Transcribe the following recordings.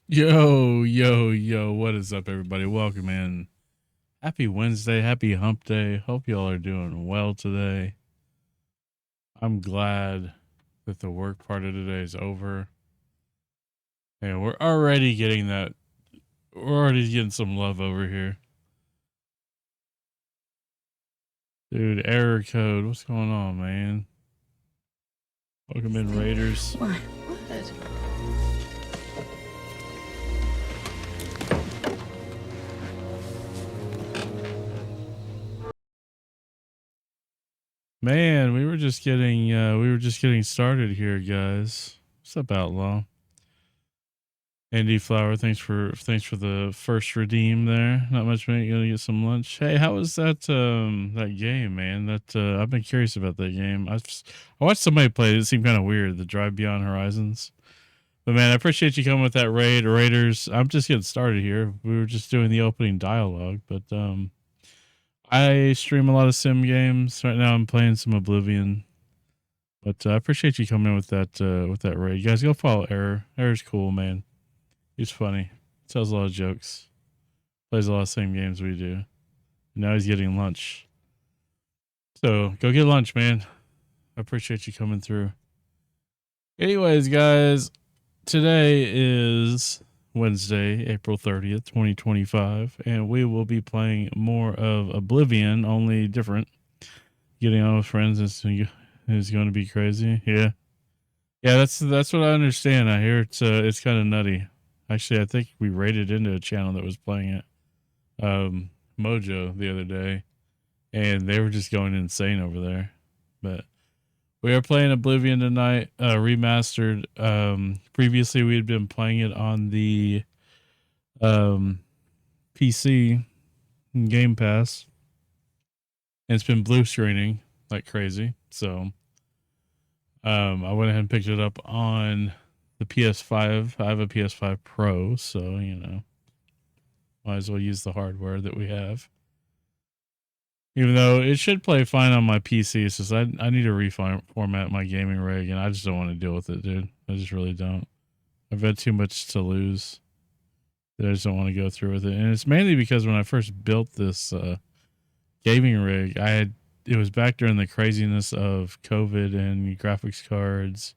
Yo, yo, yo, what is up, everybody? Welcome in. Happy Wednesday, happy hump day. Hope y'all are doing well today. I'm glad that the work part of today is over. And we're already getting some love over here. Dude, error code, what's going on, man? Welcome in, Raiders. My word. Man, we were just getting started here, guys. What's up, Outlaw? Andy Flower, thanks for the first redeem there. Not much, man. You gonna get some lunch. Hey, how was that game, man? I've been curious about that game. I watched somebody play it. It seemed kind of weird. The Drive Beyond Horizons. But man, I appreciate you coming with that Raiders. I'm just getting started here. We were just doing the opening dialogue, but I stream a lot of sim games right now. I'm playing some Oblivion. But I appreciate you coming in with that raid. You guys go follow Error. Error's cool, man. He's funny. Tells a lot of jokes. Plays a lot of the same games we do. And now he's getting lunch. So go get lunch, man. I appreciate you coming through. Anyways, guys, today is Wednesday, April 30th, 2025, and we will be playing more of Oblivion, only different. Getting on with friends is going to be crazy. Yeah. Yeah, that's what I understand. I hear it's kind of nutty. Actually, I think we raided into a channel that was playing it. Mojo the other day, and they were just going insane over there. But we are playing Oblivion tonight, remastered. Previously we had been playing it on the PC Game Pass, and it's been blue screening like crazy. So I went ahead and picked it up on the PS5. I have a PS5 Pro, so might as well use the hardware that we have. Even though it should play fine on my PC, it's just I need to reformat my gaming rig, and I just don't want to deal with it, dude. I just really don't. I've had too much to lose that I just don't want to go through with it. And it's mainly because when I first built this gaming rig, it was back during the craziness of COVID and graphics cards.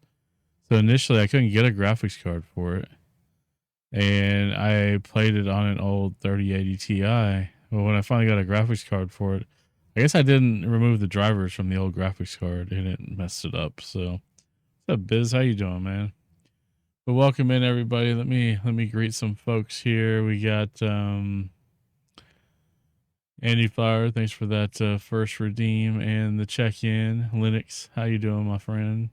So initially I couldn't get a graphics card for it. And I played it on an old 3080 Ti. Well, when I finally got a graphics card for it, I guess I didn't remove the drivers from the old graphics card and it messed it up. So, what's up, Biz? How you doing, man? But welcome in, everybody. Let me greet some folks here. We got Andy Flower. Thanks for that first redeem and the check in. Linux, how you doing, my friend?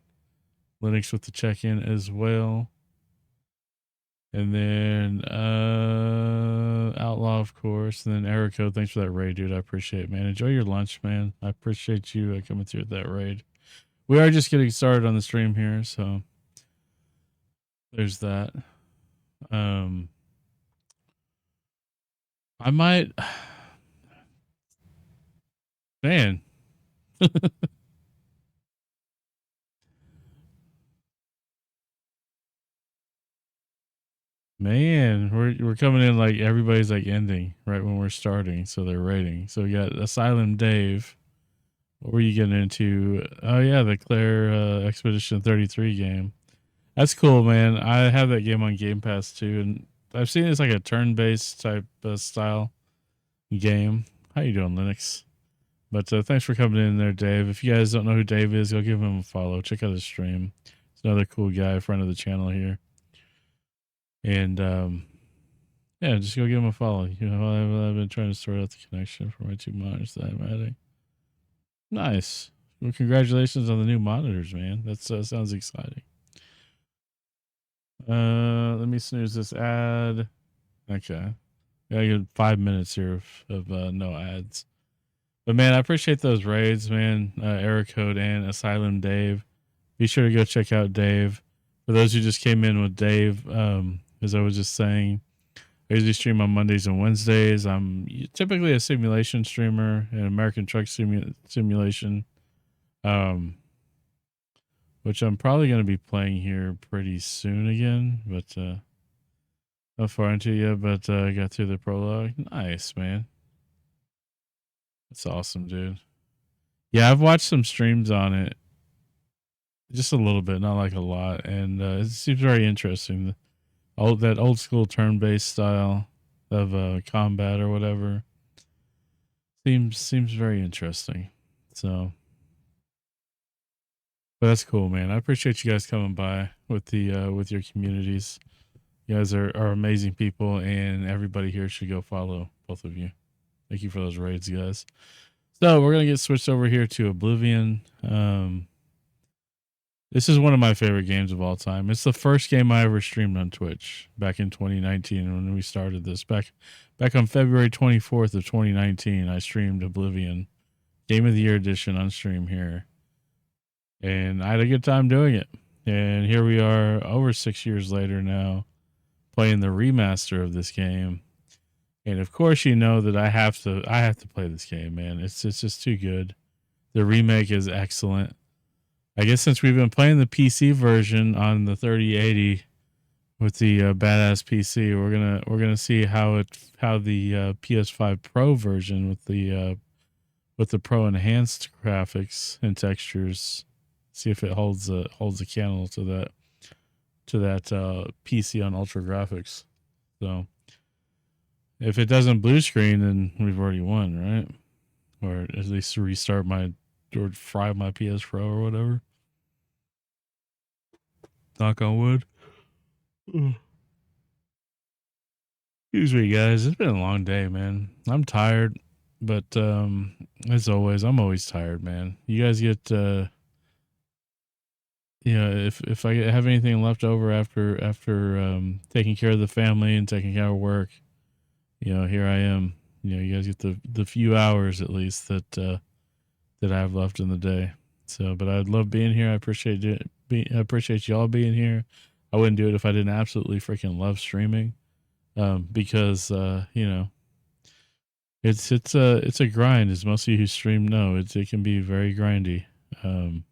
Linux with the check in as well. And then Outlaw, of course. And then Erico, thanks for that raid, dude. I appreciate it, man. Enjoy your lunch, man. I appreciate you coming through with that raid. We are just getting started on the stream here, so there's that. I might, man. Man, we're coming in like everybody's like ending right when we're starting, so they're rating. So we got Asylum Dave. What were you getting into? Oh yeah, the Claire Expedition 33 game. That's cool, man. I have that game on Game Pass too, and I've seen it's like a turn-based type style game. How you doing, Linux? But thanks for coming in there, Dave. If you guys don't know who Dave is, go give him a follow. Check out his stream. He's another cool guy, friend of the channel here. And yeah, just go give him a follow. I've been trying to sort out the connection for my two monitors that I'm adding. Nice. Well, congratulations on the new monitors, man. That sounds exciting. Let me snooze this ad. Okay. I got 5 minutes here of no ads. But man, I appreciate those raids, man. Eric Code and Asylum Dave. Be sure to go check out Dave. For those who just came in with Dave, as I was just saying, I usually stream on Mondays and Wednesdays. I'm typically a simulation streamer, an American Truck Simulation, which I'm probably going to be playing here pretty soon again. But Not far into it yet, but I got through the prologue. Nice, man. That's awesome, dude. Yeah, I've watched some streams on it. Just a little bit, not like a lot. And it seems very interesting. That old school turn-based style of combat or whatever seems very interesting. So, but that's cool, man. I appreciate you guys coming by with your communities. You guys are amazing people, and everybody here should go follow both of you. Thank you for those raids, guys. So we're gonna get switched over here to Oblivion. This is one of my favorite games of all time. It's the first game I ever streamed on Twitch back in 2019 when we started this. Back on February 24th of 2019, I streamed Oblivion, Game of the Year edition on stream here. And I had a good time doing it. And here we are over 6 years later now playing the remaster of this game. And of course, you know that I have to play this game, man. It's just too good. The remake is excellent. I guess since we've been playing the PC version on the 3080 with the badass PC, we're gonna see how the PS5 Pro version with the Pro enhanced graphics and textures, see if it holds a candle to that PC on ultra graphics. So if it doesn't blue screen, then we've already won, right? Or at least restart or fry my PS Pro or whatever. Knock on wood. Excuse me, guys. It's been a long day, man. I'm tired, but as always, I'm always tired, man. You guys get if I have anything left over after taking care of the family and taking care of work, here I am. You guys get the few hours at least that I have left in the day. So, but I love being here. I appreciate it. I appreciate y'all being here. I wouldn't do it if I didn't absolutely freaking love streaming, because it's a grind, as most of you who stream know. It can be very grindy, and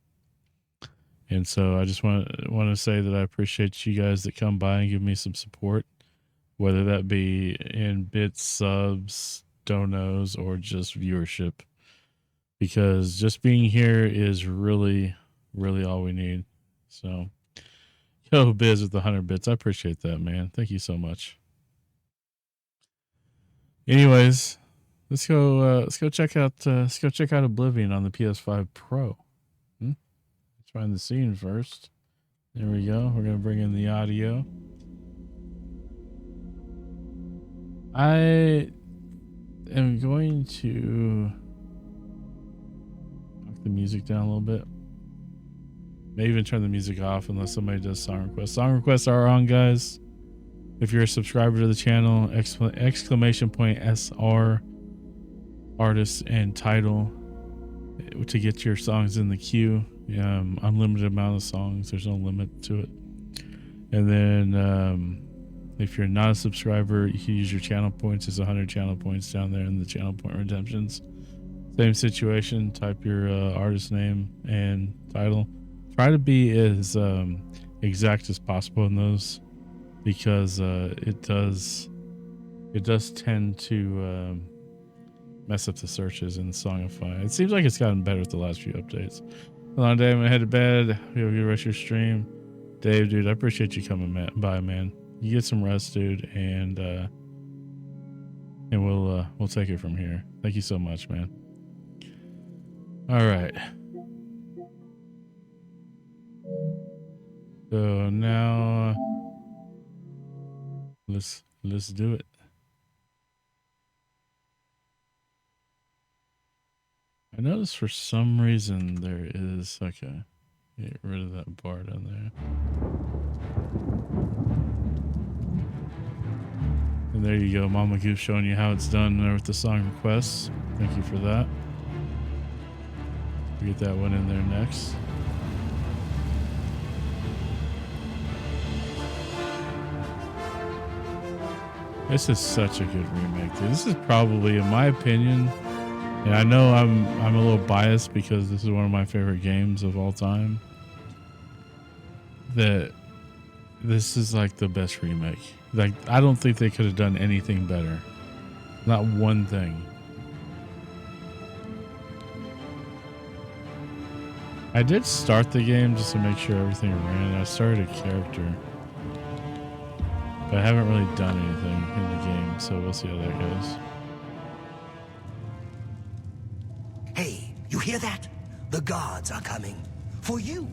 so I just want to say that I appreciate you guys that come by and give me some support, whether that be in bits, subs, donos, or just viewership, because just being here is really, really all we need. So, yo, Biz with the 100 bits. I appreciate that, man. Thank you so much. Anyways, let's go check out Oblivion on the PS5 Pro. Let's find the scene first. There we go. We're gonna bring in the audio. I am going to knock the music down a little bit. May even turn the music off unless somebody does song requests. Song requests are on, guys. If you're a subscriber to the channel, exclamation point SR, artist and title to get your songs in the queue. Unlimited amount of songs. There's no limit to it. And then if you're not a subscriber, you can use your channel points. There's 100 channel points down there in the channel point redemptions. Same situation. Type your artist name and title. Try to be as exact as possible in those, because it does tend to mess up the searches in Songify. It seems like it's gotten better with the last few updates. Hold on, Dave. I'm gonna head to bed. You rest your stream. Dave, dude, I appreciate you coming by, man. You get some rest, dude, and we'll take it from here. Thank you so much, man. All right. So now let's do it. I noticed for some reason there is okay. Get rid of that bar down there. And there you go, Mama Goose showing you how it's done there with the song requests. Thank you for that. We'll get that one in there next. This is such a good remake, dude. This is probably, in my opinion, and I know I'm a little biased because this is one of my favorite games of all time, that this is like the best remake Like, I don't think they could have done anything better. Not one thing. I did start the game just to make sure everything ran. I started a character. But I haven't really done anything in the game, so we'll see how that goes. Hey, you hear that? The guards are coming. For you.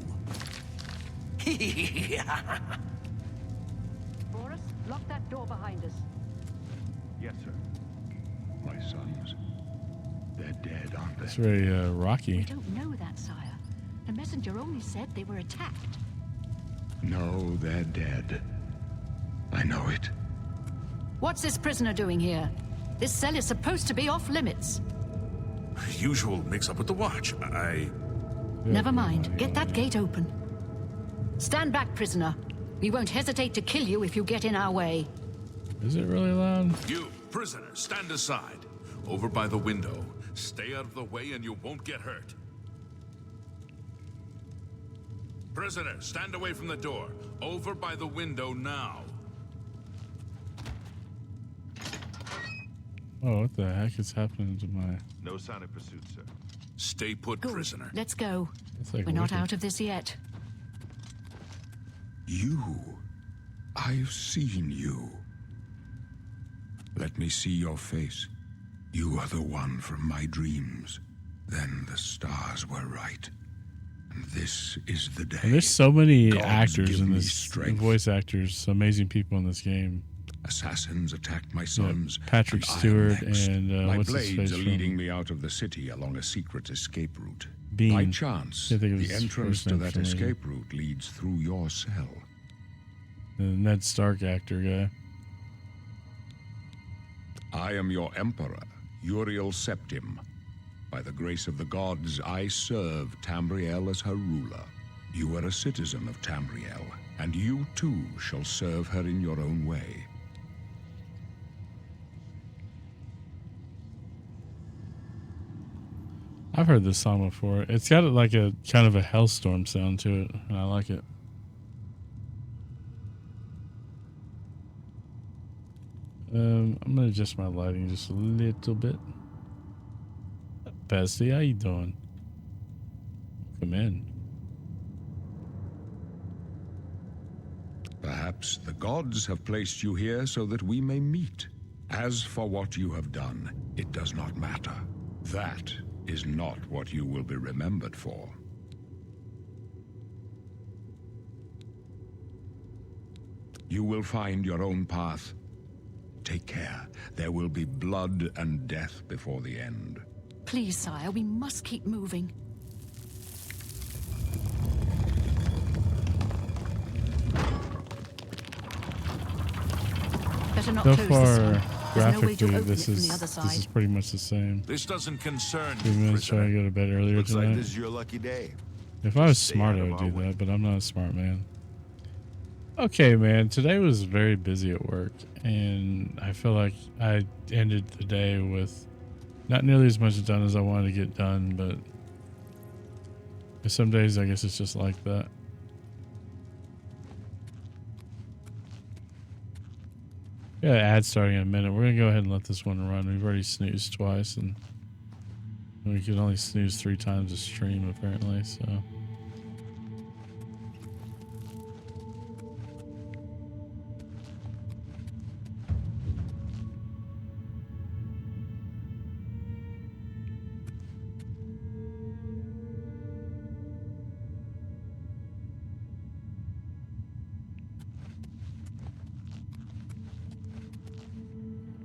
Boris, lock that door behind us. Yes, sir. My sons. They're dead, aren't they? It's very We rocky. don't know that, sire. The messenger only said they were attacked. No, they're dead. I know it. What's this prisoner doing here? This cell is supposed to be off limits. Usual mix-up with the watch. Never mind. Get that gate open. Stand back, prisoner. We won't hesitate to kill you if you get in our way. Is it really loud? You, prisoner, stand aside. Over by the window. Stay out of the way and you won't get hurt. Prisoner, stand away from the door. Over by the window now. Oh, what the heck is happening to my... No sign of pursuit, sir. Stay put, Good. prisoner. Let's go. It's like We're not wicked. out of this yet. You. I've seen you. Let me see your face. You are the one from my dreams. Then the stars were right. And this is the day. And there's so many Gods actors give in me this, strength. voice actors, amazing people in this game. Assassins attacked my sons. Patrick and I'm Stewart next. and my what's his blades face are from leading me out of the city along a secret escape route. Bean. By chance, Can't think of the his entrance first to name that for some reason. escape route leads through your cell. The Ned Stark actor guy. I am your emperor, Uriel Septim. By the grace of the gods, I serve Tamriel as her ruler. You are a citizen of Tamriel, and you too shall serve her in your own way. I've heard this song before. It's got like a kind of a Hellstorm sound to it, and I like it. I'm gonna adjust my lighting just a little bit. Bestie, how you doing? Come in. Perhaps the gods have placed you here so that we may meet. As for what you have done, it does not matter. That is not what you will be remembered for. You will find your own path. Take care. There will be blood and death before the end. Please, sire, we must keep moving. Better not So close far, this one. There's no way to graphically, open this it from is the other this is side. pretty much the same. This doesn't concern We you, were trying to prisoner. go to bed earlier Looks tonight. like this is your lucky day. If I was Stay smart, out I of would our do way. that, but I'm not a smart man. Okay, man. Today was very busy at work, and I feel like I ended the day with not nearly as much done as I wanted to get done, but some days I guess it's just like that. Yeah, ad starting in a minute. We're gonna go ahead and let this one run. We've already snoozed twice, and we can only snooze 3 times a stream apparently, so.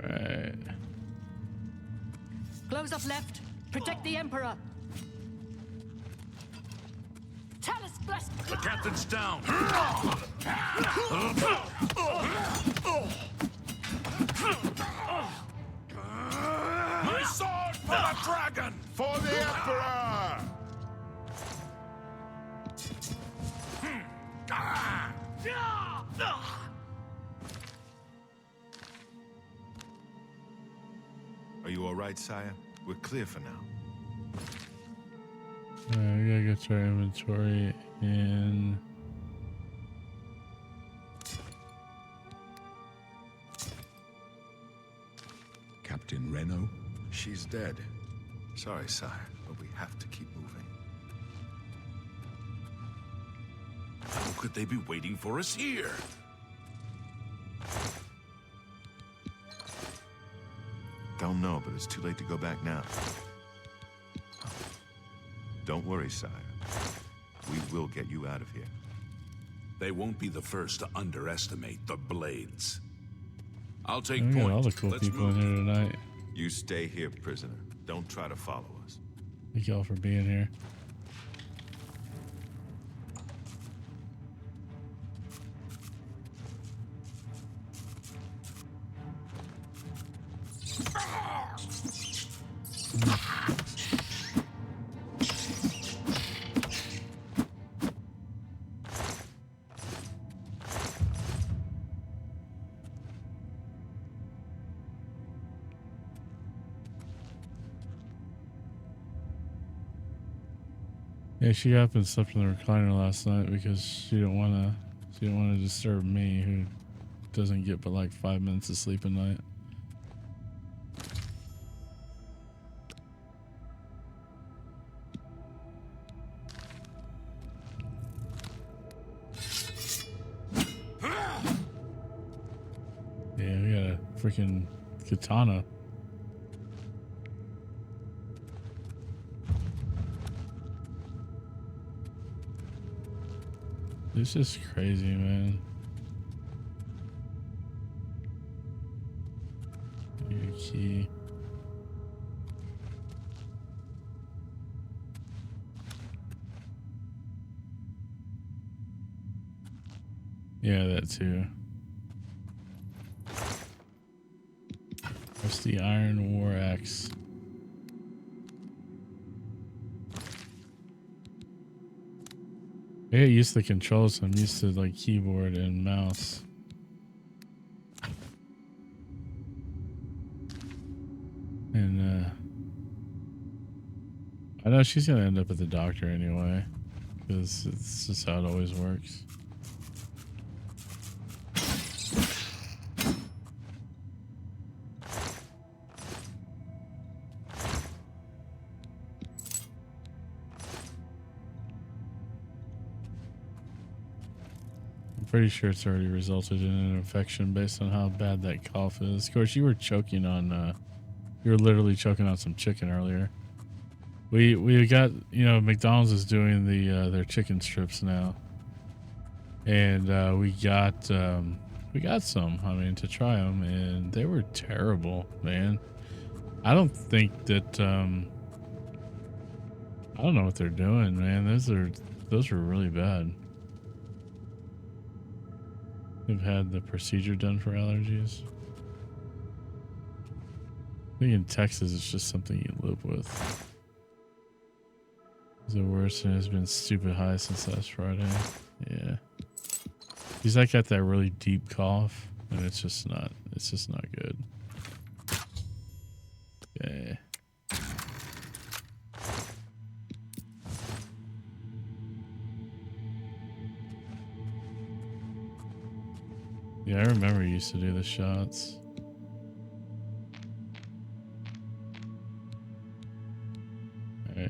Alright. Close up left. Protect the Emperor. Talus bless. The captain's down. My sword for the dragon! For the Emperor! Are you all right, sire? We're clear for now. Alright, we gotta go to our inventory and dead. Sorry, sire, but we have to keep moving. How could they be waiting for us here? Don't know, but it's too late to go back now. Don't worry, sire. We will get you out of here. They won't be the first to underestimate the Blades. I'll take We point. got all the cool Let's people move. in here tonight. You stay here, prisoner. Don't try to follow us. Thank y'all for being here. Yeah, she got up and slept in the recliner last night because she didn't want to disturb me, who doesn't get but like 5 minutes of sleep a night. Yeah, we got a freaking katana. This is crazy, man. Your key. Yeah, that too. What's the Iron War Axe? I get used to the controls, so I'm used to like keyboard and mouse. And I know she's gonna end up at the doctor anyway, because it's just how it always works. Pretty sure it's already resulted in an infection based on how bad that cough is. Of course, you were choking on, you were literally choking on some chicken earlier. We got, you know, McDonald's is doing their chicken strips now, and we got some. I mean, to try them, and they were terrible, man. I don't think that I don't know what they're doing, man. Those are really bad. They've had the procedure done for allergies. I think in Texas, it's just something you live with. Is it worse? And it's been stupid high since last Friday. Yeah. He's like got that really deep cough, and it's just not good. Okay. Yeah, I remember you used to do the shots. Yeah.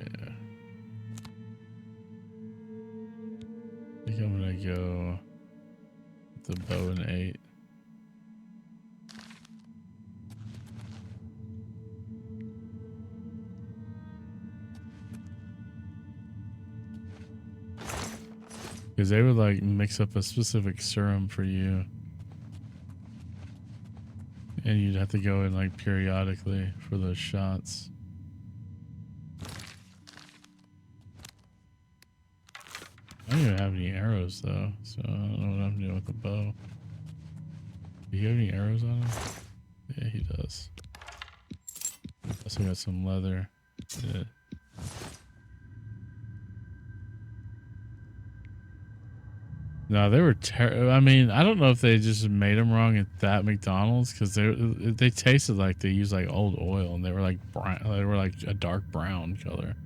I think I'm gonna go with the bow and 8. Because they would like mix up a specific serum for you. And you'd have to go in like periodically for those shots. I don't even have any arrows though, so I don't know what I'm doing with the bow. Do you have any arrows on him? Yeah, he does. Also got some leather. Yeah. No, they were terrible. I mean, I don't know if they just made them wrong at that McDonald's, because they tasted like they used like old oil, and they were like brown. They were like a dark brown color,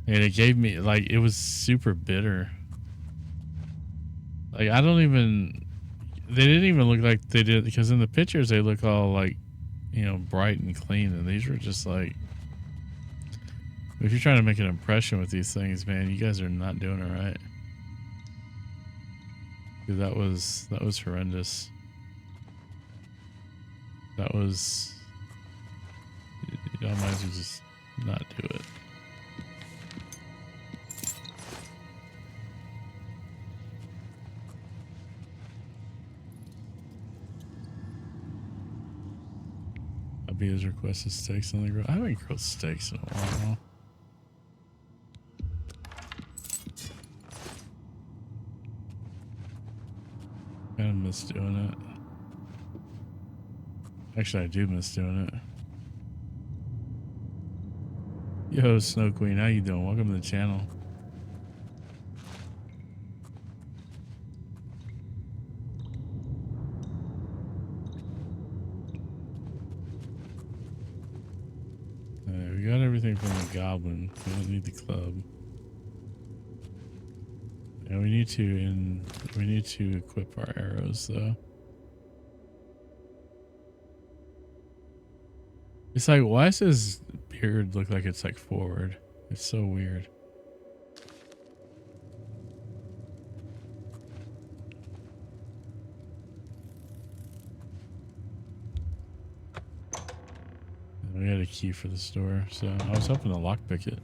and it gave me like, it was super bitter. Like, I don't even. They didn't even look like they did, because in the pictures they look all like you know, bright and clean, and these were just like, if you're trying to make an impression with these things, man, you guys are not doing it right. Dude, that was horrendous. That was, you know, might as well just not do it. Has requested steaks on the grill. I haven't grilled steaks in a while. Kind of miss doing it. Actually, I do miss doing it. Yo, Snow Queen, how you doing? Welcome to the channel. We got everything from the goblin. We don't need the club. Yeah, we need to equip our arrows though. It's like, why does his beard look like it's like forward? It's so weird. We had a key for the store, so I was hoping to lockpick it.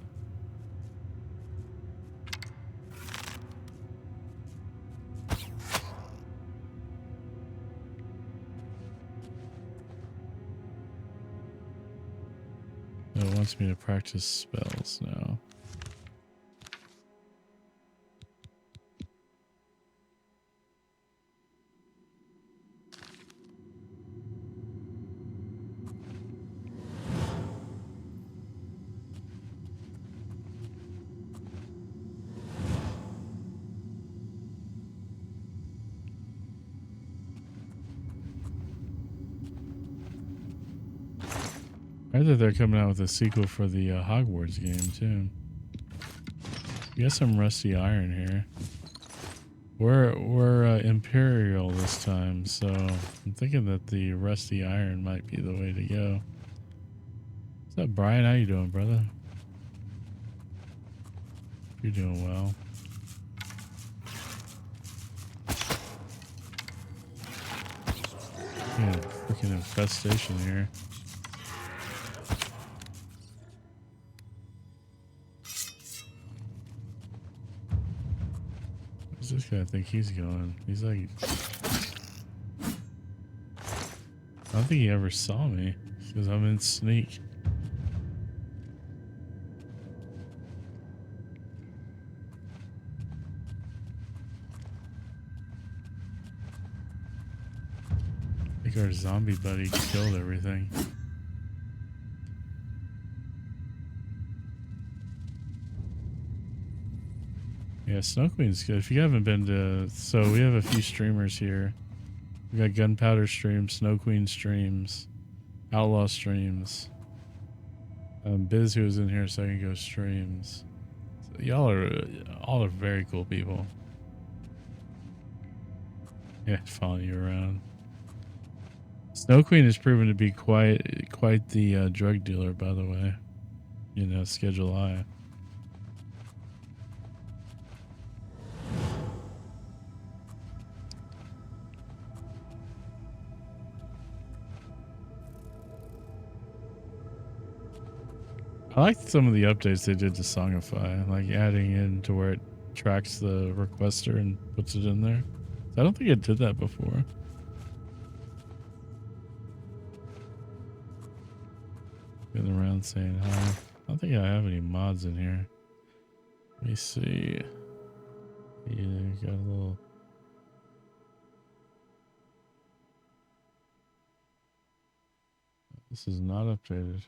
It wants me to practice spells now. I heard that they're coming out with a sequel for the Hogwarts game too. We got some rusty iron here. We're Imperial this time, so I'm thinking that the rusty iron might be the way to go. What's up, Brian? How you doing, brother? You're doing well. Yeah, freaking infestation here. Where's this guy think he's going? He's like, I don't think he ever saw me because I'm in sneak. I think our zombie buddy killed everything. Yeah, Snow Queen's good. If you haven't been to, so we have a few streamers here. We got Gunpowder streams, Snow Queen streams, Outlaw streams. Biz, who was in here a second ago, streams. So y'all are all are very cool people. Yeah, following you around. Snow Queen has proven to be quite the drug dealer, by the way. You know, Schedule I. I liked some of the updates they did to Songify, like adding in to where it tracks the requester and puts it in there. I don't think it did that before. Getting around saying hi. I don't think I have any mods in here. Let me see. Yeah, got a little. This is not updated.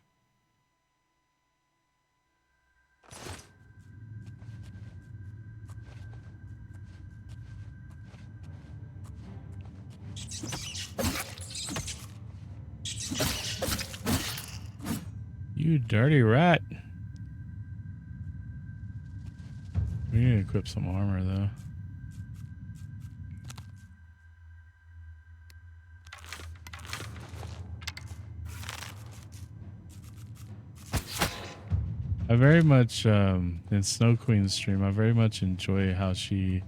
You dirty rat. We need to equip some armor though. I very much in Snow Queen's stream, I very much enjoy how she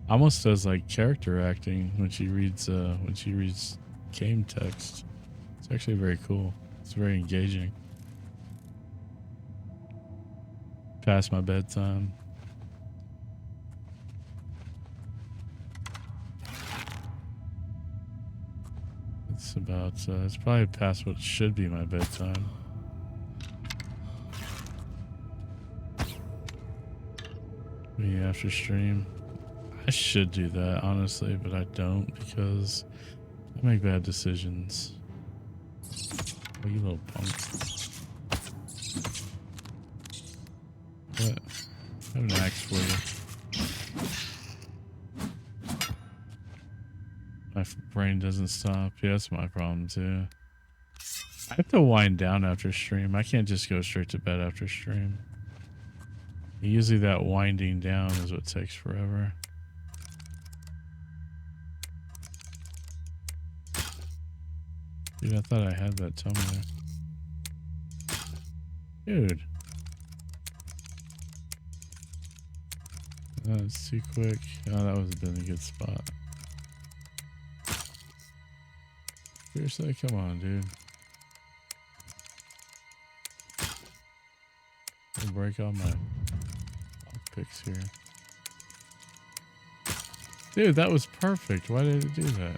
almost does like character acting when she reads game text. It's actually very cool. It's very engaging. Past my bedtime. It's about it's probably past what should be my bedtime. Me after stream. I should do that honestly, but I don't because I make bad decisions. Oh, you little punk. What? I have an axe for you. My brain doesn't stop. Yeah, that's my problem too. I have to wind down after stream. I can't just go straight to bed after stream. Usually that winding down is what takes forever. Dude, I thought I had that tumbler. Dude. That was too quick. Oh, that would have been a good spot. Seriously, come on, dude. I'll break all my picks here. Dude, that was perfect. Why did it do that?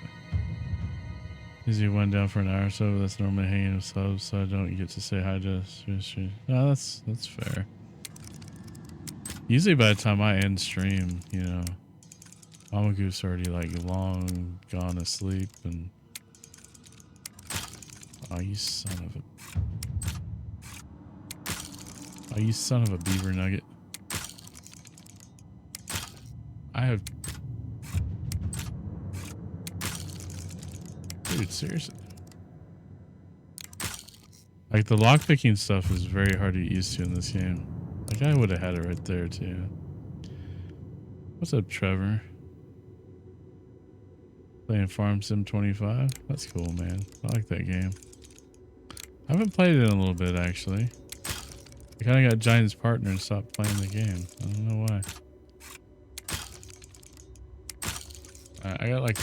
Usually went down for an hour or so, but that's normally hanging with subs, so I don't get to say hi to stream. No, that's fair. Usually by the time I end stream, you know, Mama Goose already like long gone asleep and oh, you son of a beaver nugget. I have... Dude, seriously. Like, the lockpicking stuff is very hard to get used to in this game. Like, I would have had it right there, too. What's up, Trevor? Playing Farm Sim 25? That's cool, man. I like that game. I haven't played it in a little bit, actually. I kind of got Giant's partner and stopped playing the game. I don't know why. I got like...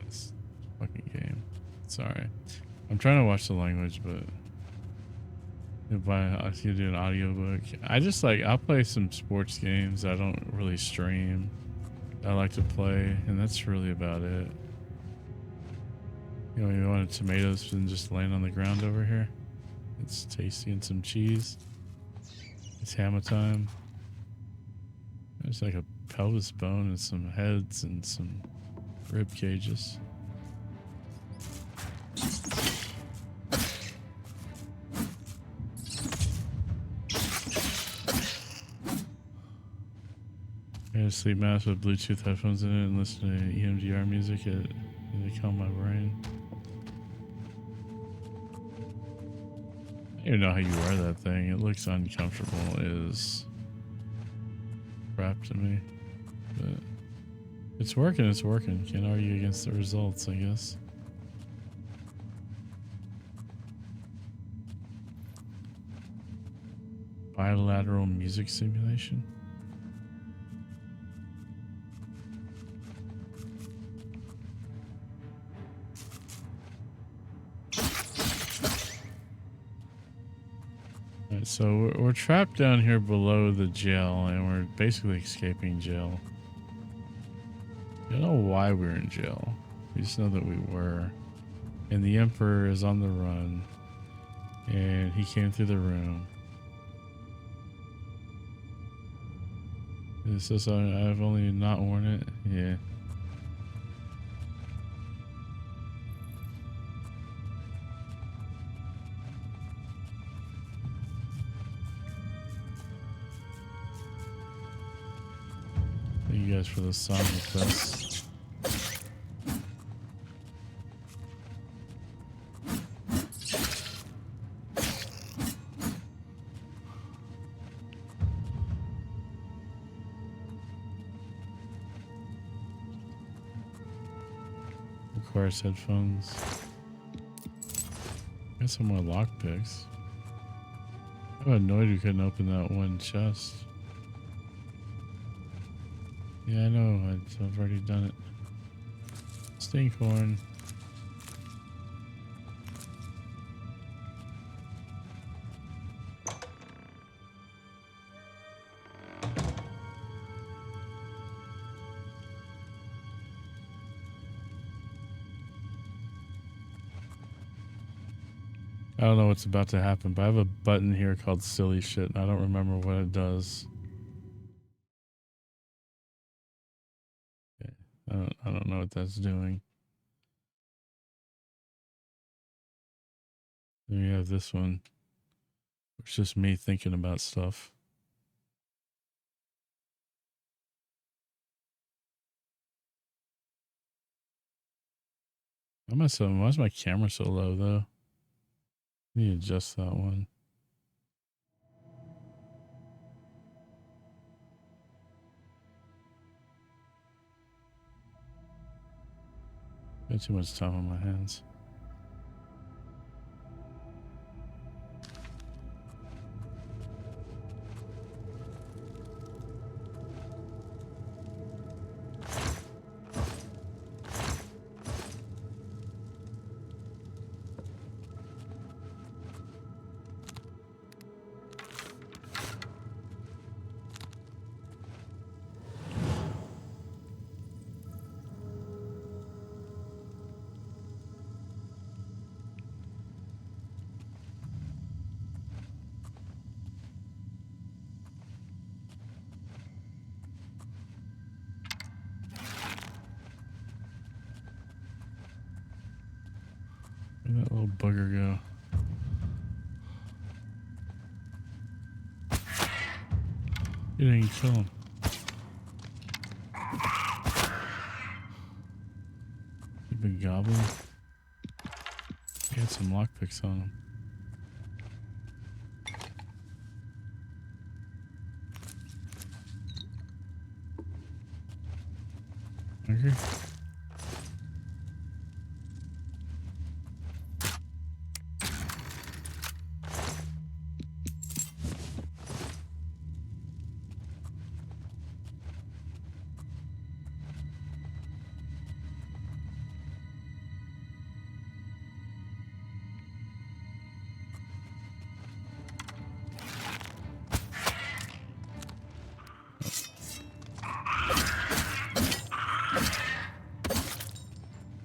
This fucking game. Sorry. I'm trying to watch the language, but... I see you do an audiobook. I just like... I'll play some sports games I don't really stream. I like to play, and that's really about it. You know, you want tomatoes and just laying on the ground over here. It's tasty and some cheese. It's hammer time. There's like a pelvis bone and some heads and some rib cages. I had a sleep mask with Bluetooth headphones in it and listen to EMDR music. It calm my brain. I don't even know how you wear that thing. It looks uncomfortable. It is crap to me. But it's working, it's working. Can't argue against the results, I guess. Bilateral music simulation. So we're trapped down here below the jail, and we're basically escaping jail. I don't know why we're in jail. We just know that we were. And the Emperor is on the run. And he came through the room. Is this I've only not worn it? Yeah. Thank you guys for the song request. requires headphones. Got some more lockpicks. I'm annoyed we couldn't open that one chest. Yeah, I know. I've already done it. Stinkhorn. I don't know what's about to happen, but I have a button here called silly shit, and I don't remember what it does. Okay. I don't know what that's doing. Then we have this one. It's just me thinking about stuff. Why is my camera so low though? I need to adjust that one. Got too much time on my hands. Where'd that little bugger go? You didn't kill him. You big goblin. He had some lockpicks on him. Okay.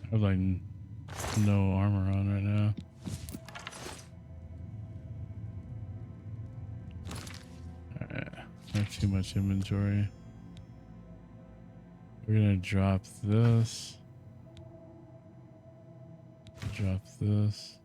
I have like no armor on right now. Alright, not too much inventory. We're gonna drop this. Drop this.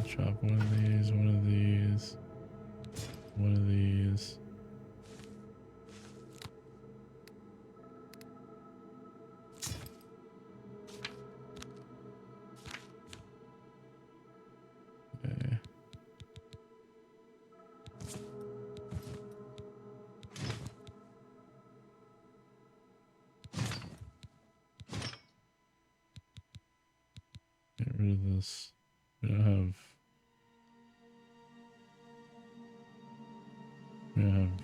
Drop one of these, one of these, one of these. Okay. Get rid of this. We don't have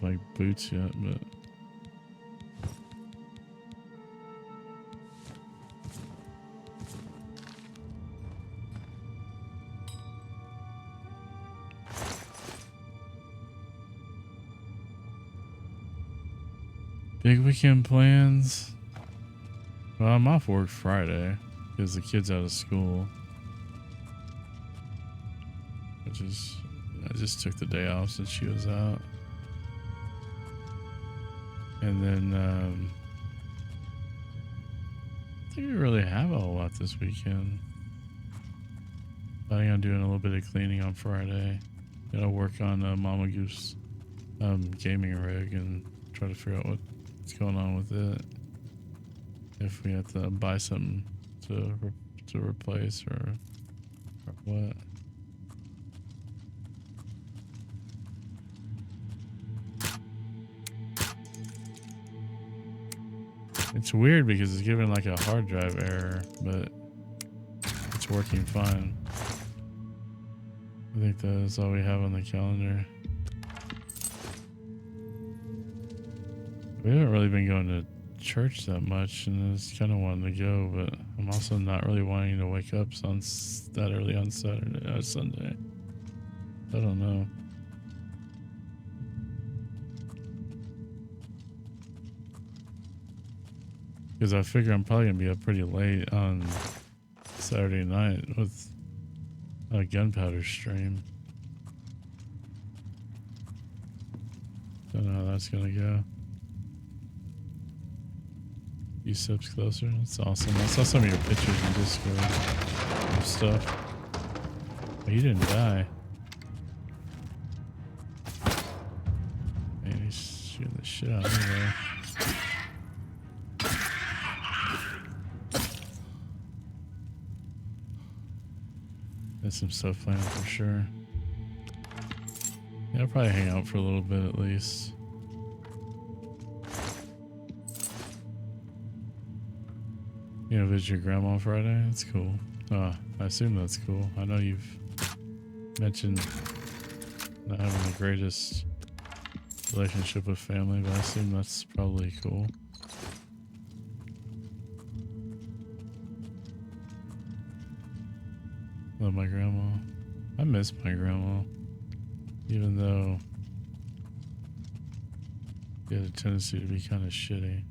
like boots yet, but big weekend plans. Well, I'm off work Friday because the kid's out of school. I just took the day off since she was out. And then I think we really have a whole lot this weekend. Planning on doing a little bit of cleaning on Friday. Gotta work on Mama Goose gaming rig and try to figure out what's going on with it. If we have to buy some to replace or what? It's weird because it's giving like a hard drive error, but it's working fine. I think that's all we have on the calendar. We haven't really been going to church that much, and I just kind of wanted to go, but I'm also not really wanting to wake up on that early on Sunday. I don't know. Because I figure I'm probably gonna be up pretty late on Saturday night with a gunpowder stream. Don't know how that's gonna go. You steps closer. That's awesome. I saw some of your pictures in Discord of stuff. Oh, you didn't die. Man, he's shooting the shit out of me there. There's some stuff planned for sure. Yeah, I'll probably hang out for a little bit at least. You know, visit your grandma on Friday? That's cool. I assume that's cool. I know you've mentioned not having the greatest relationship with family, but I assume that's probably cool. Love my grandma. I miss my grandma, even though she had a tendency to be kind of shitty.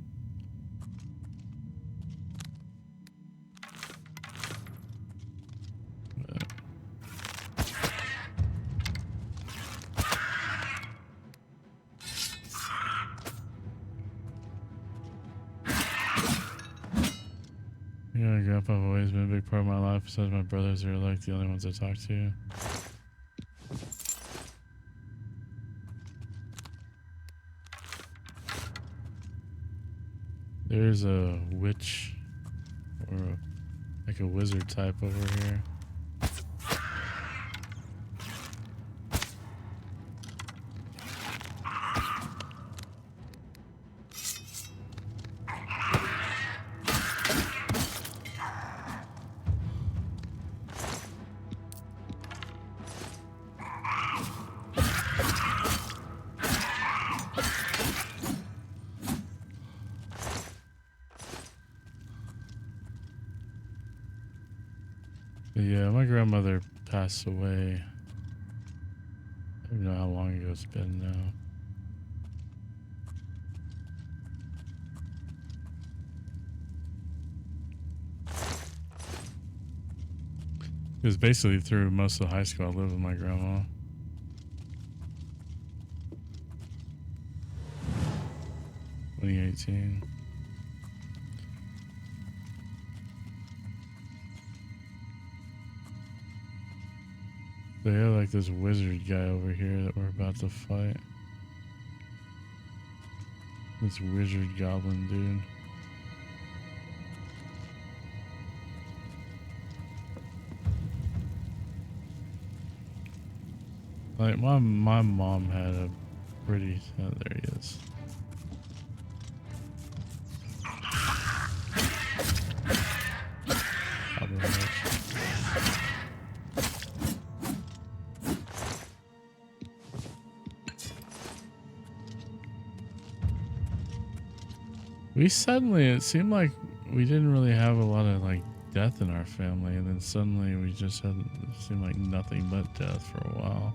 Yeah, Grandpa have always been a big part of my life. Besides my brothers, are like the only ones I talk to. There's a witch or like a wizard type over here. Yeah, my grandmother passed away. I don't know how long ago it's been now. It was basically through most of high school I lived with my grandma. (2018). They have like this wizard guy over here that we're about to fight. This wizard goblin dude. Like my mom had a pretty, oh, there he is. We suddenly, it seemed like we didn't really have a lot of like death in our family, and then suddenly we just had, it seemed like nothing but death for a while.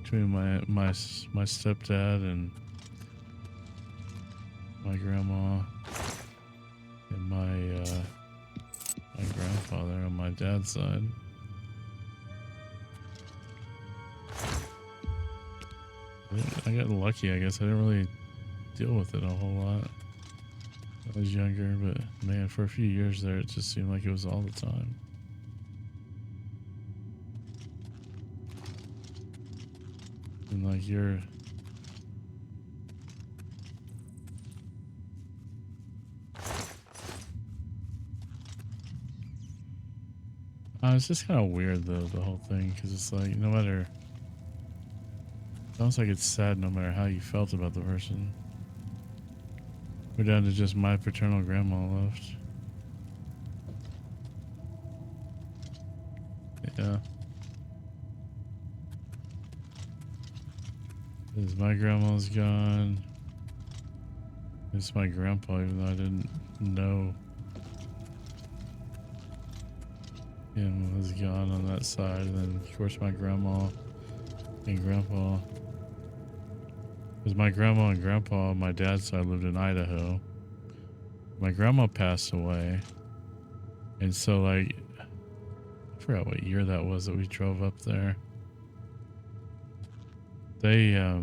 Between my stepdad and my grandma and my grandfather on my dad's side. I got lucky, I guess. I didn't really deal with it a whole lot. I was younger, but man, for a few years there, it just seemed like it was all the time. And like It's just kind of weird though, the whole thing, because it's like no matter. Sounds like it's sad no matter how you felt about the person. We're down to just my paternal grandma left. Yeah. This my grandma's gone. This is my grandpa, even though I didn't know him was gone on that side. And then of course my grandma and grandpa. Because my grandma and grandpa on my dad's side lived in Idaho. My grandma passed away. And so like, I forgot what year that was that we drove up there. They, I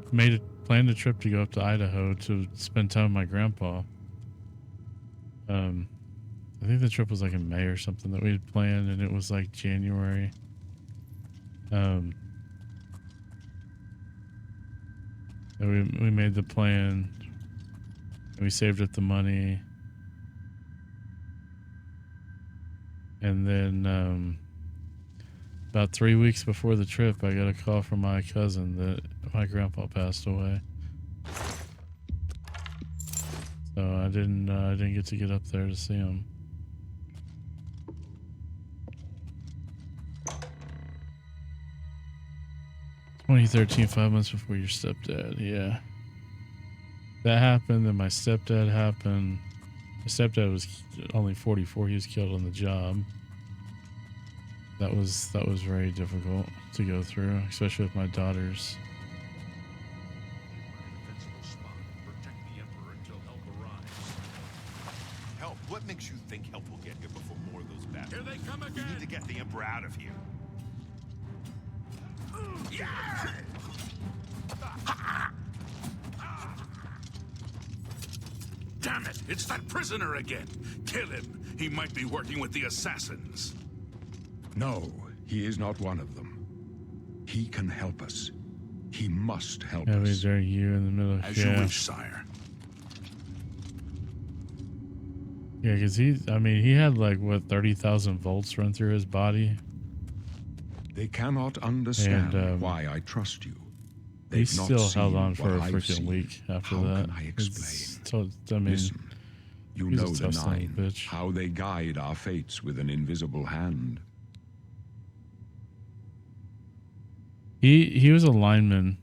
planned a trip to go up to Idaho to spend time with my grandpa. I think the trip was like in May or something that we had planned, and it was like January. And we made the plan, and we saved up the money, and then about 3 weeks before the trip, I got a call from my cousin that my grandpa passed away. So I didn't get to get up there to see him. 2013, 5 months before your stepdad. Yeah, that happened. Then my stepdad happened. My stepdad was only 44. He was killed on the job. That was very difficult to go through, especially with my daughters. Help? What makes you think help will get here before more of those battles? Here they come We again! need to get the Emperor out of here. Damn it! It's that prisoner again! Kill him! He might be working with the assassins. No, he is not one of them. He can help us. He must help Yeah, us. there you in the middle. As you wish, sire. Yeah, because he had like, what, 30,000 volts run through his body. They cannot understand And, why I trust you. He They've not still held seen on for a what I've freaking seen. week after How that. can I explain? Listen, You he's a know the tough son of a Nine, bitch. how they guide our fates with an invisible hand. He was a lineman.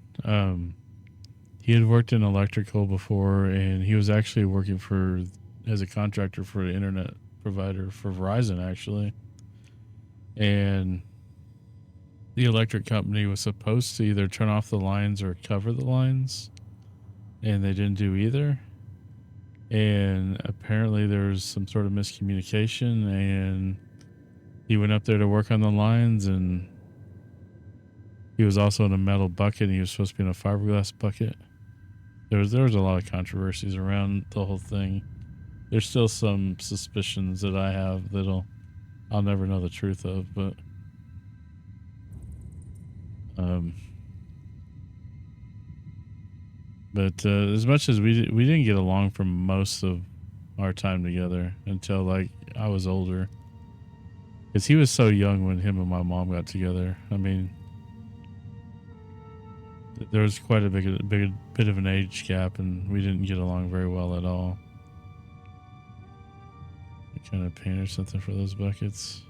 He had worked in electrical before, and he was actually working as a contractor for an internet provider for Verizon, actually. And the electric company was supposed to either turn off the lines or cover the lines, and they didn't do either. And apparently there was some sort of miscommunication, and he went up there to work on the lines, and he was also in a metal bucket, and he was supposed to be in a fiberglass bucket. There was a lot of controversies around the whole thing. There's still some suspicions that I have that I'll never know the truth of, but as much as we didn't get along for most of our time together until like I was older, because he was so young when him and my mom got together. I mean, there was quite a bit of an age gap, and we didn't get along very well at all. Kind of paint or something for those buckets.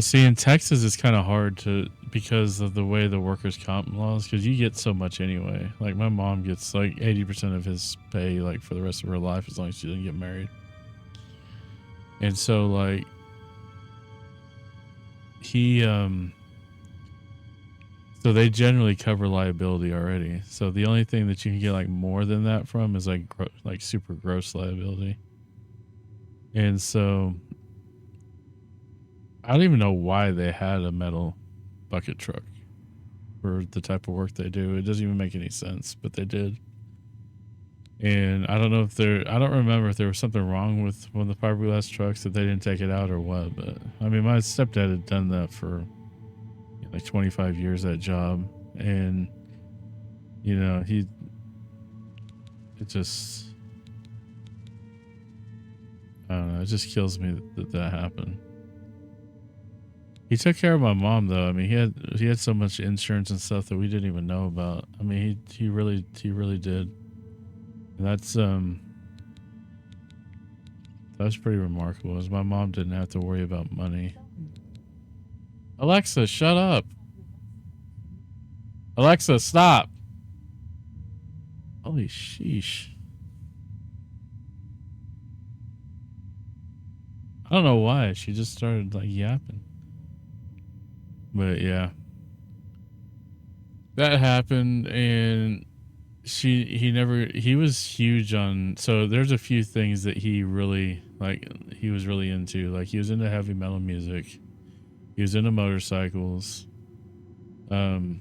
See, in Texas, it's kind of hard because of the way the workers' comp laws, because you get so much anyway. Like my mom gets like 80% of his pay, like for the rest of her life, as long as she doesn't get married. And so, like, so they generally cover liability already. So the only thing that you can get like more than that from is like super gross liability. And so I don't even know why they had a metal bucket truck for the type of work they do. It doesn't even make any sense, but they did. And I don't know I don't remember if there was something wrong with one of the fiberglass trucks that they didn't take it out or what. But I mean, my stepdad had done that for like 25 years, that job. And, you know, I don't know. It just kills me that that happened. He took care of my mom though. I mean, he had so much insurance and stuff that we didn't even know about. I mean, he really did. And that's that was pretty remarkable. As my mom didn't have to worry about money. Alexa, shut up. Alexa, stop. Holy sheesh. I don't know why. She just started like yapping. But yeah. That happened and he was huge on, so there's a few things that he really he was really into. Like he was into heavy metal music. He was into motorcycles. He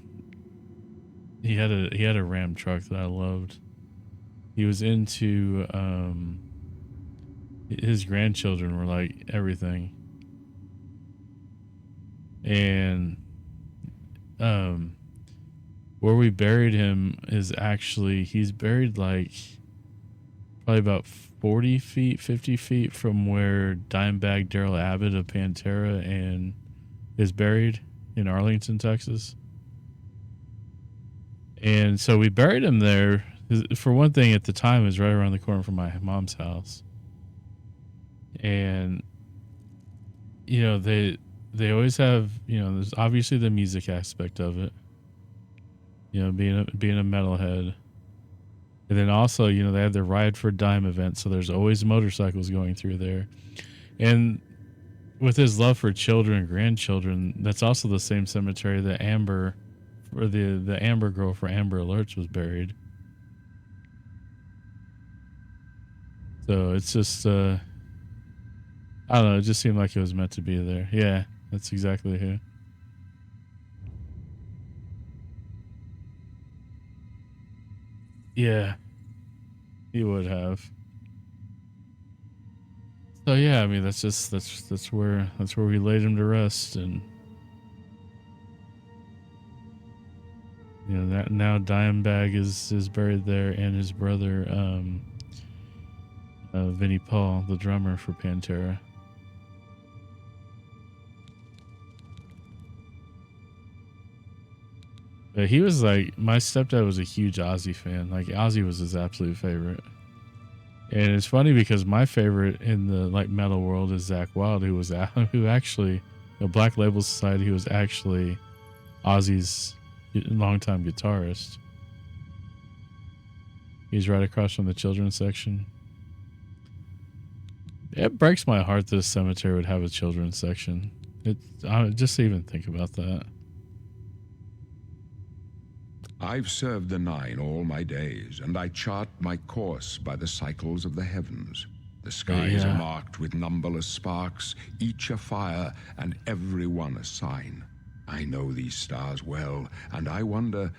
had a Ram truck that I loved. He was into his grandchildren were like everything. And where we buried him is actually, he's buried like probably about 40 feet, 50 feet from where Dimebag Daryl Abbott of Pantera and is buried in Arlington, Texas. And so we buried him there. For one thing, at the time, it was right around the corner from my mom's house. And, you know, they always have, you know, there's obviously the music aspect of it. You know, being a metalhead. And then also, you know, they have the Ride for Dime event, so there's always motorcycles going through there. And with his love for children and grandchildren, that's also the same cemetery that Amber, or the Amber girl for Amber Alerts, was buried. So it's just, I don't know, it just seemed like it was meant to be there. Yeah, that's exactly who. Yeah, he would have. So yeah, I mean that's where we laid him to rest, and you know that now Dimebag is buried there, and his brother Vinnie Paul, the drummer for Pantera. But he was like, my stepdad was a huge Ozzy fan. Like Ozzy was his absolute favorite. And it's funny because my favorite in the like metal world is Zakk Wylde, who actually, you know, Black Label Society, who was actually Ozzy's longtime guitarist. He's right across from the children's section. It breaks my heart that a cemetery would have a children's section. Just to even think about that. I've served the Nine all my days, and I chart my course by the cycles of the heavens. The skies are marked with numberless sparks, each a fire, and every one a sign. I know these stars well, and I wonder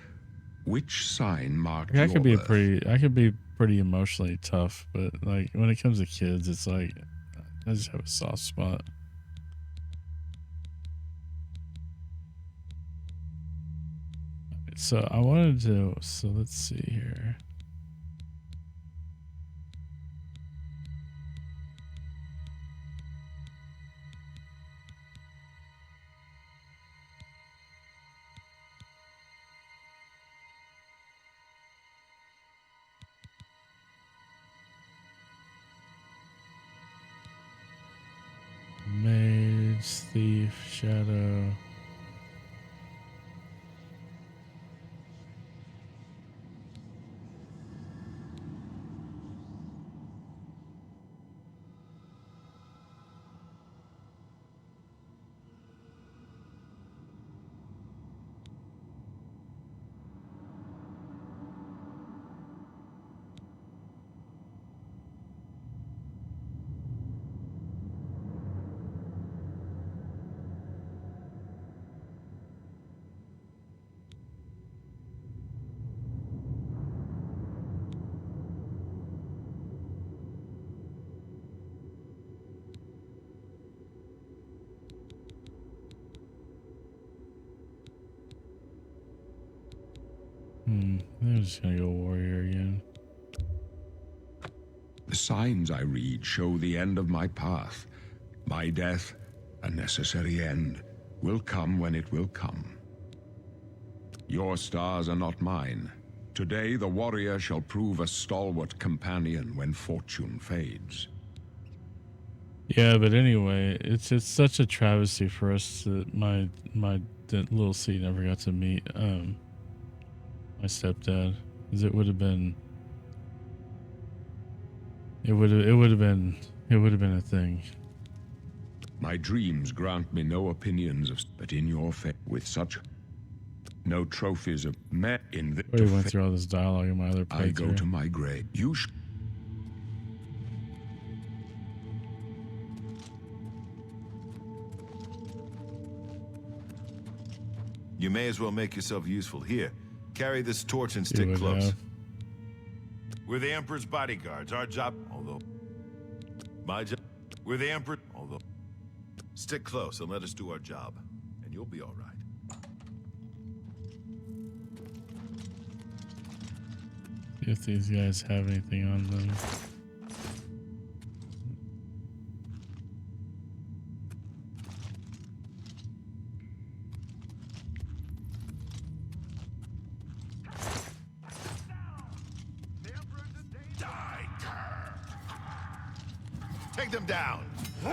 which sign marked your birth. I could be pretty emotionally tough, but like when it comes to kids, it's like I just have a soft spot. So I wanted to, so let's see here. Mage, Thief, Shadow. I'm just gonna go warrior again. The signs I read show the end of my path. My death, a necessary end, will come when it will come. Your stars are not mine. Today the warrior shall prove a stalwart companion when fortune fades. Yeah, but anyway, it's such a travesty for us that my little C never got to meet my stepdad, because it would have been a thing. My dreams grant me no opinions of, but in your faith, with such no trophies of met in the. We went through all this dialogue in my other playthrough. I go to my grave. You. You may as well make yourself useful. Here, carry this torch and stick close. We're the Emperor's bodyguards. Our job, although... My job... We're the Emperor... Although... Stick close and let us do our job. And you'll be all right. See if these guys have anything on them. Take them down. The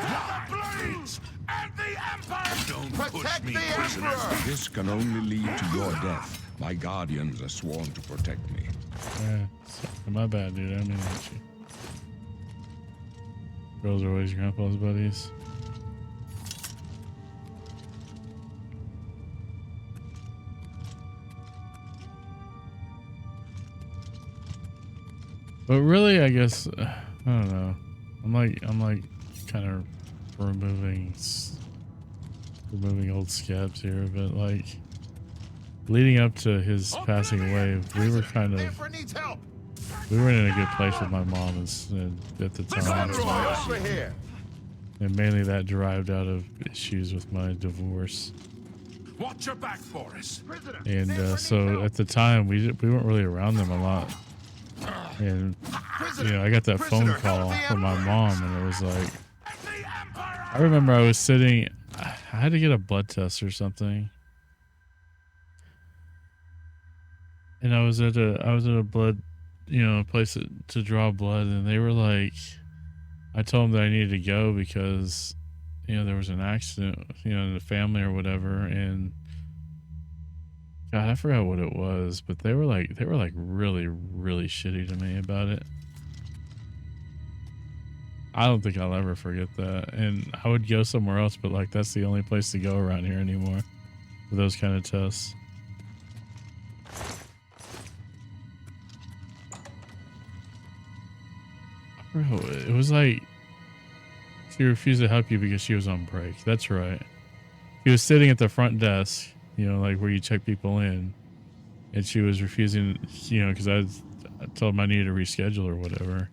blades and the Empire! Don't push Protect me, the prisoners. Emperor! This can only lead to your death. My guardians are sworn to protect me. Yeah, sorry, my bad, dude. I didn't mean to hit you. Girls are always grandpa's buddies. But really, I guess I don't know. I'm like kind of removing old scabs here, but like leading up to his passing away, we were kind of we weren't in a good place with my mom at the time, and mainly that derived out of issues with my divorce. Watch your back, Boris. And so at the time we weren't really around them a lot. And you know, I got that phone call from my mom, and it was like, I remember I was sitting, I had to get a blood test or something, and I was at a blood, you know, place to draw blood, and they were like, I told them that I needed to go because, you know, there was an accident, you know, in the family or whatever, and God, I forgot what it was, but they were like really, really shitty to me about it. I don't think I'll ever forget that. And I would go somewhere else, but like that's the only place to go around here anymore for those kind of tests. Bro, it was like she refused to help you because she was on break. That's right. She was sitting at the front desk, you know, like where you check people in, and she was refusing, you know, because I told them I needed to reschedule or whatever.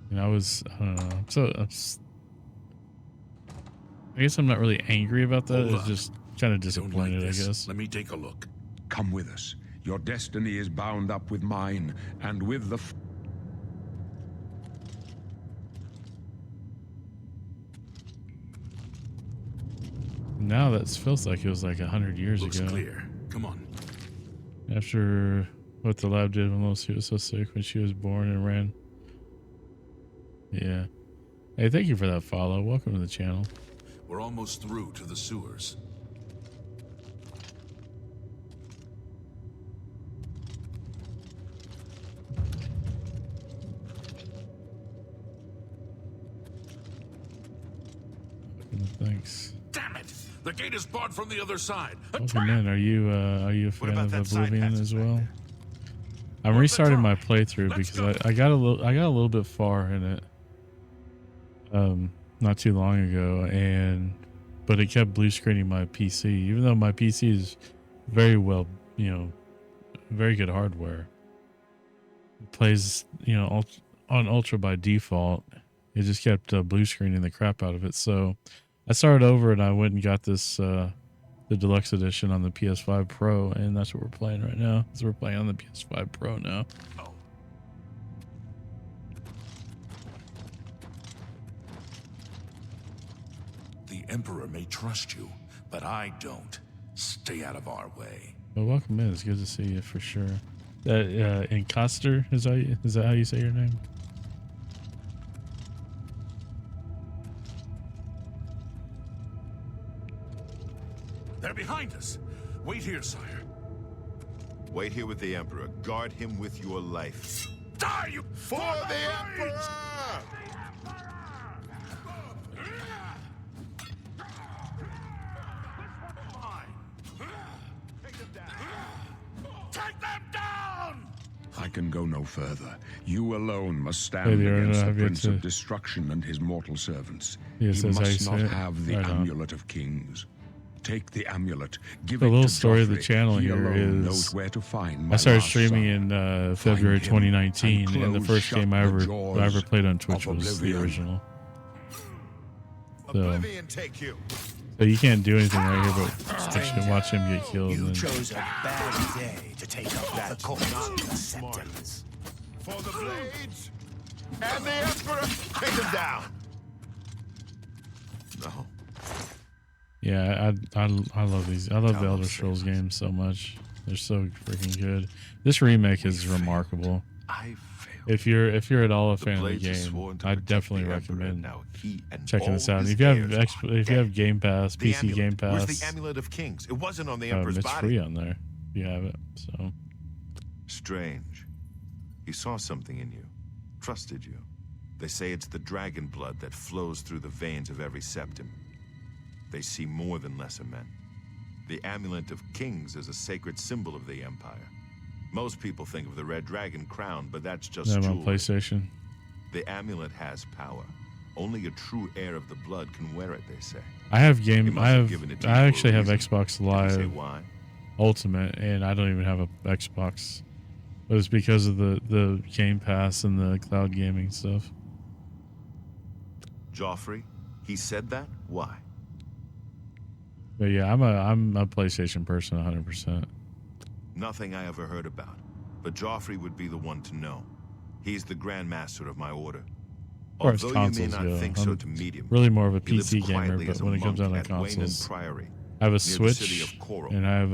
And I don't know. I guess I'm not really angry about that. It's just kind of disappointed, I guess. Let me take a look. Come with us. Your destiny is bound up with mine, and with the... Now that feels like it was like 100 years Looks ago. clear. Come on. After what the lab did when Lucy was so sick when she was born and ran. Yeah. Hey, thank you for that follow. Welcome to the channel. We're almost through to the sewers. Thanks. Damn it! The gate is barred from the other side. Welcome in. Are you a fan of Oblivion as well? I'm What restarting my about playthrough Let's because go. I got a little bit far in it. Not too long ago, but it kept blue screening my PC, even though my PC is very well, you know, very good hardware. It plays, you know, on ultra by default. It just kept blue screening the crap out of it. So I started over and I went and got this the deluxe edition on the PS5 Pro, and that's what we're playing right now. So we're playing on the PS5 Pro now. The Emperor may trust you, but I don't. Stay out of our way. Well, welcome in. It's good to see you for sure. That Incaster, is that how you say your name? They're behind us. Wait here, sire. Wait here with the Emperor. Guard him with your life. Die, you For the Emperor! Take them down! I can go no further. You alone must Hey, stand Leon, against the I've yet Prince to- of Destruction and his mortal servants. Yes, he that's how you must say not it. have the Right on. Amulet of Kings. Take the amulet. Give The it little to story of the Joffrey. channel He here alone is knows where to find my I started last streaming son. in February Find him 2019, and the close first shut game the I ever jaws played on Twitch of was the Oblivion. original. So, Oblivion take you. so you can't do anything right here but watch him get killed. You And then, chose a bad day to take up the cause of the Septons. For the blades. And the Emperor. Take him down. No. yeah, I love these. I love the Tell Elder them, Scrolls Samus. games so much. They're so freaking good. This remake is remarkable. I failed. If you're at all a fan of the Blades are game, sworn to I protect definitely the Emperor. recommend Now he and checking all this out. And his if you have heirs if are you have dead. Game Pass, The PC Game amulet. Where's Pass, the Amulet of Kings? It wasn't on the Emperor's it's body. free on there. You have it. So Strange. He saw something in you. Trusted you. They say it's the dragon blood that flows through the veins of every septim. They see more than lesser men. The Amulet of Kings is a sacred symbol of the Empire. Most people think of the red dragon crown, but that's just I'm on jewelry. PlayStation. The amulet has power. Only a true heir of the blood can wear it, they say. I have He game. must I have have. given it to you I for a actually have reason. Xbox Did he say Live why? Ultimate, and I don't even have a Xbox. But it's because of the Game Pass and the cloud gaming stuff. Joffrey? He said that? Why? But yeah, I'm a PlayStation person, 100%. Nothing I ever heard about. But Joffrey would be the one to know. He's the Grand Master of my order. Or as Although you may consoles not go, think so I'm to meet him, really more of a he lives PC gamer. quietly But as a when it comes monk down to at Wayland consoles, Priory, I have a near the city Switch of Coral. and I have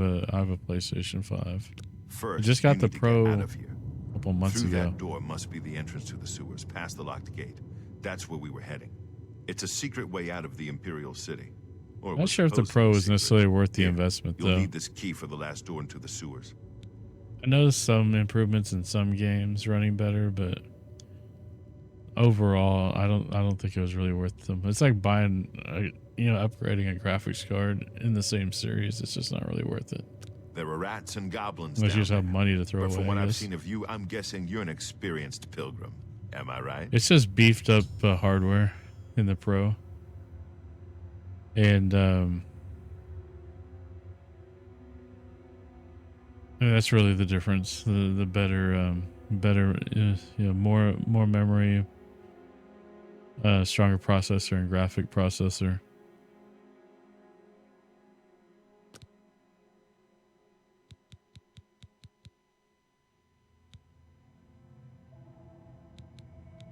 a PlayStation 5. First, I just got you the need to Pro get out of here. a couple months Through ago. that door must be the entrance to the sewers, past the locked gate. That's where we were heading. It's a secret way out of the Imperial City. Or Not was sure if the supposedly Pro is secret. necessarily worth the Here, investment, You'll though. need this key for the last door into the sewers. I noticed some improvements in some games running better, but overall, I don't think it was really worth them. It's like buying, upgrading a graphics card in the same series. It's just not really worth it There are rats and goblins unless down you just have there. money to throw But away. from what I I've guess. seen of you, I'm guessing you're an experienced pilgrim. Am I right? It's just beefed up hardware in the Pro, and that's really the difference. The better, more memory, stronger processor and graphic processor.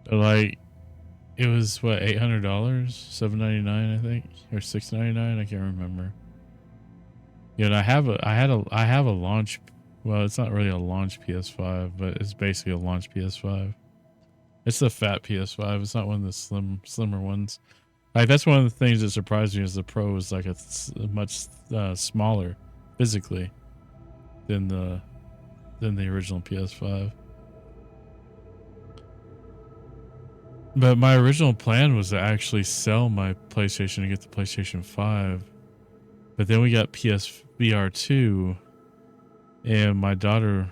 But like, it was what, $800, $799, I think, or $699. I can't remember. Yeah, and I have a launch. Well, it's not really a launch PS5, but it's basically a launch PS5. It's the fat PS5. It's not one of the slimmer ones. Like, that's one of the things that surprised me is the Pro is like a much smaller physically than the original PS5. But my original plan was to actually sell my PlayStation and get the PlayStation 5. But then we got PSVR 2, and my daughter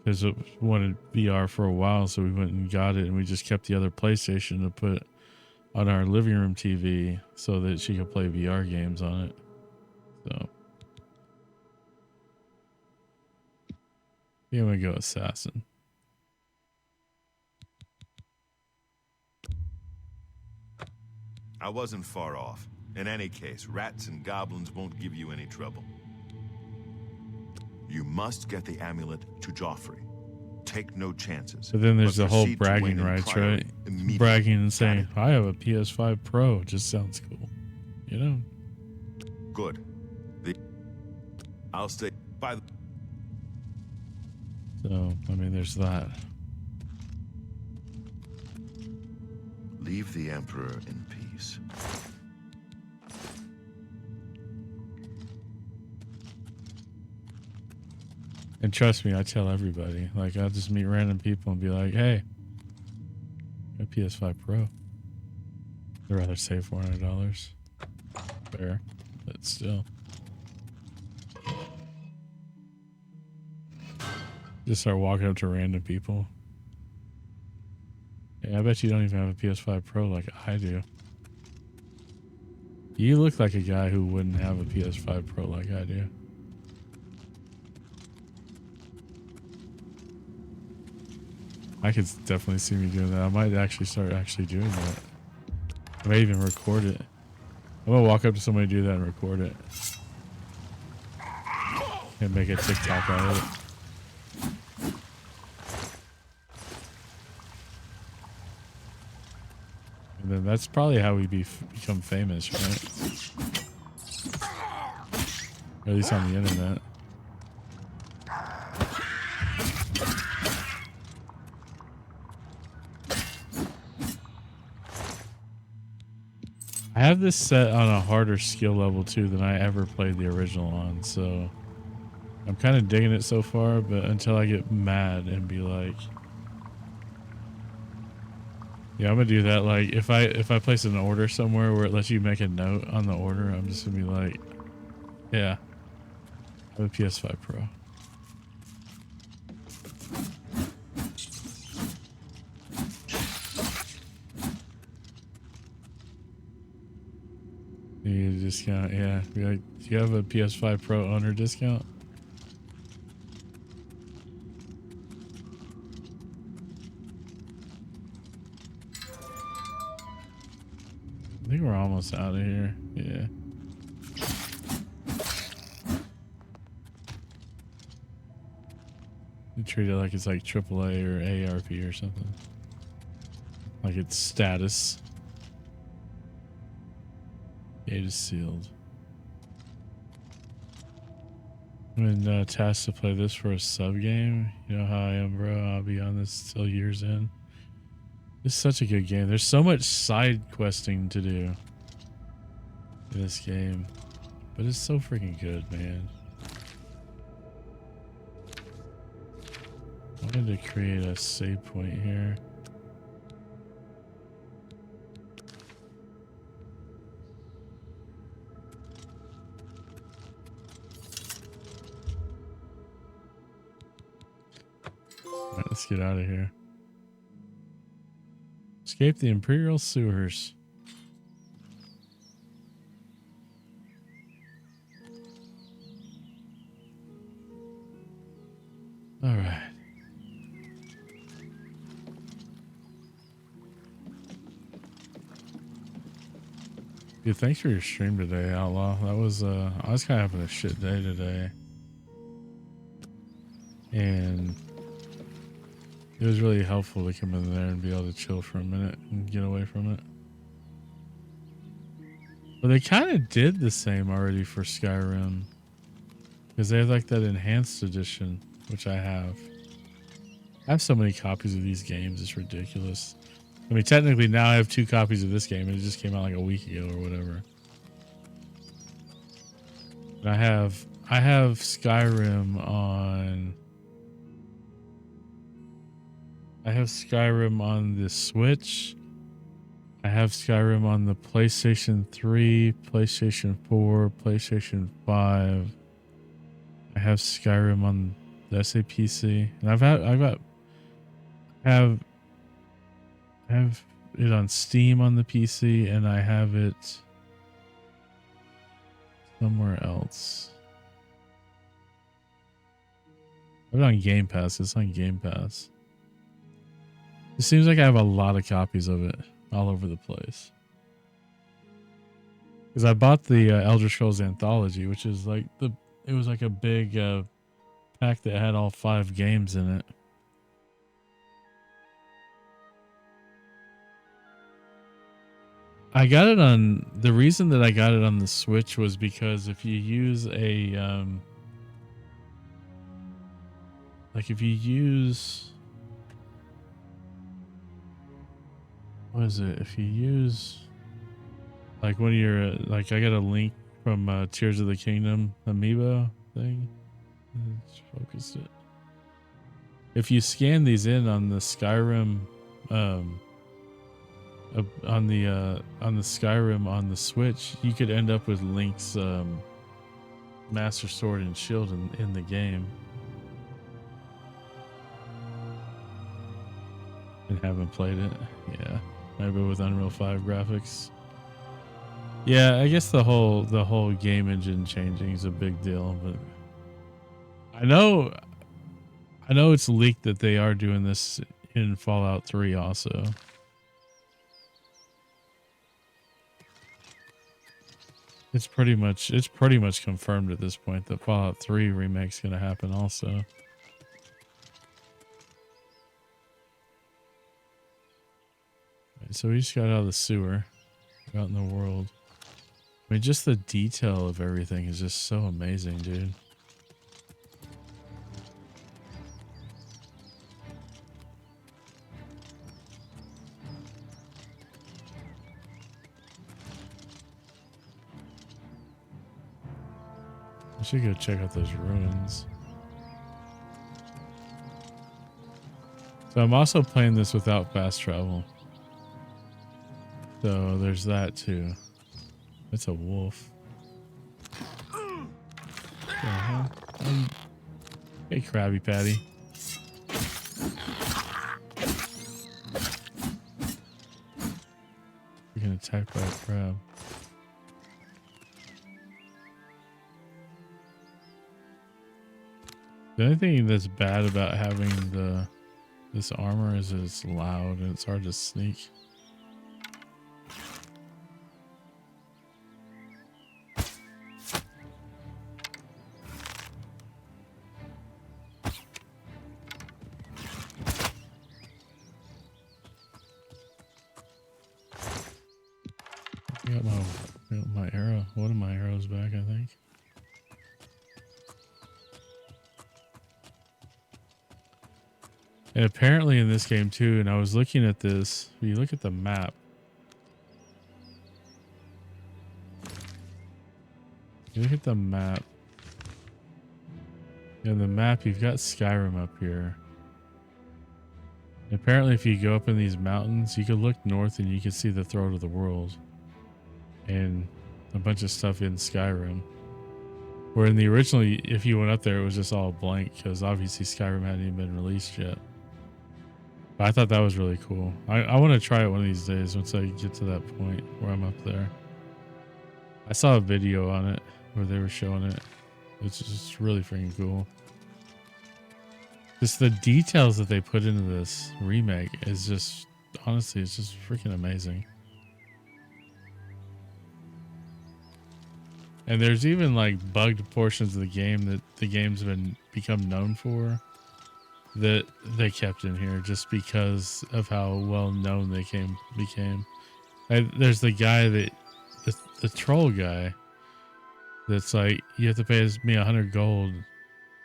has wanted VR for a while, so we went and got it, and we just kept the other PlayStation to put on our living room TV so that she could play VR games on it. So here we go, Assassin. I wasn't far off. In any case, rats and goblins won't give you any trouble. You must get the amulet to Joffrey. Take no chances. But then there's but the whole proceed to bragging Wayne and rights, Priory right? immediately. Bragging and Got saying, it? I have a PS5 Pro. Just sounds cool. You know? Good. I'll stay by the... So, I mean, there's that. Leave the Emperor in peace. And trust me, I tell everybody. Like, I'll just meet random people and be like, hey, a PS5 Pro. I'd rather save $400. Fair, but still. Just start walking up to random people. Hey, I bet you don't even have a PS5 Pro like I do. You look like a guy who wouldn't have a PS5 Pro like I do. I could definitely see me doing that. I might actually start doing that. I may even record it. I'm gonna walk up to somebody, do that, and record it. And make a TikTok out of it. And then that's probably how we become famous, right? Or at least on the internet. I have this set on a harder skill level too than I ever played the original on, so I'm kind of digging it so far, but until I get mad and be like, yeah, I'm gonna do that. Like if I place an order somewhere where it lets you make a note on the order, I'm just gonna be like, yeah, I have a PS5 Pro. You need a discount, yeah. Be like, do you have a PS5 Pro owner discount? I think we're almost out of here. Yeah. You treat it like it's like AAA or ARP or something. Like it's status. Gate is sealed. I'm been tasked to play this for a sub game. You know how I am, bro. I'll be on this till year's end. It's such a good game. There's so much side questing to do in this game, but it's so freaking good, man. I wanted to create a save point here. All right, let's get out of here. Escape the Imperial sewers. All right. Dude, thanks for your stream today, Outlaw. That was I was kind of having a shit day today. And it was really helpful to come in there and be able to chill for a minute and get away from it. But they kind of did the same already for Skyrim. Because they have like that enhanced edition, which I have. I have so many copies of these games, it's ridiculous. I mean, technically now I have 2 copies of this game, and it just came out like a week ago or whatever. And I have Skyrim on... I have Skyrim on the Switch. I have Skyrim on the PlayStation 3, PlayStation 4, PlayStation 5. I have Skyrim on the SAPC, and I have it on Steam on the PC, and I have it somewhere else. I have it on Game Pass. It's on Game Pass. It seems like I have a lot of copies of it all over the place. Because I bought the Elder Scrolls Anthology, which is like it was like a big pack that had all 5 games in it. I got it on, the reason that I got it on the Switch was because if you use a like if you use, what is it? If you use like one of your like, I got a link from Tears of the Kingdom amiibo thing. Let's focus it. If you scan these in on the Skyrim on the Skyrim on the Switch, you could end up with Link's Master Sword and Shield in the game. And haven't played it. Yeah. Maybe with Unreal 5 graphics. Yeah, I guess the whole game engine changing is a big deal, but I know it's leaked that they are doing this in Fallout 3 also. It's pretty much confirmed at this point that Fallout 3 remake's going to happen also. Right, so we just got out of the sewer, out in the world. I mean, just the detail of everything is just so amazing, dude. I should go check out those ruins. So I'm also playing this without fast travel. So there's that too. It's a wolf. Hey, Krabby Patty. You're getting attacked by a crab. The only thing that's bad about having this armor is that it's loud and it's hard to sneak. I got my arrow. One of my arrows back, I think. And apparently in this game too, and I was looking at this, when you look at the map, in the map, you've got Skyrim up here. And apparently if you go up in these mountains, you could look north and you can see the throat of the world. And a bunch of stuff in Skyrim. Where in the original, if you went up there, it was just all blank, because obviously Skyrim hadn't even been released yet. But I thought that was really cool. I want to try it one of these days once I get to that point where I'm up there. I saw a video on it where they were showing it. It's just really freaking cool. Just the details that they put into this remake is just, honestly, it's just freaking amazing. And there's even like bugged portions of the game that the game's become known for that they kept in here just because of how well known they became. There's the guy that the troll guy that's like, you have to pay me 100 gold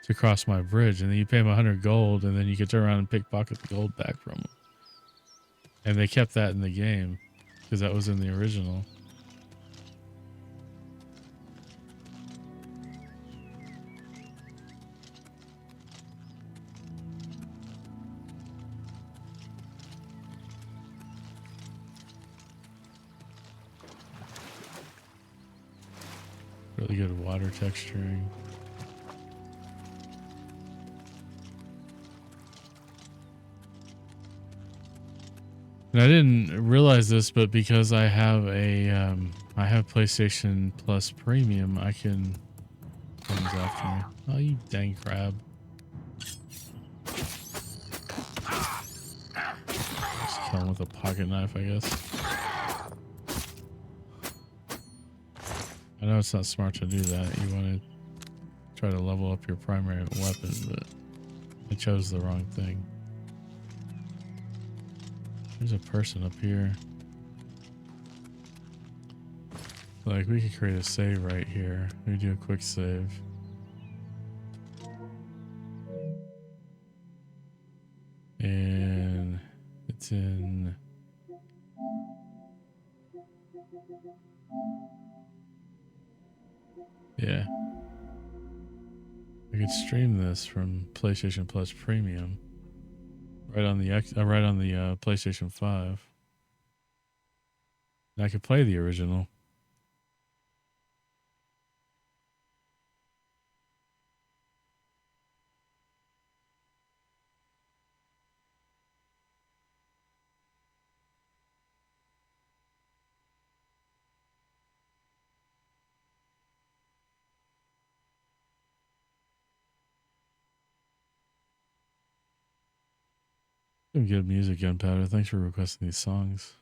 to cross my bridge, and then you pay him 100 gold, and then you can turn around and pickpocket the gold back from him. And they kept that in the game because that was in the original. Really good water texturing. And I didn't realize this, but because I have I have PlayStation Plus Premium, I can comes after me. Oh, you dang crab! Just kill him with a pocket knife, I guess. know it's not smart to do that. You want to try to level up your primary weapon, but I chose the wrong thing. There's a person up here. Like, we could create a save right here. We do a quick save. And it's in... Yeah. We could stream this from PlayStation Plus Premium. Right on the PlayStation 5. And I could play the original. Some good music, Gunpowder. Thanks for requesting these songs.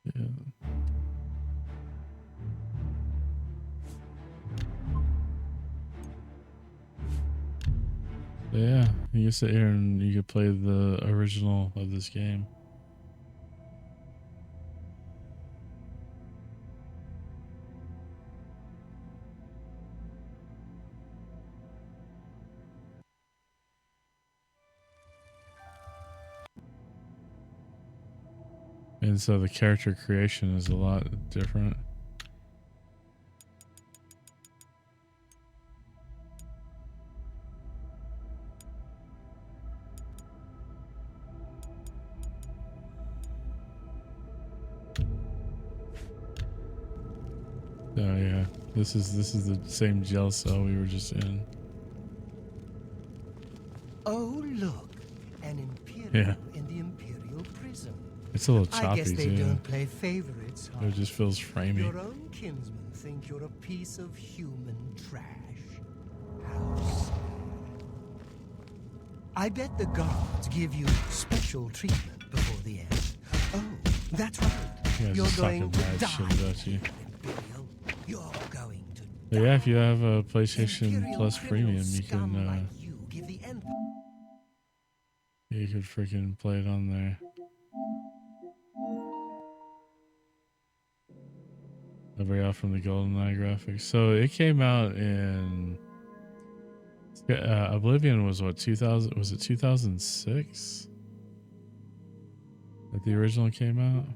Yeah. Yeah, you can sit here and you could play the original of this game. And so the character creation is a lot different. Oh yeah, this is the same jail cell we were just in. Oh look, an imperial in the imperial prison. It's a little choppy I guess they too. don't play favorites, huh? It just feels framey. Your own kinsmen think you're a piece of human trash. How sad. I bet the guards give you special treatment before the end. Oh, that's right. Yeah, You're just going talking to mad die. shit about you. Imperial. You're going to But yeah, if you have a PlayStation Imperial Plus Premium, you scum can like you give the Emperor. you could freaking play it on there. Very off from the GoldenEye graphics. So it came out in Oblivion was what, 2000? Was it 2006 that the original came out?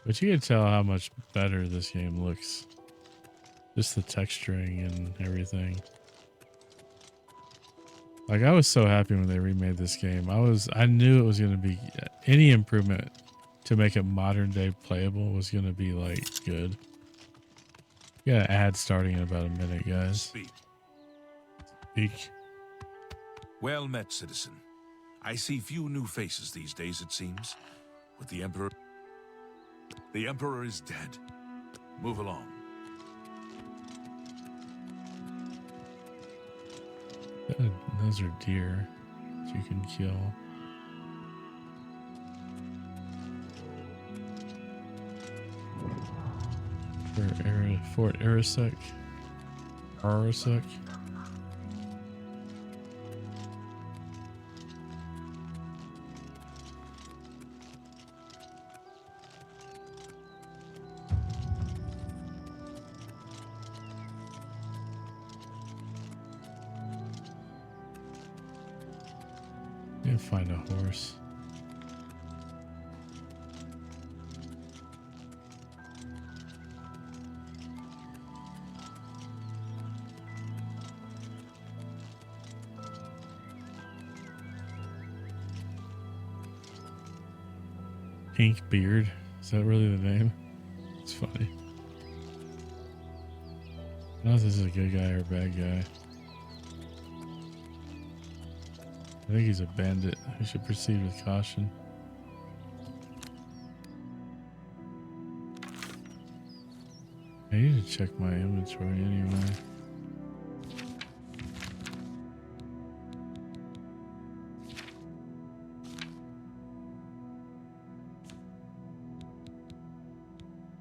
But you can tell how much better this game looks. Just the texturing and everything. Like, I was so happy when they remade this game. I knew it was going to be any improvement to make it modern day playable was going to be like good. We got an ad starting in about a minute, guys. Speak. Well met, citizen. I see few new faces these days, it seems. With the Emperor... The Emperor is dead. Move along. Those are deer that you can kill. Fort Arasek. Arasek. Find a horse. Pink Beard. Is that really the name? It's funny. I don't know if this is a good guy or a bad guy. I think he's a bandit. We should proceed with caution. I need to check my inventory anyway.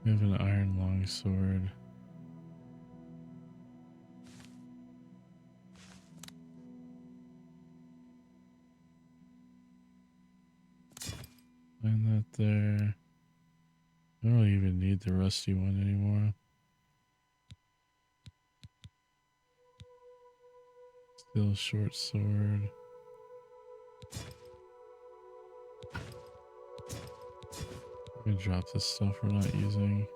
We have an iron longsword. Find that there. I don't really even need the rusty one anymore. Still short sword. I'm gonna drop this stuff we're not using.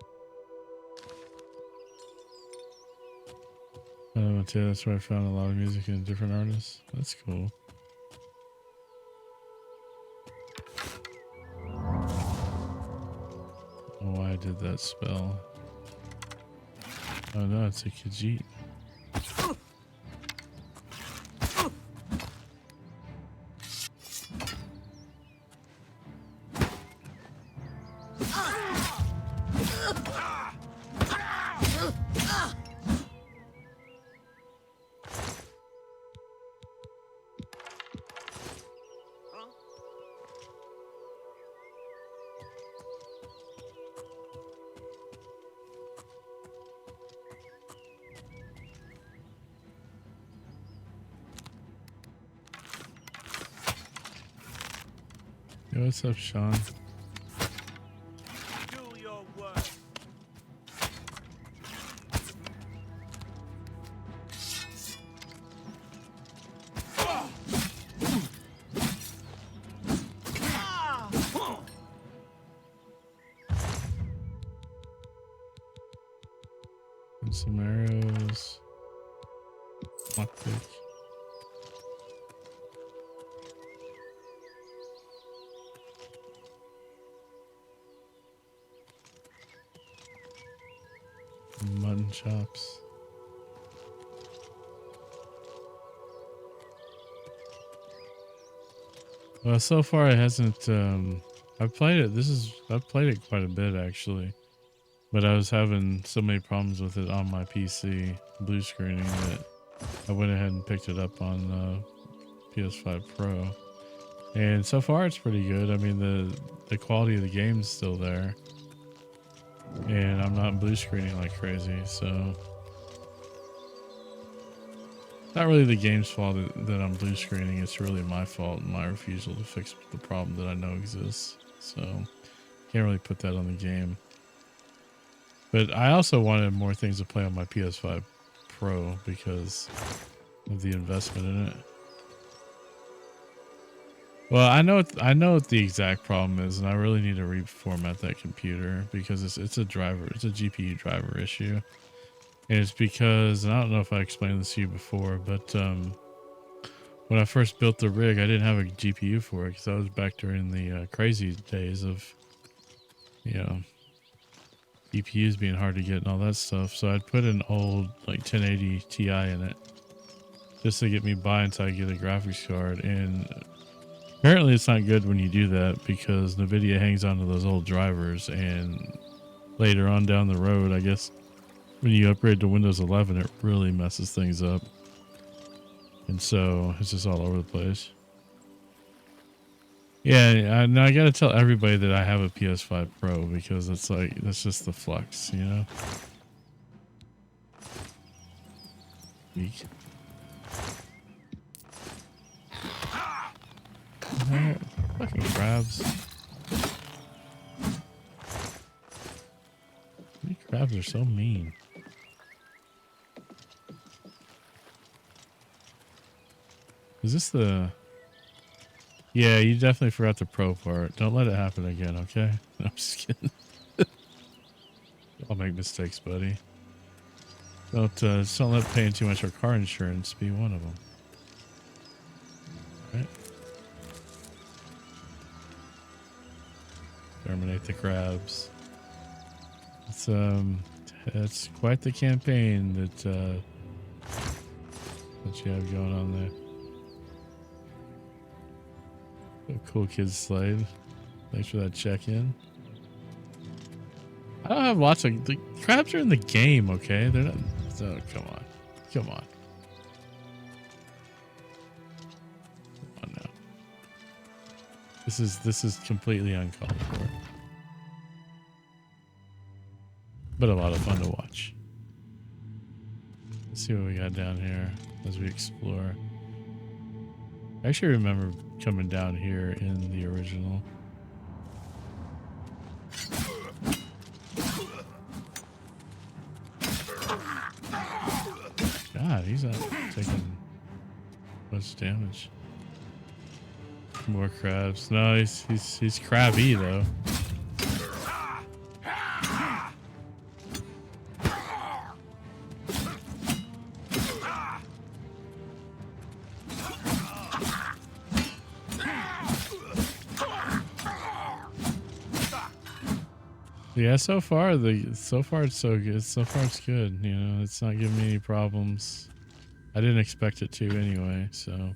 I don't know, too. That's where I found a lot of music in different artists. That's cool. I don't know why I did that spell. Oh no, it's a Khajiit. Yo, what's up, Sean? Do your work. And some arrows. Lockpick. Mutton chops. Well, so far it hasn't. I've played it. I've played it quite a bit actually, but I was having so many problems with it on my PC, blue screening, that I went ahead and picked it up on PS5 Pro, and so far it's pretty good. I mean, the quality of the game's still there. And I'm not blue screening like crazy, so not really the game's fault that I'm blue screening. It's really my fault and my refusal to fix the problem that I know exists. So can't really put that on the game. But I also wanted more things to play on my PS5 Pro because of the investment in it. Well, I know what the exact problem is, and I really need to reformat that computer because it's a GPU driver issue, and it's because, and I don't know if I explained this to you before, but when I first built the rig, I didn't have a GPU for it because I was back during the crazy days of, you know, GPUs being hard to get and all that stuff. So I'd put an old like 1080 Ti in it just to get me by until I get a graphics card. And apparently it's not good when you do that because NVIDIA hangs on to those old drivers, and later on down the road, I guess when you upgrade to Windows 11, it really messes things up. And so it's just all over the place. Yeah, now I gotta tell everybody that I have a PS5 Pro because it's like, that's just the flux, you know? Weak. Fucking crabs. These crabs are so mean. Is this the... Yeah, you definitely forgot the pro part. Don't let it happen again, okay? No, I'm just kidding. I'll make mistakes, buddy. Just don't let paying too much for car insurance be one of them. All right. Terminate the crabs. It's quite the campaign that you have going on there. Cool Kid Slade. Thanks for that check-in. I don't have lots of... The crabs are in the game, okay? They're not... Oh, come on. Come on. Come on now. This is completely uncalled for. But a lot of fun to watch. Let's see what we got down here as we explore. I actually remember coming down here in the original. God, he's not taking much damage. More crabs. No, he's crabby though. Yeah, so far it's so good. So far it's good. You know, it's not giving me any problems. I didn't expect it to anyway, so.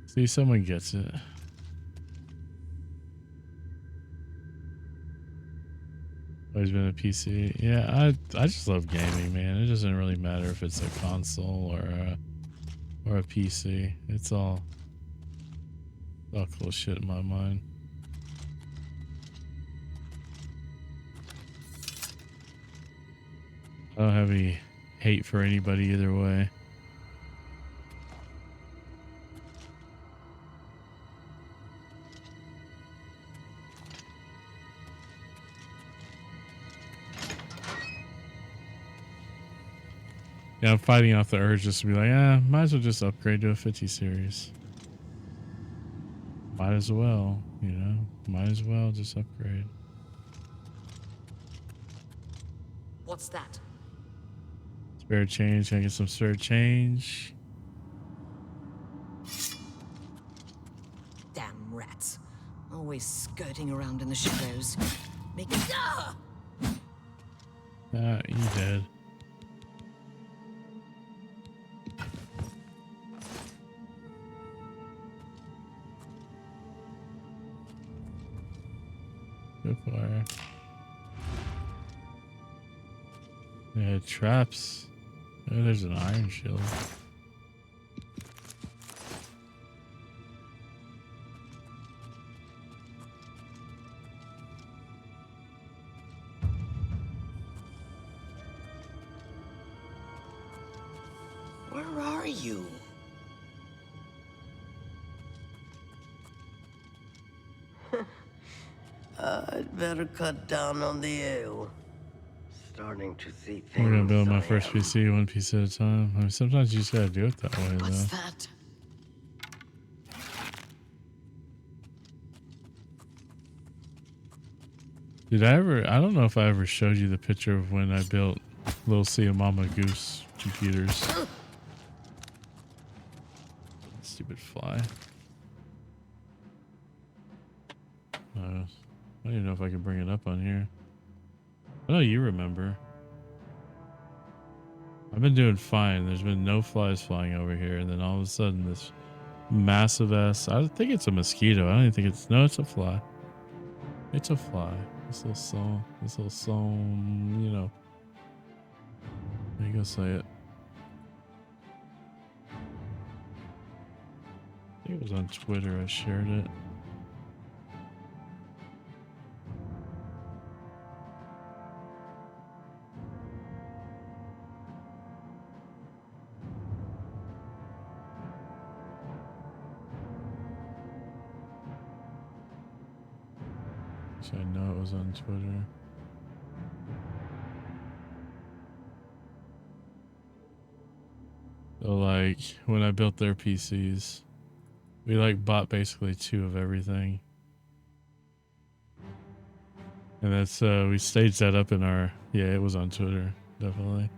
See, someone gets it. Always been a PC. Yeah, I just love gaming, man. It doesn't really matter if it's a console or a PC. It's all cool shit in my mind. I don't have any hate for anybody either way. Yeah, I'm fighting off the urge just to be like, might as well just upgrade to a 50 series. Might as well, you know, might as well just upgrade. What's that? Spare change. Can I get some spare change? Damn rats. Always skirting around in the shadows. Making... Ah! You dead. Good fire. Yeah, traps. Oh, there's an iron shield. Where are you? I'd better cut down on the ale. Starting to see things. We're gonna build my first PC one piece at a time. I mean, sometimes you just gotta do it that way, What's though. that? Did I ever? I don't know if I ever showed you the picture of when I built Little Sea Mama Goose computers. Stupid fly. I don't even know if I can bring it up on here. I know you remember. I've been doing fine. There's been no flies flying over here, and then all of a sudden this massive ass. I think it's a mosquito. I don't even think it's. No, it's a fly. It's a fly. This little song, you know. There you go, say it. I think it was on Twitter. I shared it. I know it was on Twitter. So like when I built their PCs, we like bought basically 2 of everything. And that's we staged that up in our it was on Twitter, definitely.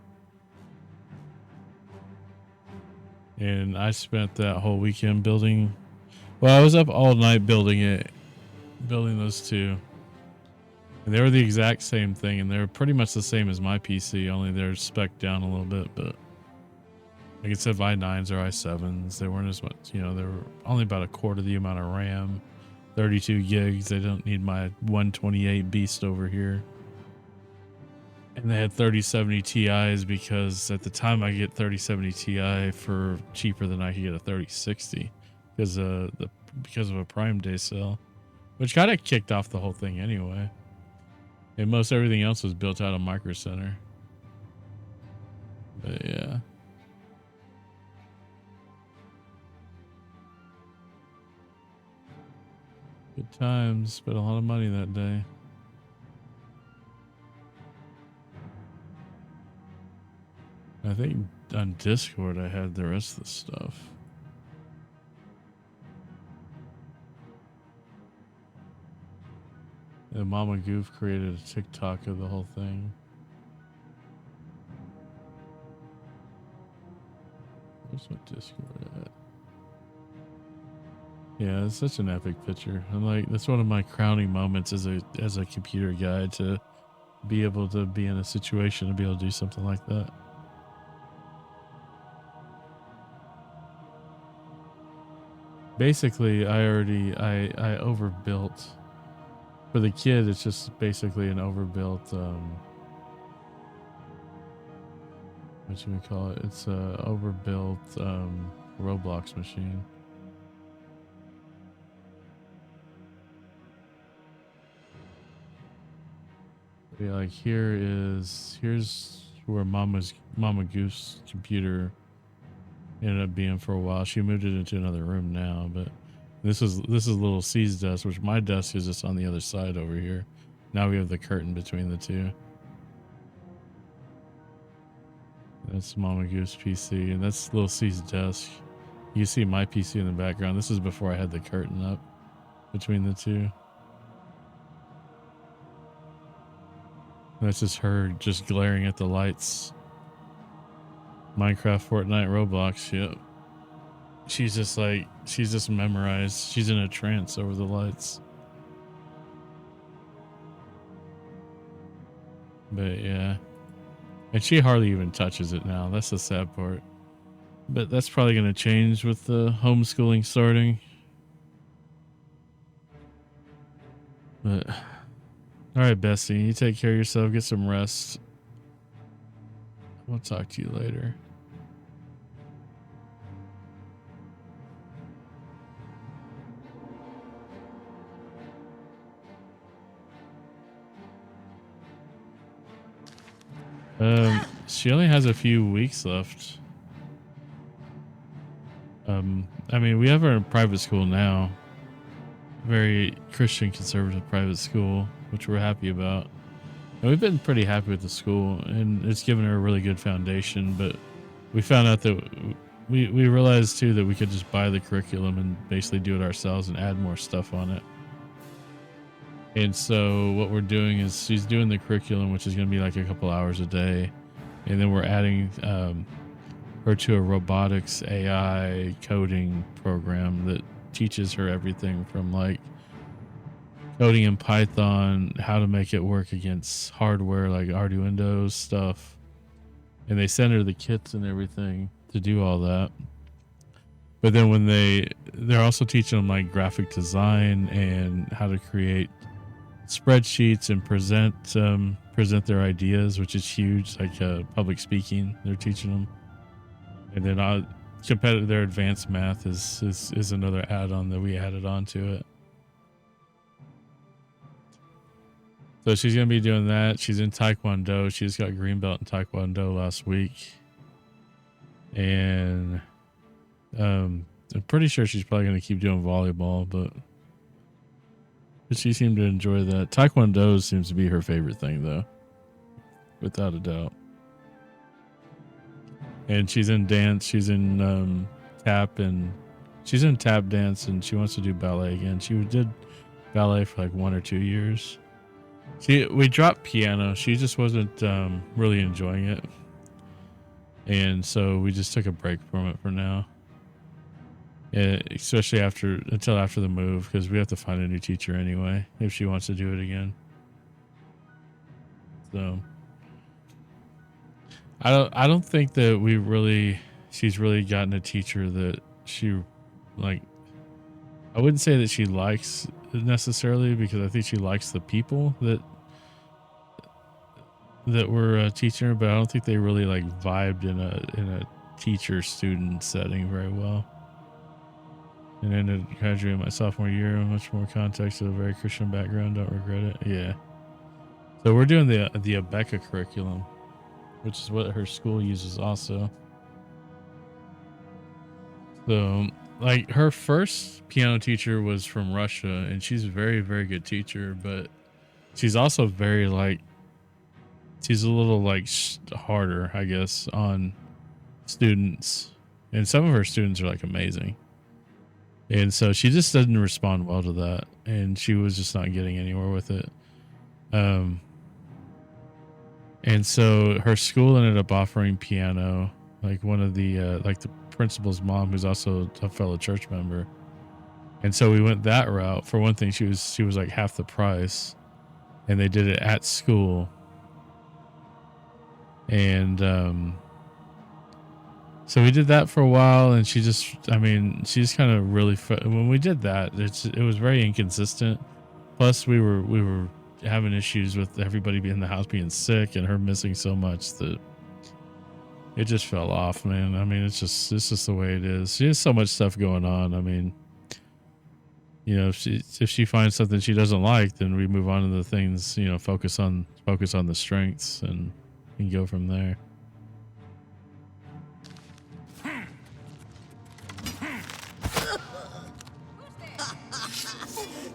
And I spent that whole weekend building, well, I was up all night building those 2. And they were the exact same thing, and they were pretty much the same as my PC, only they're spec'd down a little bit, but Like instead of i9s or i7s, they weren't as much, you know, they were only about a quarter the amount of RAM, 32 gigs. They don't need my 128 beast over here. And they had 3070 Ti's because at the time I get 3070 Ti for cheaper than I could get a 3060 because of a Prime Day sale, which kind of kicked off the whole thing anyway. And most everything else was built out of Micro Center. But yeah. Good times, spent a lot of money that day. I think on Discord I had the rest of the stuff. And Mama Goof created a TikTok of the whole thing. Where's my Discord at? Yeah, it's such an epic picture. I'm like, that's one of my crowning moments as a computer guy, to be able to be in a situation to be able to do something like that. Basically, I overbuilt. For the kid, it's just basically an overbuilt, what should we call it? It's a overbuilt Roblox machine. Yeah, like here's where Mama Goof's computer ended up being for a while. She moved it into another room now, but this is little C's desk, which my desk is just on the other side over here. Now we have the curtain between the two. That's Mama Goof's PC, and that's little C's desk. You see my PC in the background. This is before I had the curtain up between the two. That's just her just glaring at the lights. Minecraft, Fortnite, Roblox, yep. She's just memorized. She's in a trance over the lights. But yeah. And she hardly even touches it now. That's the sad part. But that's probably going to change with the homeschooling starting. But all right, Bessie, you take care of yourself. Get some rest. We'll talk to you later. She only has a few weeks left. I mean, we have her in private school now. Very Christian conservative private school, which we're happy about. And we've been pretty happy with the school, and it's given her a really good foundation. But we found out that we realized too that we could just buy the curriculum and basically do it ourselves and add more stuff on it. And so what we're doing is she's doing the curriculum, which is going to be like a couple hours a day. And then we're adding her to a robotics AI coding program that teaches her everything from like coding in Python, how to make it work against hardware like Arduino stuff. And they send her the kits and everything to do all that. But then when they're also teaching them like graphic design and how to create spreadsheets and present their ideas, which is huge, like public speaking they're teaching them. And then their advanced math is another add-on that we added onto it. So she's gonna be doing that. She's in Taekwondo. She just got green belt in Taekwondo last week. And I'm pretty sure she's probably gonna keep doing volleyball, but she seemed to enjoy that. Taekwondo seems to be her favorite thing, though, without a doubt. And she's in dance. She's in tap, and she's in tap dance, and she wants to do ballet again. She did ballet for like 1 or 2 years. We dropped piano. She just wasn't really enjoying it, and so we just took a break from it for now. Especially until after the move, because we have to find a new teacher anyway if she wants to do it again. So I don't think that we really she's really gotten a teacher that she like. I wouldn't say that she likes necessarily, because I think she likes the people that were teaching her, but I don't think they really like vibed in a teacher student setting very well. And ended graduating my sophomore year with much more context of a very Christian background. Don't regret it. Yeah. So we're doing the Abeka curriculum, which is what her school uses also. So like her first piano teacher was from Russia, and she's a very, very good teacher, but she's also very like, she's a little like harder, I guess, on students. And some of her students are like amazing. And so she just didn't respond well to that, and she was just not getting anywhere with it. And so her school ended up offering piano, like one of the like the principal's mom, who's also a fellow church member. And so we went that route. For one thing, she was like half the price, and they did it at school. And so we did that for a while, and she just, I mean, she's kind of really, when we did that, it was very inconsistent. Plus we were having issues with everybody in the house being sick, and her missing so much that it just fell off, man. I mean, it's just the way it is. She has so much stuff going on. I mean, you know, if she finds something she doesn't like, then we move on to the things, you know, focus on the strengths and go from there.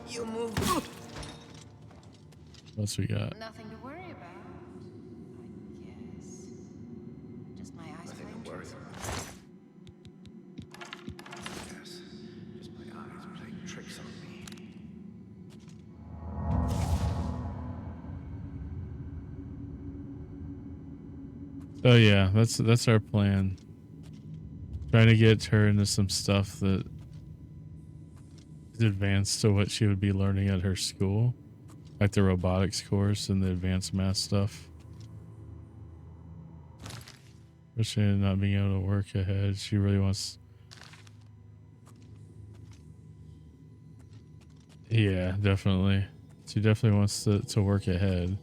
You move. What's we got? Nothing to worry about, I guess. Just my eyes playing tricks. Yes, just my eyes playing tricks on me. So yeah, that's our plan. Trying to get her into some stuff that is advanced to what she would be learning at her school, like the robotics course and the advanced math stuff. Especially not being able to work ahead. She really wants. Yeah, definitely. She definitely wants to work ahead.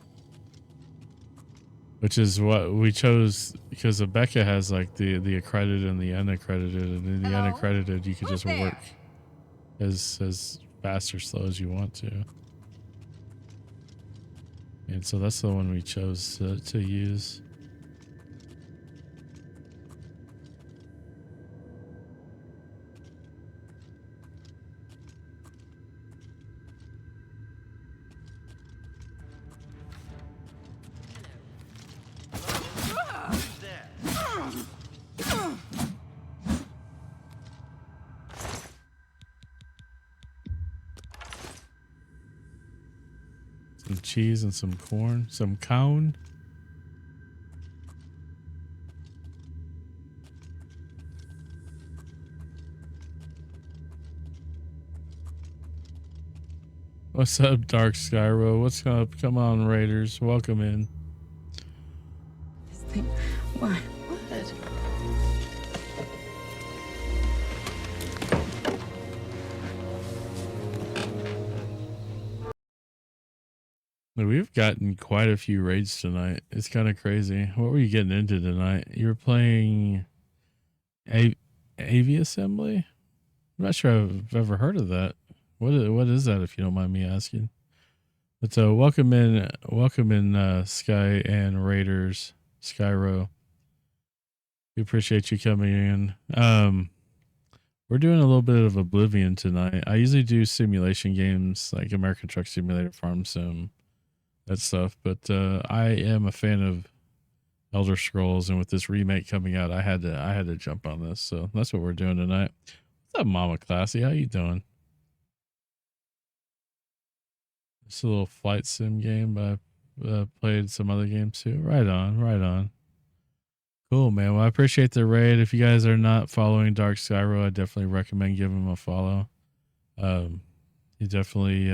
Which is what we chose, because Abeka has like the accredited and the unaccredited, and in the unaccredited you could just work as fast or slow as you want to. And so that's the one we chose to use. Some cheese and some corn, some cone. What's up, Dark Skyro? What's up? Come on, Raiders. Welcome in. This thing, why? What? We've gotten quite a few raids tonight. It's kind of crazy. What were you getting into tonight? You were playing AV Assembly? I'm not sure I've ever heard of that. What is that, if you don't mind me asking? But welcome in Sky and Raiders, Skyro. We appreciate you coming in. We're doing a little bit of Oblivion tonight. I usually do simulation games like American Truck Simulator, Farm Sim, that stuff. But I am a fan of Elder Scrolls, and with this remake coming out, I had to jump on this. So that's what we're doing tonight. What's up, Mama Classy? How you doing? It's a little flight sim game, but I've played some other games too. Right on, right on. Cool, man. Well, I appreciate the raid. If you guys are not following Dark Skyro, I definitely recommend giving him a follow. He definitely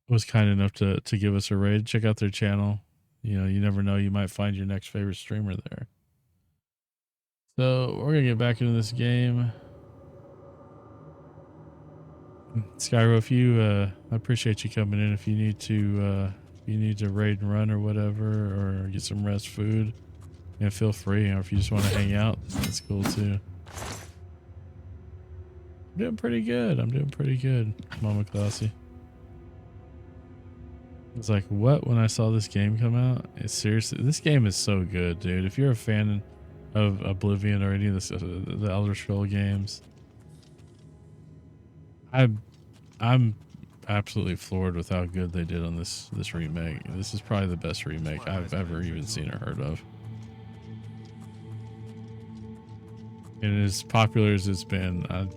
was kind enough to give us a raid. Check out their channel. You know, you never know, you might find your next favorite streamer there. So we're gonna get back into this game. Skyro, if you I appreciate you coming in. If you need to raid and run or whatever, or get some rest food, yeah, feel free. Or if you just want to hang out, that's cool too. I'm doing pretty good. I'm doing pretty good, Mama Classy. I was like, what when I saw this game come out? It's seriously, this game is so good, dude. If you're a fan of Oblivion or any of the Elder Scroll games, I'm absolutely floored with how good they did on this remake. This is probably the best remake I've ever even seen or heard of. And as popular as it's been, I've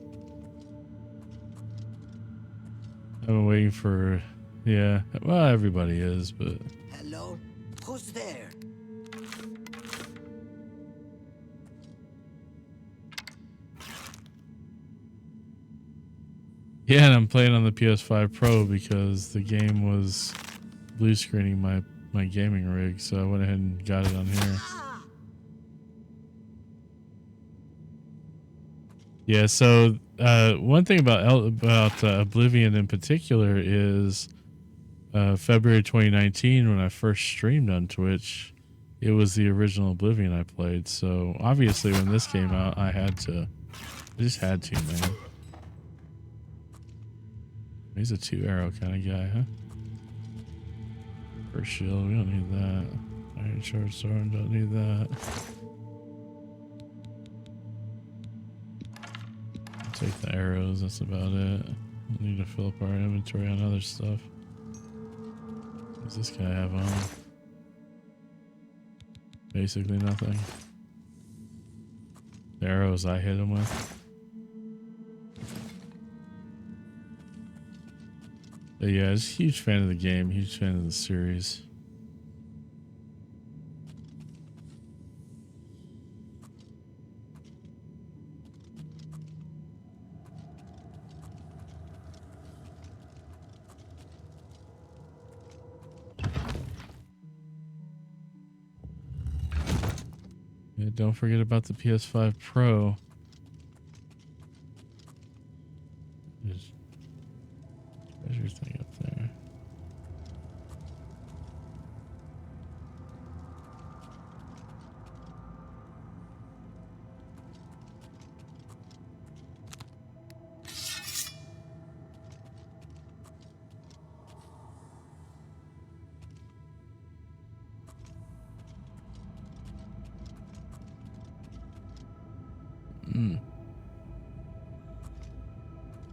been waiting for, yeah, well, everybody is, but Hello? Who's there? yeah, and I'm playing on the PS5 Pro because the game was blue screening my gaming rig, so I went ahead and got it on here. Yeah, so one thing about Oblivion in particular is February 2019 when I first streamed on Twitch, it was the original Oblivion I played. So obviously when this came out, I just had to, man. He's a 2-arrow kind of guy, huh? First shield, we don't need that. Iron short sword, don't need that. Take the arrows, that's about it. We need to fill up our inventory on other stuff. What does this guy have on? Basically nothing. The arrows I hit him with. But yeah, I was a huge fan of the game, huge fan of the series. Yeah, don't forget about the PS5 Pro. There's a treasure thing up there.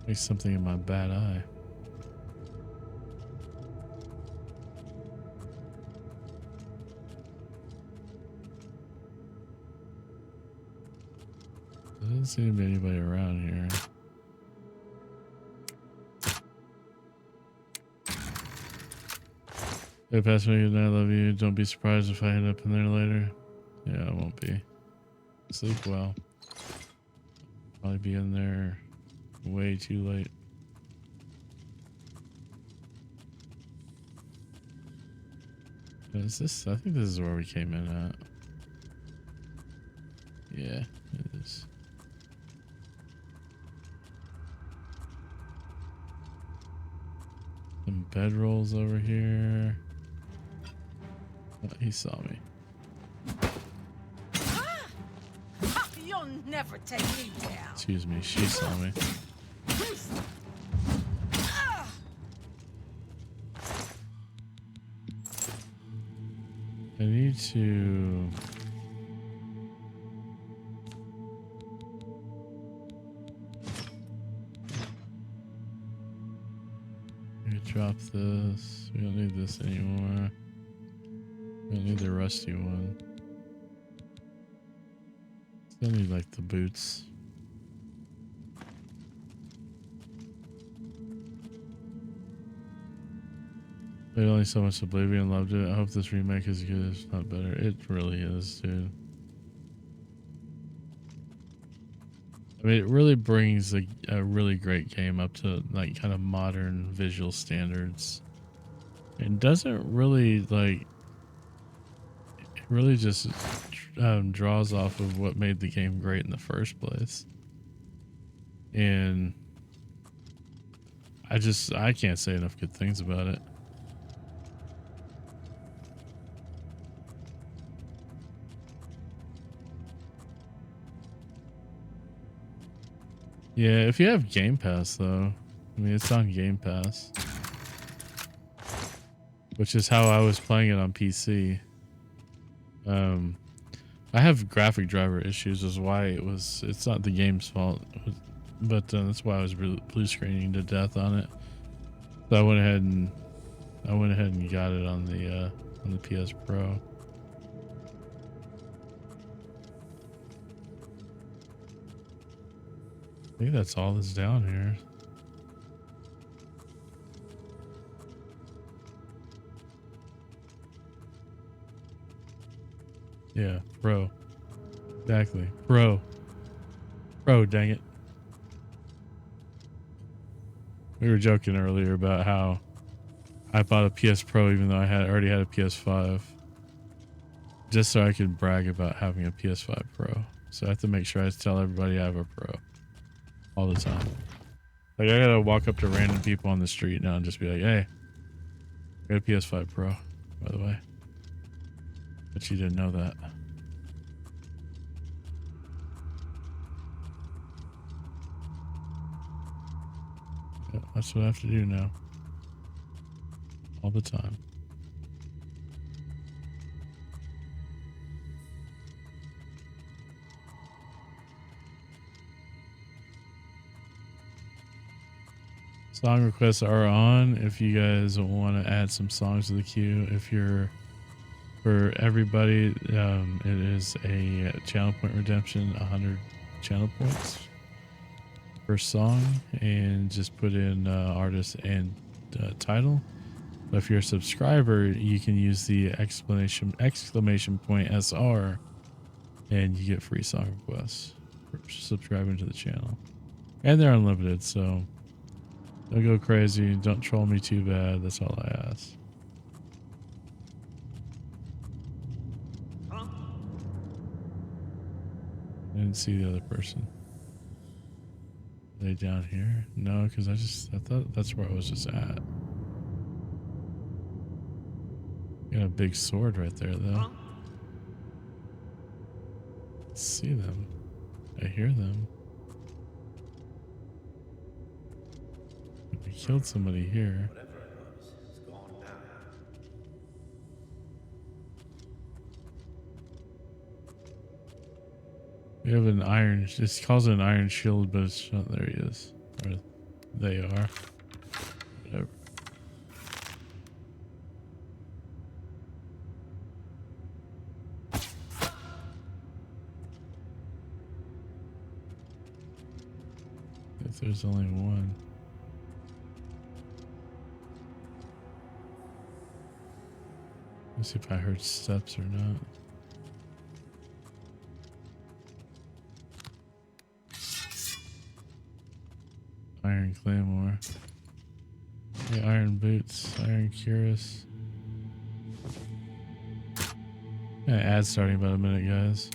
There's something in my bad eye. There doesn't seem to be anybody around here. Hey, pass me good night, I love you. Don't be surprised if I end up in there later. Yeah, I won't be. Sleep well. Probably be in there way too late. Is this? I think this is where we came in at. Yeah, it is. Some bedrolls over here. Oh, he saw me. You'll never take me down. Excuse me, she saw me. I need to... drop this. We don't need this anymore. We don't need the rusty one. Still need like the boots. There's only so much Oblivion loved it. I hope this remake is good, if not better. It really is, dude. I mean, it really brings a really great game up to like kind of modern visual standards. It doesn't really like, really just draws off of what made the game great in the first place. And I can't say enough good things about it. Yeah, if you have Game Pass though, I mean it's on Game Pass, which is how I was playing it on PC. I have graphic driver issues, is why it's not the game's fault, but that's why I was blue screening to death on it. So I went ahead and got it on the PS Pro. I think that's all that's down here. Yeah, Pro. Exactly. Pro, dang it. We were joking earlier about how I bought a PS Pro even though I already had a PS5. Just so I could brag about having a PS5 Pro. So I have to make sure I tell everybody I have a Pro. All the time. Like I gotta walk up to random people on the street now and just be like, hey, I got a PS5 Pro, by the way. But you didn't know that. Yeah, that's what I have to do now. All the time. Song requests are on if you guys want to add some songs to the queue. If you're for everybody, it is a channel point redemption, 100 channel points per song, and just put in artist and title. But if you're a subscriber, you can use the exclamation point SR, and you get free song requests for subscribing to the channel, and they're unlimited, so. Don't go crazy. Don't troll me too bad. That's all I ask. I didn't see the other person. Are they down here? No, because I thought that's where I was just at. Got a big sword right there, though. I see them. I hear them. I killed somebody here. We have an iron, it calls it an iron shield, but it's not, there he is. Or they are. Whatever. If there's only one. Let's see if I heard steps or not. Iron Claymore. Yeah, iron boots, iron cuirass. Yeah, ad starting about a minute, guys.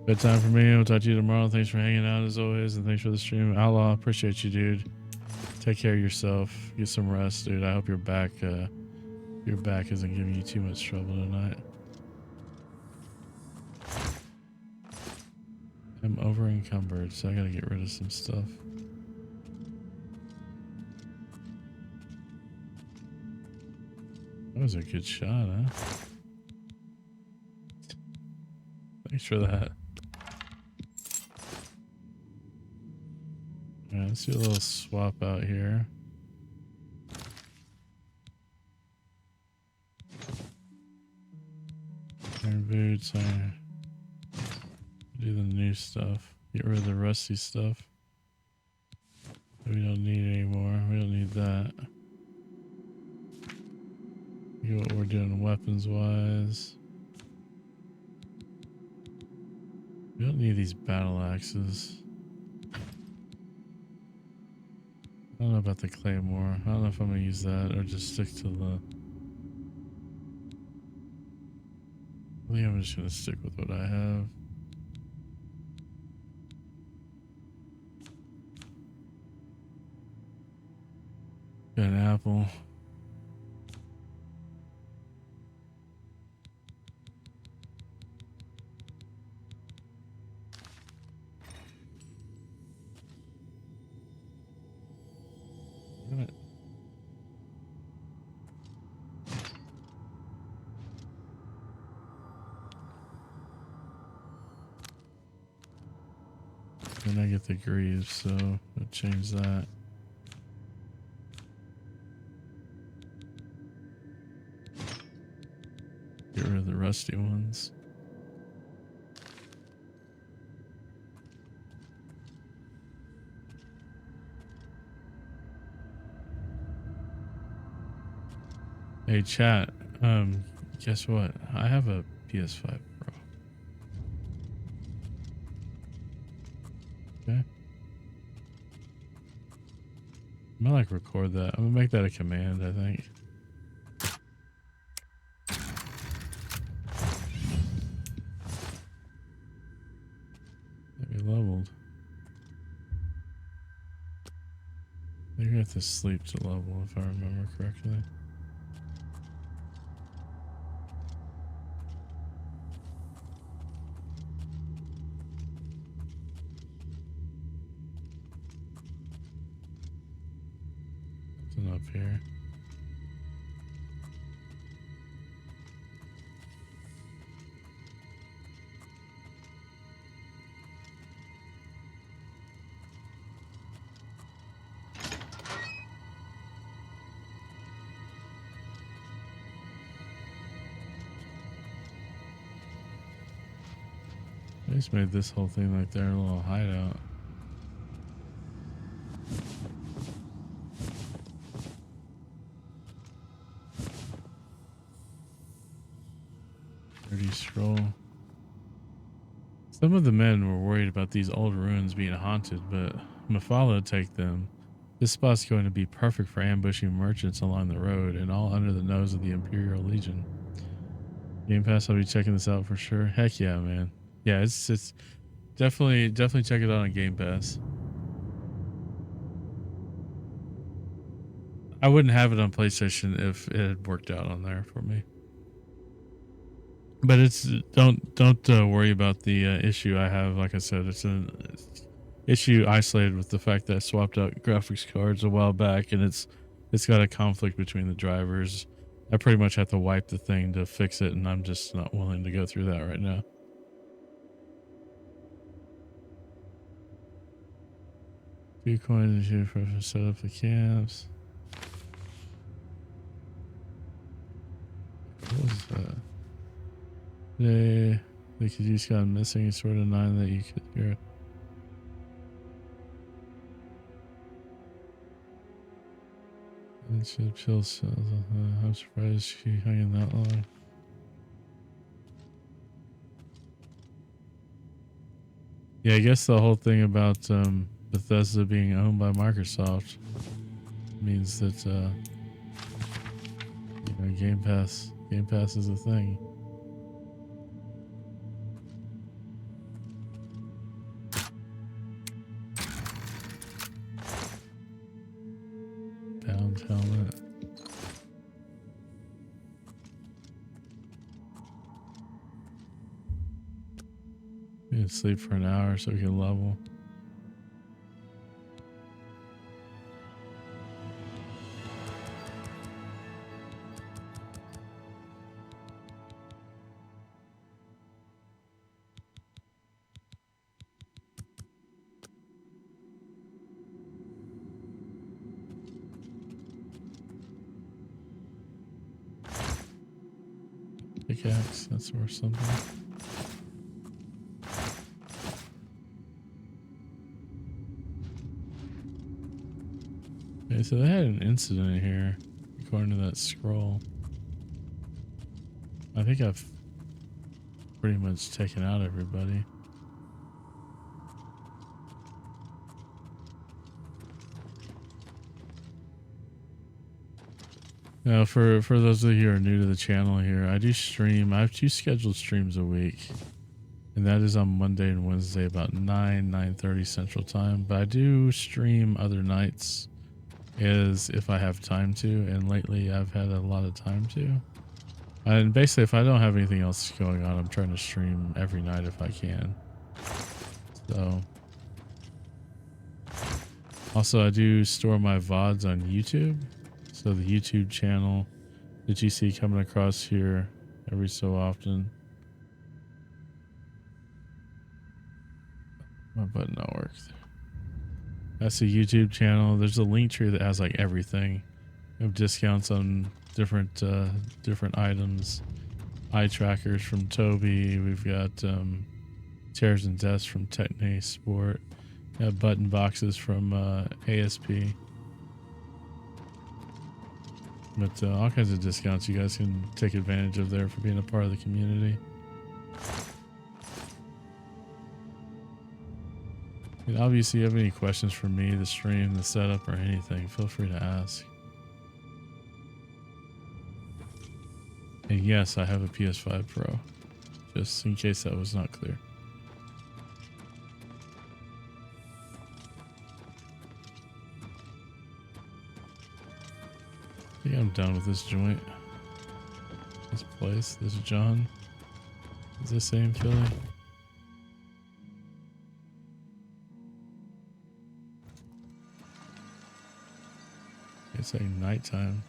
Bedtime for me. We'll talk to you tomorrow. Thanks for hanging out as always, and thanks for the stream. Outlaw, appreciate you, dude. Take care of yourself. Get some rest, dude. I hope your back isn't giving you too much trouble tonight. I'm over encumbered, so I gotta get rid of some stuff. That was a good shot, huh? Thanks for that. Alright, let's do a little swap out here. Iron boots, iron. Do the new stuff. Get rid of the rusty stuff that we don't need anymore. We don't need that. Look at what we're doing weapons wise. We don't need these battle axes. I don't know about the claymore. I don't know if I'm gonna use that or just stick to the I think I'm just gonna stick with what I have. Got an apple. Damn it. Then I get the greaves, so I'll change that. Get rid of the rusty ones. Hey chat, guess what? I have a PS5 Pro. Okay. I'm gonna like record that. I'm gonna make that a command, I think. Maybe leveled. I think I have to sleep to level if I remember correctly. Something up here. I just made this whole thing like their little hideout. Dirty scroll. Some of the men were worried about these old ruins being haunted, but Mephala take them. This spot's going to be perfect for ambushing merchants along the road and all under the nose of the Imperial Legion. Game Pass, I'll be checking this out for sure. Heck yeah, man. Yeah, it's definitely check it out on Game Pass. I wouldn't have it on PlayStation if it had worked out on there for me. But it's don't worry about the issue I have. Like I said, it's an issue isolated with the fact that I swapped out graphics cards a while back, and it's got a conflict between the drivers. I pretty much have to wipe the thing to fix it, and I'm just not willing to go through that right now. Few coins here for set up the camps. What was that? They could use got missing sort of 9 that you could hear. And should chill cells. I'm surprised she hung in that long. Yeah, I guess the whole thing about Bethesda being owned by Microsoft means that you know, Game Pass is a thing. Bound helmet. We can sleep for an hour so we can level. Pickaxe, that's worth something. Okay, so they had an incident here, according to that scroll. I think I've pretty much taken out everybody. Now, for those of you who are new to the channel here, I do stream. I have 2 scheduled streams a week, and that is on Monday and Wednesday about 9:30 Central Time. But I do stream other nights, as if I have time to. And lately, I've had a lot of time to. And basically, if I don't have anything else going on, I'm trying to stream every night if I can. So, also, I do store my VODs on YouTube. So the YouTube channel that you see coming across here every so often. My button not work. That's the YouTube channel. There's a link tree that has like everything. We have discounts on different items. Eyetrackers from Tobii. We've got chairs and desks from Techne Sport. We have button boxes from ASP. But all kinds of discounts you guys can take advantage of there for being a part of the community. And obviously, if you have any questions for me, the stream, the setup, or anything, feel free to ask. And yes, I have a PS5 Pro, just in case that was not clear. I think I'm done with this joint. This place, this John. Is this same Philly? It's like nighttime.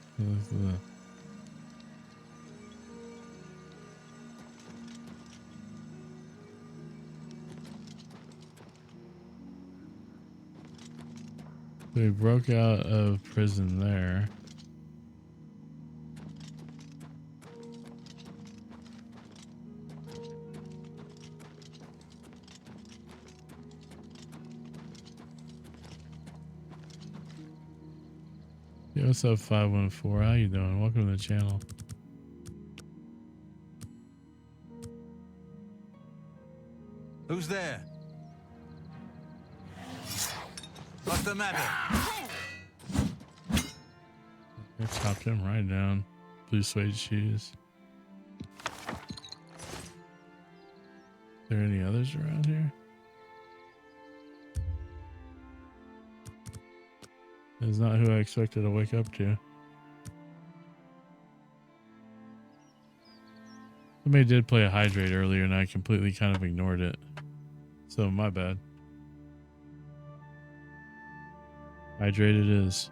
We broke out of prison there. Yo, what's up, 514? How you doing? Welcome to the channel. Who's there? What's the matter? They chopped him right down. Blue suede shoes. Are there any others around here? That's not who I expected to wake up to. Somebody did play a hydrate earlier and I completely kind of ignored it. So my bad. Hydrate it is.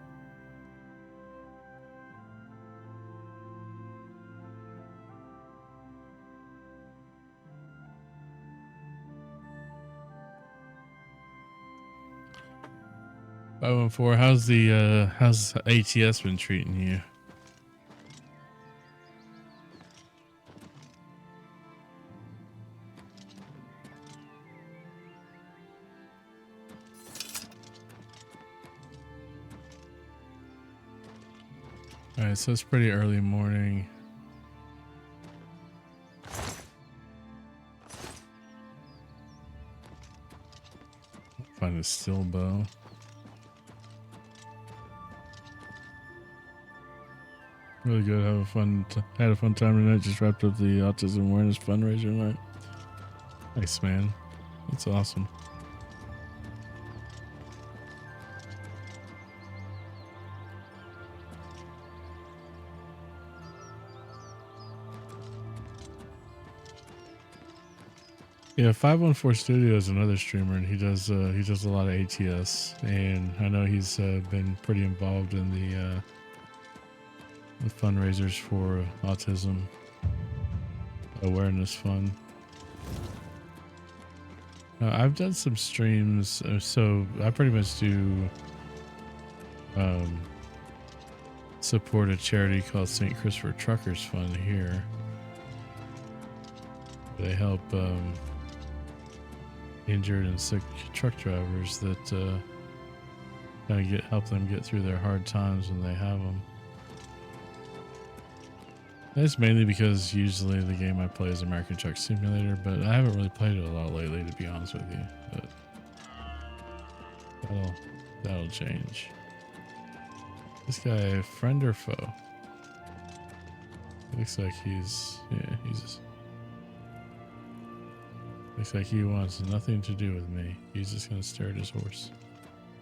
How's ATS been treating you? All right, so it's pretty early morning. Find a steel bow. Really good. Had a fun time tonight. Just wrapped up the autism awareness fundraiser night. Nice, man. That's awesome. Yeah, 514 Studio is another streamer, and he does a lot of ATS, and I know he's been pretty involved in the fundraisers for autism awareness fund. I've done some streams, so I pretty much do support a charity called St. Christopher Truckers Fund here. They help injured and sick truck drivers that kind of help them get through their hard times when they have them. That's mainly because usually the game I play is American Truck Simulator, but I haven't really played it a lot lately, to be honest with you. But that'll change. This guy, friend or foe? Looks like he's looks like he wants nothing to do with me. He's just gonna stare at his horse.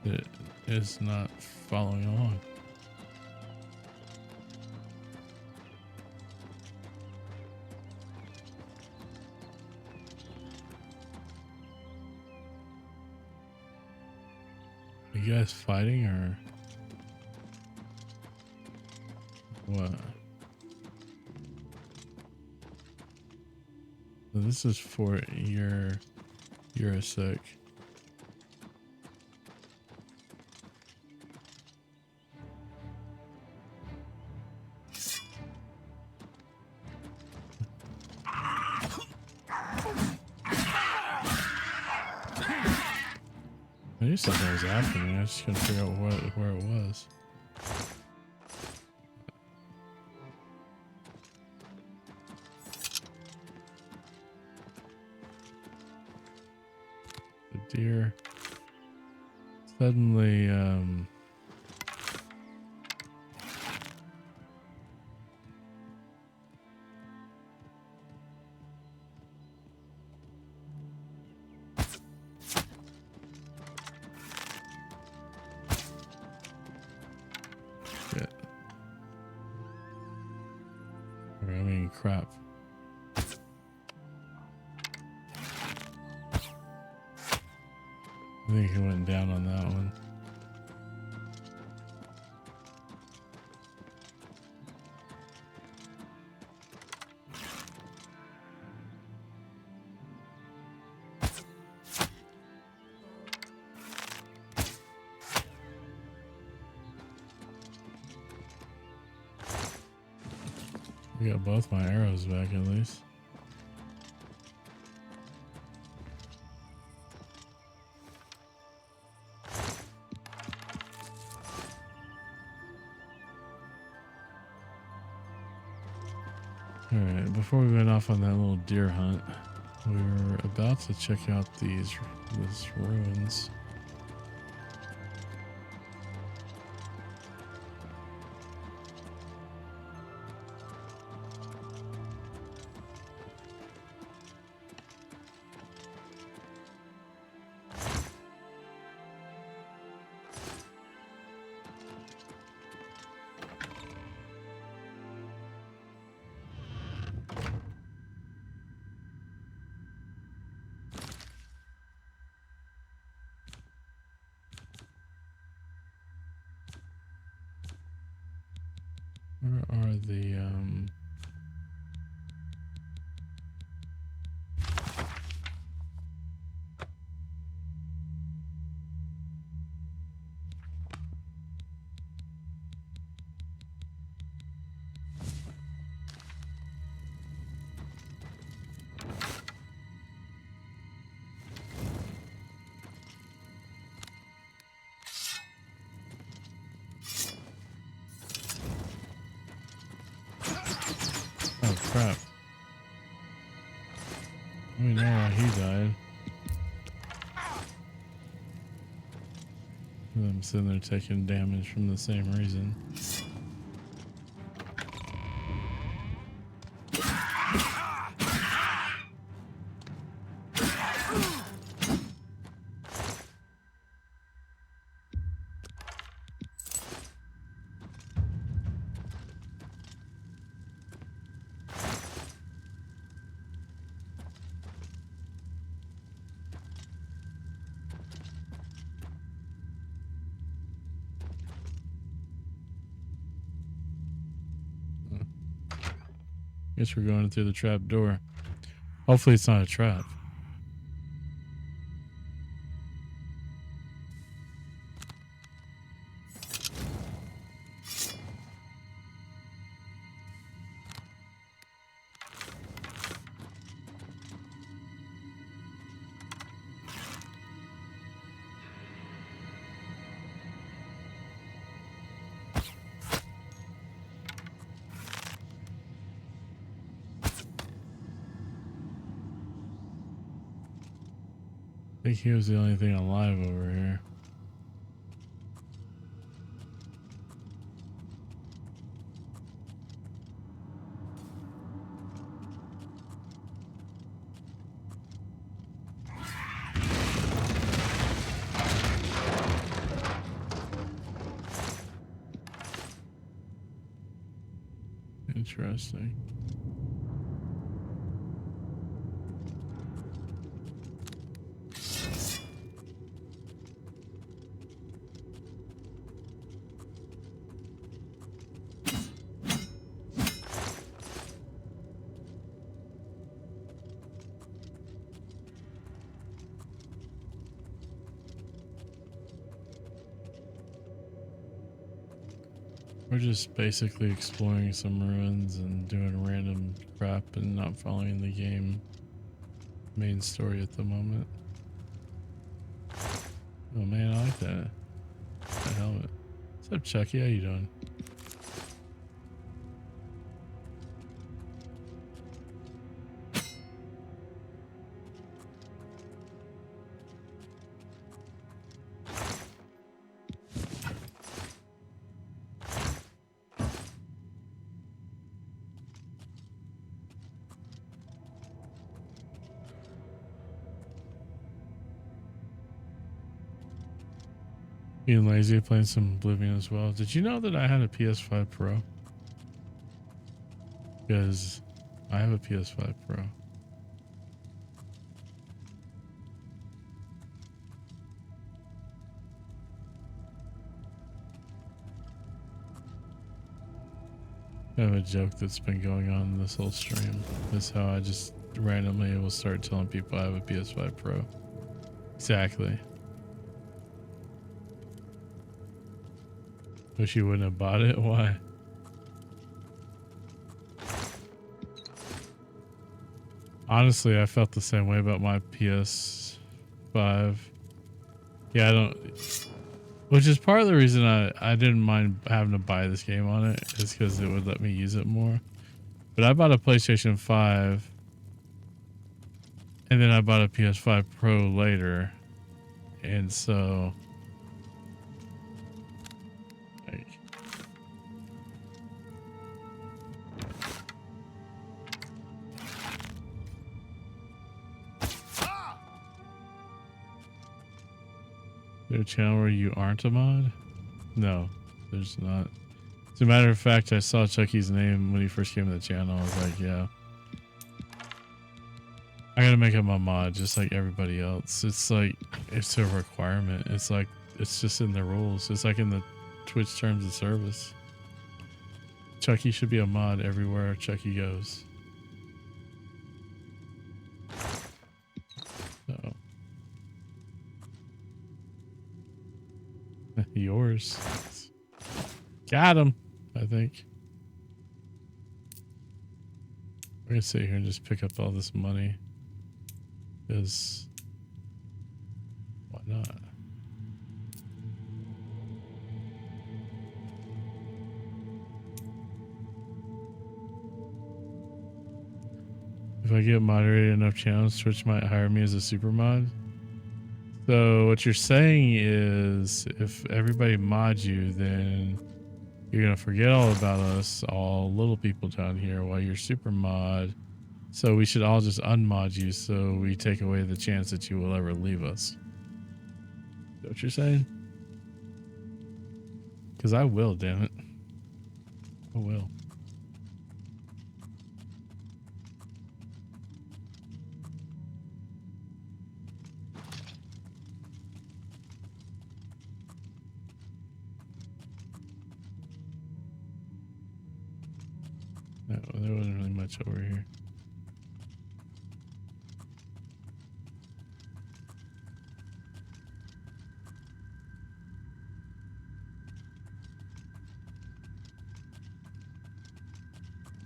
It is not following along. You guys fighting or what? So this is for you're a sec. I used to think it was after me. I just couldn't figure out where it was. The deer suddenly crap. I think he went down on that one. We got both my arrows back at least. Alright, before we went off on that little deer hunt, we were about to check out these ruins. Where are the oh crap. We know why he died. I'm sitting there taking damage from the same reason. Guess we're going through the trap door. Hopefully it's not a trap. I think he was the only thing alive over here. Interesting. We're just basically exploring some ruins and doing random crap and not following the game main story at the moment. Oh man, I like that. The helmet. What's up, Chucky? How you doing? Being lazy, playing some Oblivion as well. Did you know that I had a PS5 Pro? Because I have a PS5 Pro. I have a joke that's been going on this whole stream. That's how I just randomly will start telling people I have a PS5 Pro. Exactly. Wish you wouldn't have bought it. Why? Honestly, I felt the same way about my PS5. Yeah, I don't... Which is part of the reason I didn't mind having to buy this game on it, is because it would let me use it more. But I bought a PlayStation 5, and then I bought a PS5 Pro later. And so... like, is there a channel where you aren't a mod? No, there's not. As a matter of fact, I saw Chucky's name when he first came to the channel. I was like, yeah. I gotta make him a mod just like everybody else. It's like, it's a requirement. It's like, it's just in the rules. It's like in the Twitch terms of service. Chucky should be a mod everywhere Chucky goes. So. Yours. Got him, I think. We're gonna sit here and just pick up all this money. Because why not? If I get moderated enough channels, Twitch might hire me as a super mod. So what you're saying is if everybody mods you, then you're going to forget all about us, all little people down here, while you're super mod. So we should all just unmod you so we take away the chance that you will ever leave us. Is that what you're saying? Because I will, damn it. I will. No, there wasn't really much over here.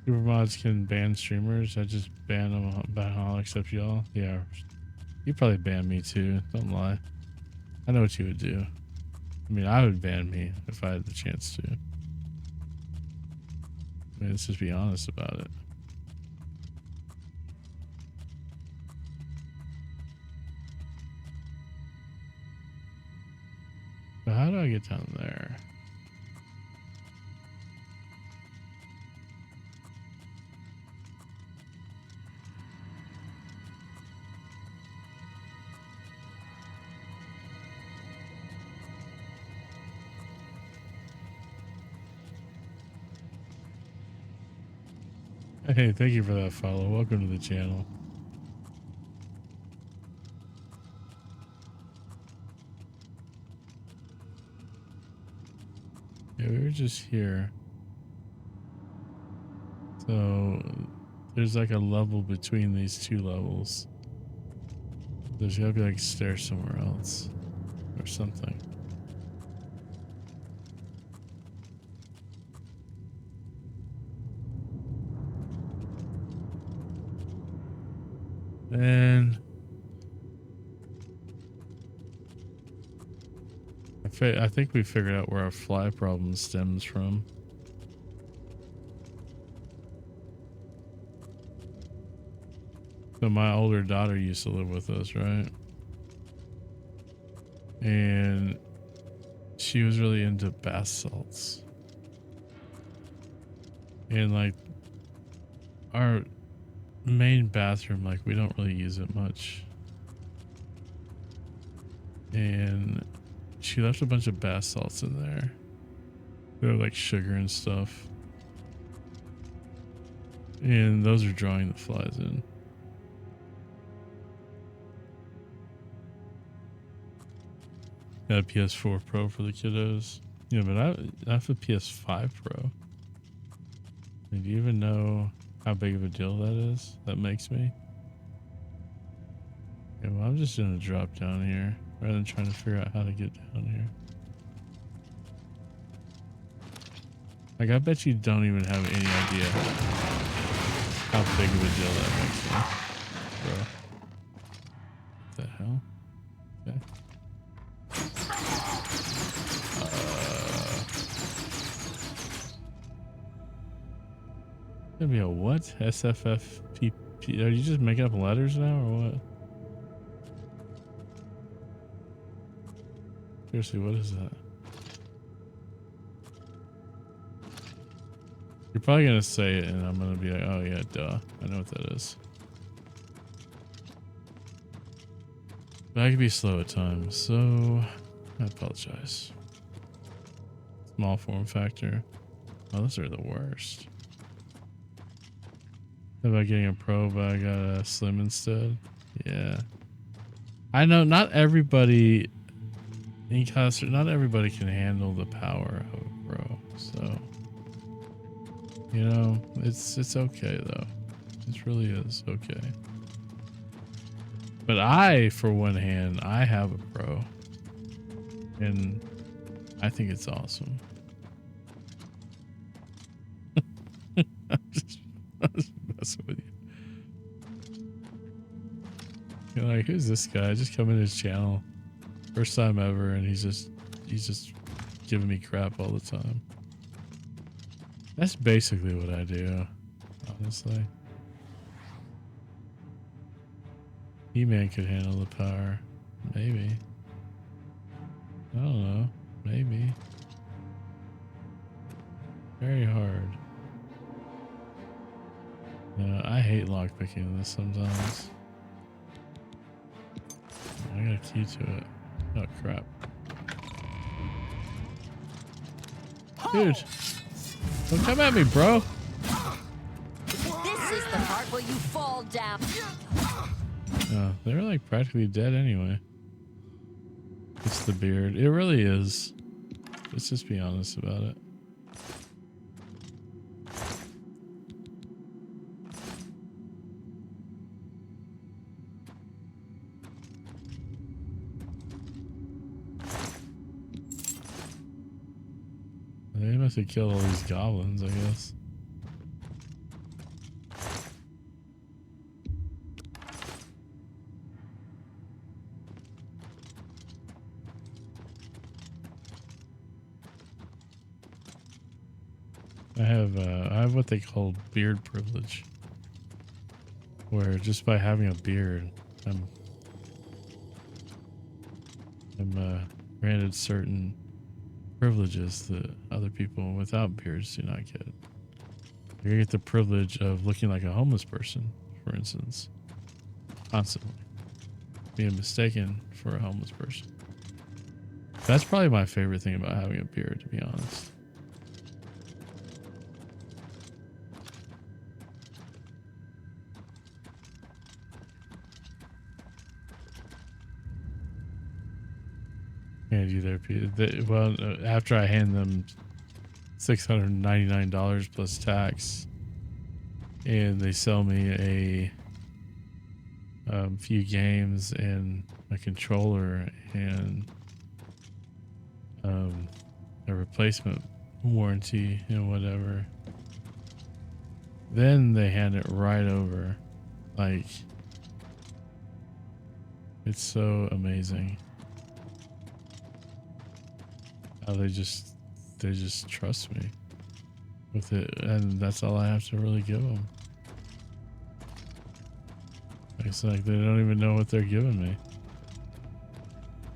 Supermods can ban streamers. I just ban them, ban all except y'all. Yeah, you probably ban me too. Don't lie. I know what you would do. I mean, I would ban me if I had the chance to. I mean, let's just be honest about it. But how do I get down there? Hey, thank you for that follow. Welcome to the channel. Yeah, we were just here. So there's like a level between these two levels. There's gotta be like stairs somewhere else or something. And I think we figured out where our fly problem stems from. So my older daughter used to live with us, right? And she was really into bath salts. And like our main bathroom, like we don't really use it much. And she left a bunch of bath salts in there. They're like sugar and stuff. And those are drawing the flies in. Got a PS4 Pro for the kiddos. Yeah, but I have a PS5 Pro. Do you even know how big of a deal that is? That makes me. Yeah, well, I'm just gonna drop down here rather than trying to figure out how to get down here. Like, I bet you don't even have any idea how big of a deal that makes me, bro. What the hell? Okay. Gonna be a what? SFFPP? Are you just making up letters now or what? Seriously, what is that? You're probably gonna say it and I'm gonna be like, oh yeah, duh. I know what that is. But I can be slow at times, so I apologize. Small form factor. Oh, those are the worst. How about getting a Pro, but I got a Slim instead? Yeah. I know not everybody not everybody can handle the power of a Pro, so you know, it's okay though. It really is okay. But I, for one hand, I have a Pro. And I think it's awesome. I'm just messing with you. You're like, who's this guy? Just come in his channel. First time ever, and he's just giving me crap all the time. That's basically what I do, honestly. He-Man could handle the power. Maybe. I don't know. Maybe. Very hard. I hate lockpicking this sometimes. I got a key to it. Oh crap. Dude. Don't come at me, bro. This is the part where you fall down. Oh, they're like practically dead anyway. It's the beard. It really is. Let's just be honest about it. They must have killed all these goblins, I guess. I have what they call beard privilege, where just by having a beard, I'm granted certain privileges that other people without beards do not get. You get the privilege of looking like a homeless person, for instance, constantly being mistaken for a homeless person. That's probably my favorite thing about having a beard, to be honest. hand you their piece. Well, after I hand them $699 plus tax, and they sell me a few games and a controller and a replacement warranty and whatever, then they hand it right over. Like, it's so amazing how they just trust me with it, and that's all I have to really give them. It's like they don't even know what they're giving me.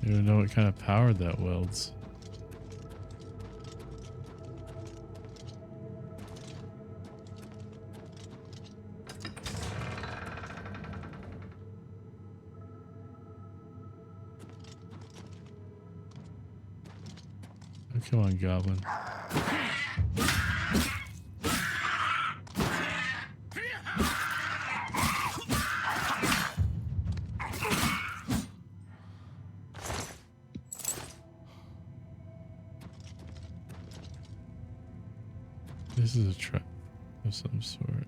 They don't even know what kind of power that welds. Oh, come on, Goblin. This is a trap of some sort.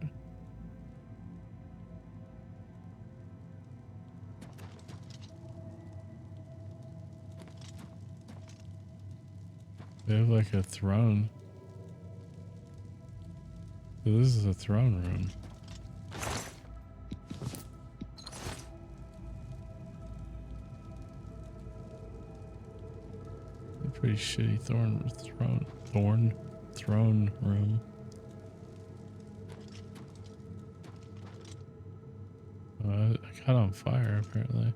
They have like a throne. So this is a throne room. A pretty shitty throne room. I got on fire apparently.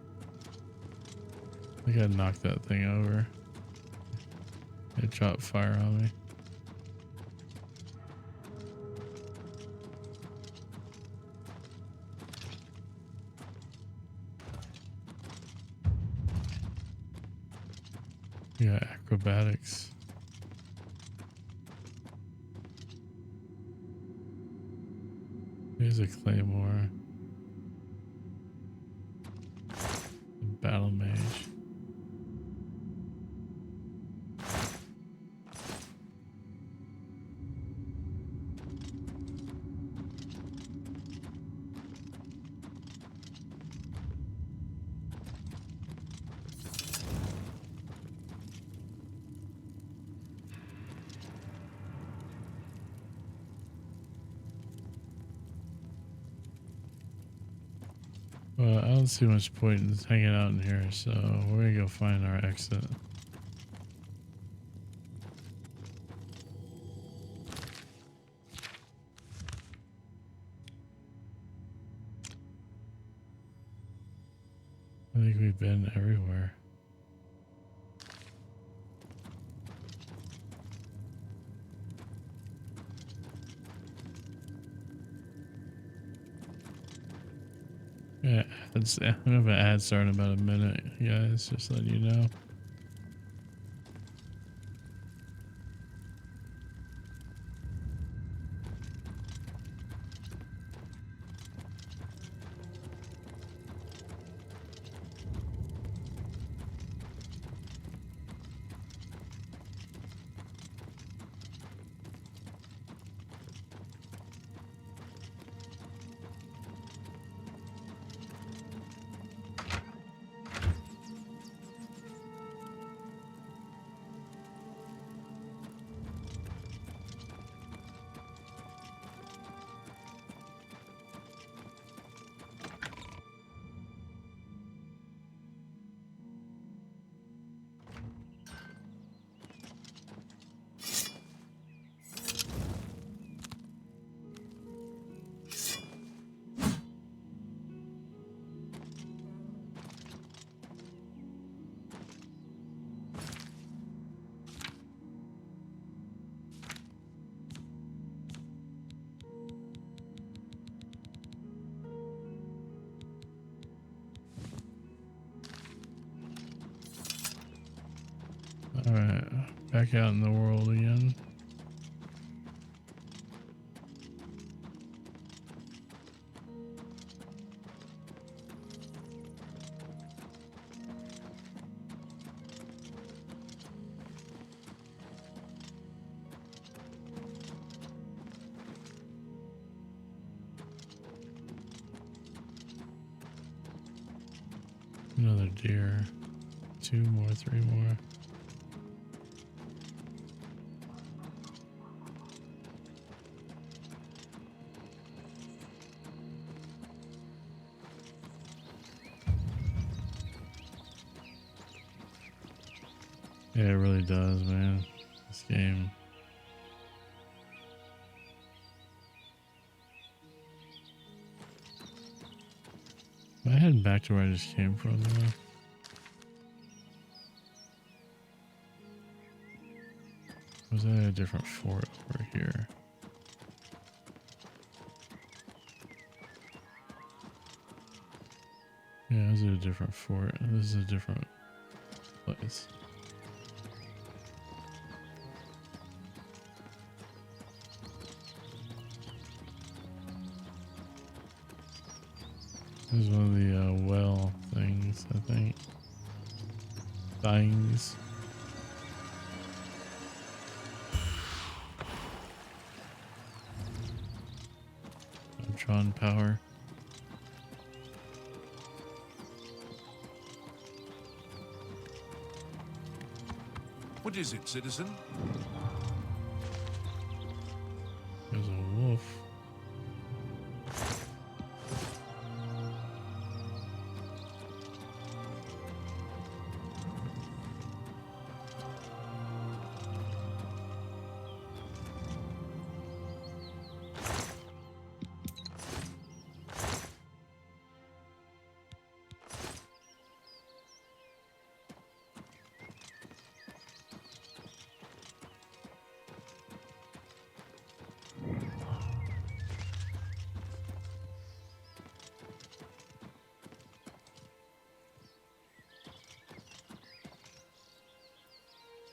I think I knocked that thing over. It dropped fire on me. Yeah, acrobatics. Here's a claymore. Battle mage. Well, I don't see much point in hanging out in here, so we're gonna go find our exit. I think we've been everywhere. Yeah, I'm gonna have an ad start in about a minute, guys, just letting you know. Alright, back out in the world again. Another deer. 2 more, 3 more. Yeah, it really does, man. This game. Am I heading back to where I just came from though? Was that a different fort over here? Yeah, this is a different fort. This is a different place. This is one of the well things, I think. Things. Neutron power. What is it, citizen? There's a wolf.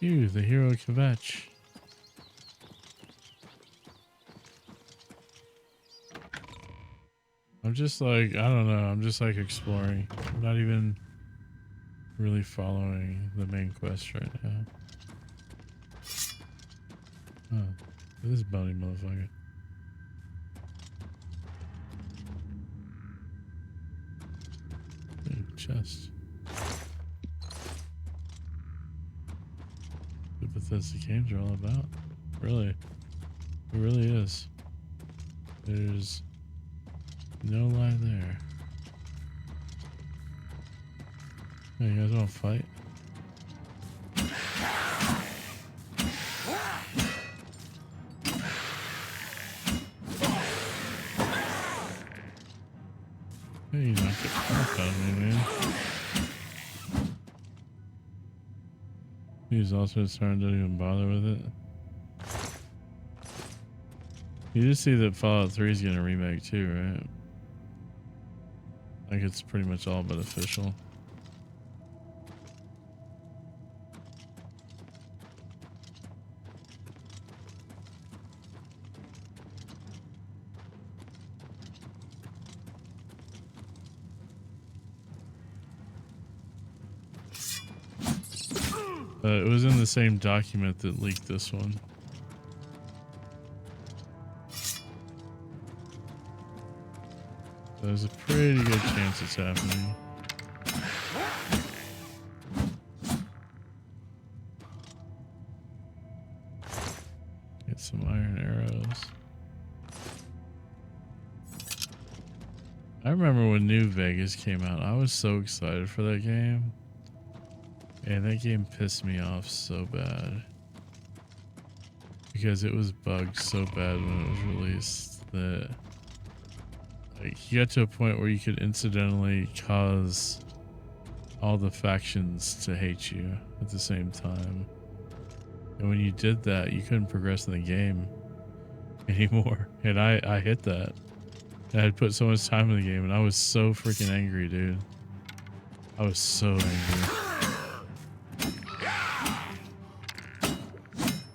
You, the hero Kvetch. I'm just like, I don't know, I'm just like exploring. I'm not even really following the main quest right now. Oh, this bunny motherfucker. Big chest. The Bethesda games are all about. Really. It really is. There's no lie there. Hey, you guys want to fight? Hey, you knocked the crap out of me, man. He's also starting to even bother with it. You just see that Fallout 3 is getting a remake too, right? Like it's pretty much all but official. It was in the same document that leaked this one. There's a pretty good chance it's happening. Get some iron arrows. I remember when New Vegas came out, I was so excited for that game. And that game pissed me off so bad. Because it was bugged so bad when it was released that like you got to a point where you could incidentally cause all the factions to hate you at the same time. And when you did that, you couldn't progress in the game anymore. And I hit that. And I had put so much time in the game and I was so freaking angry, dude. I was so angry.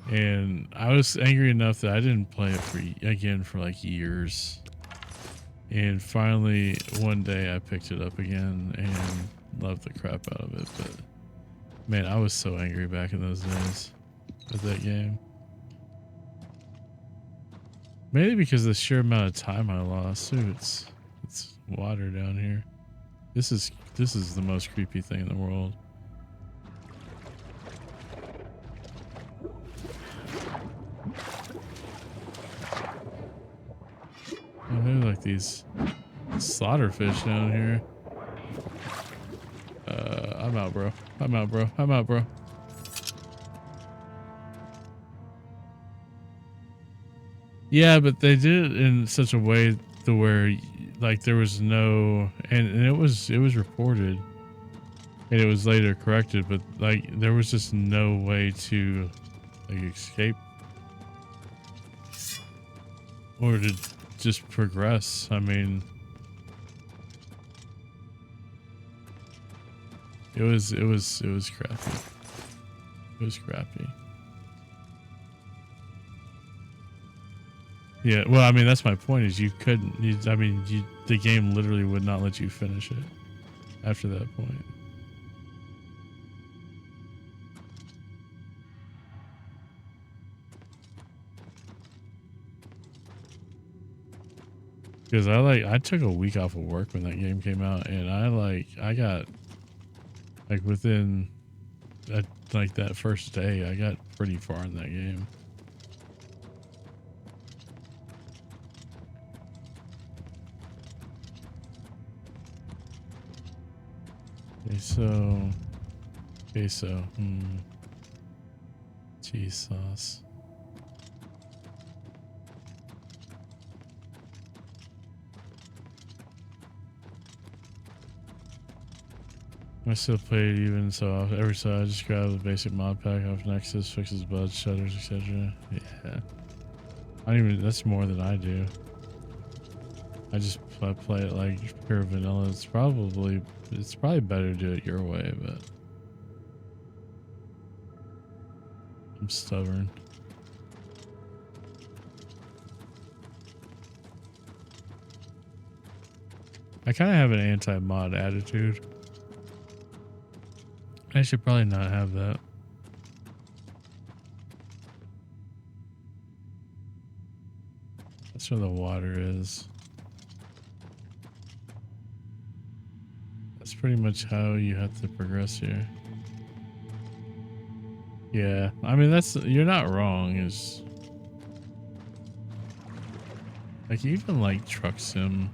And I was angry enough that I didn't play it again for like years. And finally, one day I picked it up again and loved the crap out of it. But man, I was so angry back in those days with that game. Mainly because of the sheer amount of time I lost. Ooh, it's water down here. This is the most creepy thing in the world. Oh, there's like these slaughterfish down here. I'm out, bro. I'm out, bro. I'm out, bro. Yeah, but they did it in such a way to where, like, there was no, and it was reported, and it was later corrected, but like there was just no way to like escape or to just progress. I mean, it was crappy. It was crappy. Yeah, well, I mean, that's my point. Is you couldn't. The game literally would not let you finish it after that point. Because I took a week off of work when that game came out, and I got like within that first day, I got pretty far in that game. Queso. Cheese sauce. I still play it even so every so I just grab the basic mod pack off Nexus, fixes bugs, shutters, etc. Yeah. That's more than I do. I play it like pure vanilla. It's probably better to do it your way, but I'm stubborn. I kind of have an anti-mod attitude. I should probably not have that. That's where the water is. That's pretty much how you have to progress here. Yeah, I mean, you're not wrong. Is like even like Truck Sim.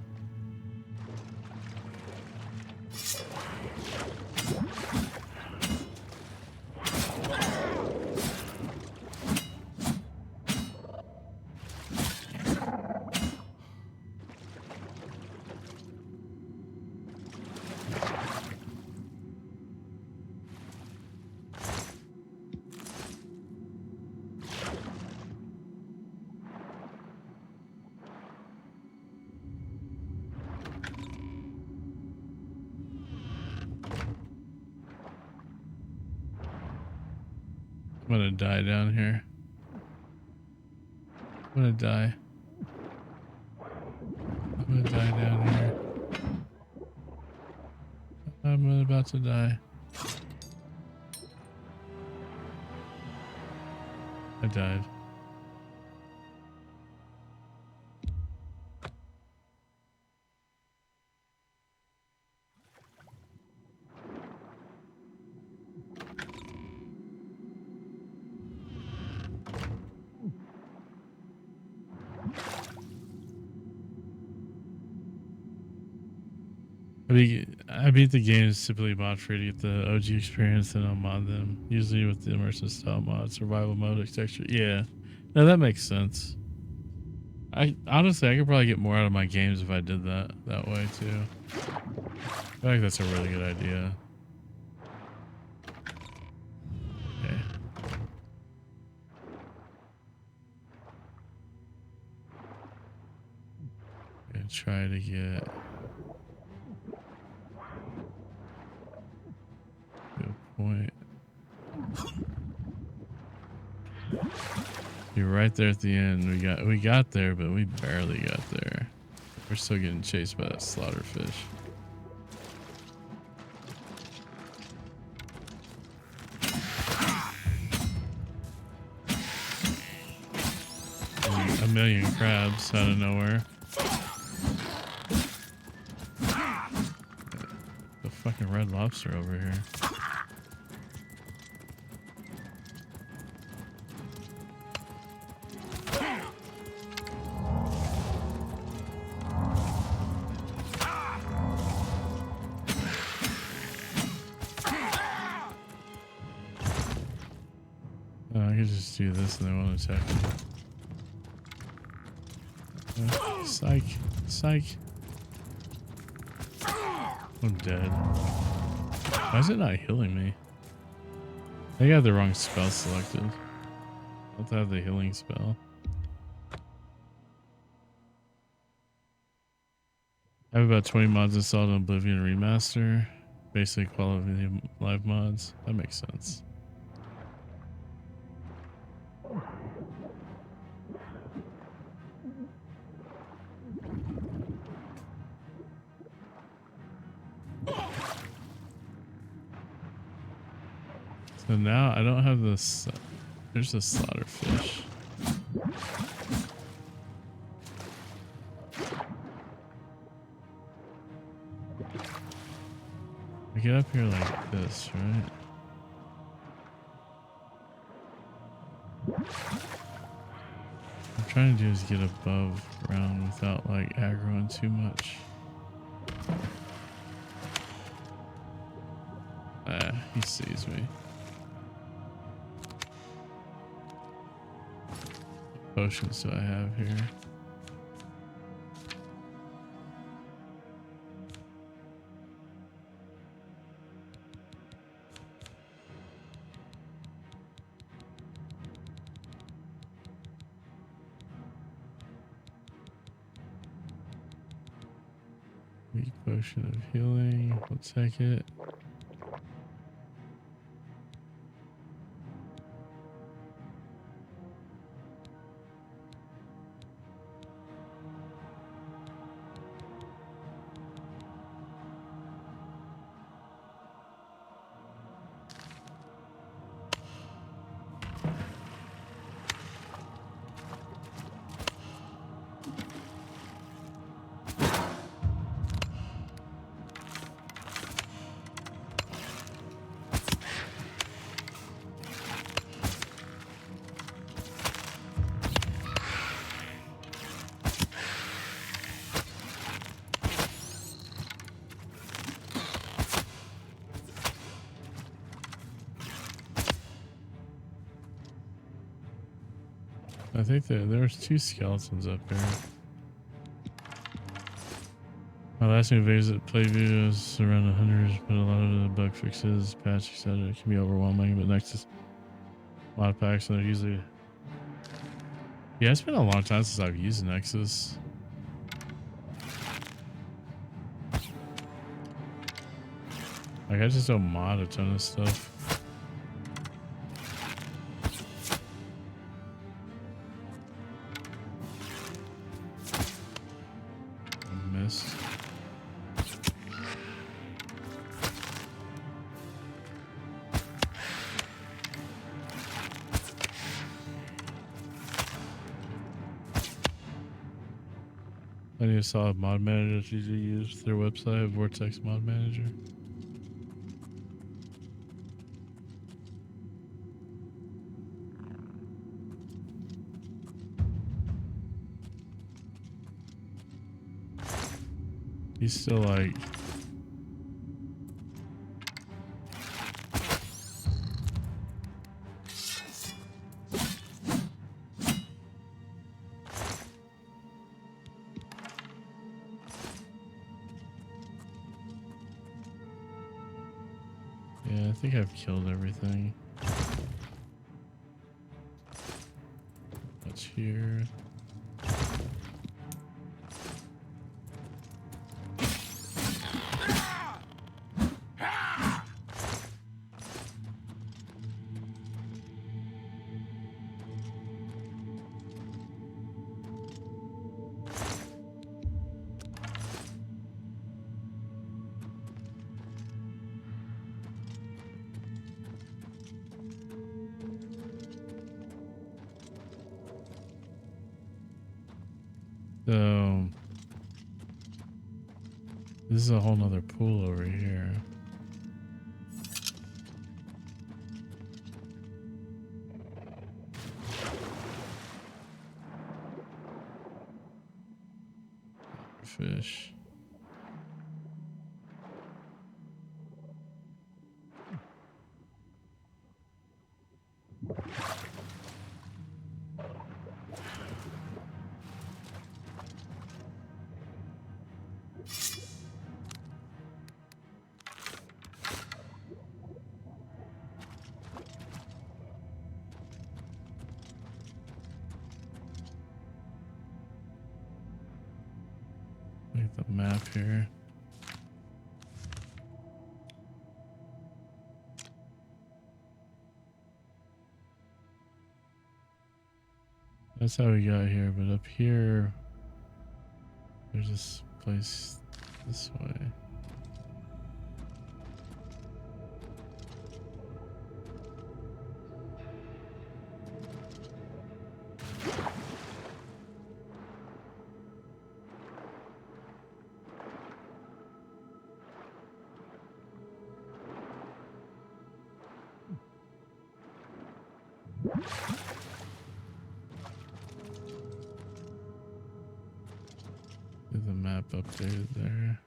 I'm gonna die down here. I'm gonna die. I'm gonna die down here. I'm about to die. I died. I beat the games typically mod free to get the OG experience, and I'll mod them. Usually with the immersive style mod, survival mode, etc. Yeah, no, that makes sense. Honestly, I could probably get more out of my games if I did that way too. I feel like that's a really good idea. Okay. Gonna try to get. Good point. You're right there at the end. We got there, but we barely got there. We're still getting chased by that slaughterfish. And a million crabs out of nowhere. fucking red lobster over here. I could just do this and they won't attack me. Psych. Psych. I'm dead. Why is it not healing me? I got the wrong spell selected. I have to have the healing spell. I have about 20 mods installed on Oblivion Remaster. Basically quality of life mods. That makes sense. So now I don't have this. There's a slaughterfish. I get up here like this, right? What I'm trying to do is get above ground without like aggroing too much. He sees me. What potions do I have here? Weak potion of healing. We'll take it. I think there's two skeletons up here. My last new visit play videos around 100, but a lot of the bug fixes, patch, etc. can be overwhelming. But Nexus mod packs, and they're usually it's been a long time since I've used Nexus. Like I just don't mod a ton of stuff. I need a solid mod manager to use their website, Vortex Mod Manager. He's still like... Yeah, I think I've killed everything. That's here. So this is a whole nother pool over here. fish. Look at the map here. That's how we got here, but up here, there's this place this way. Get the map updated there.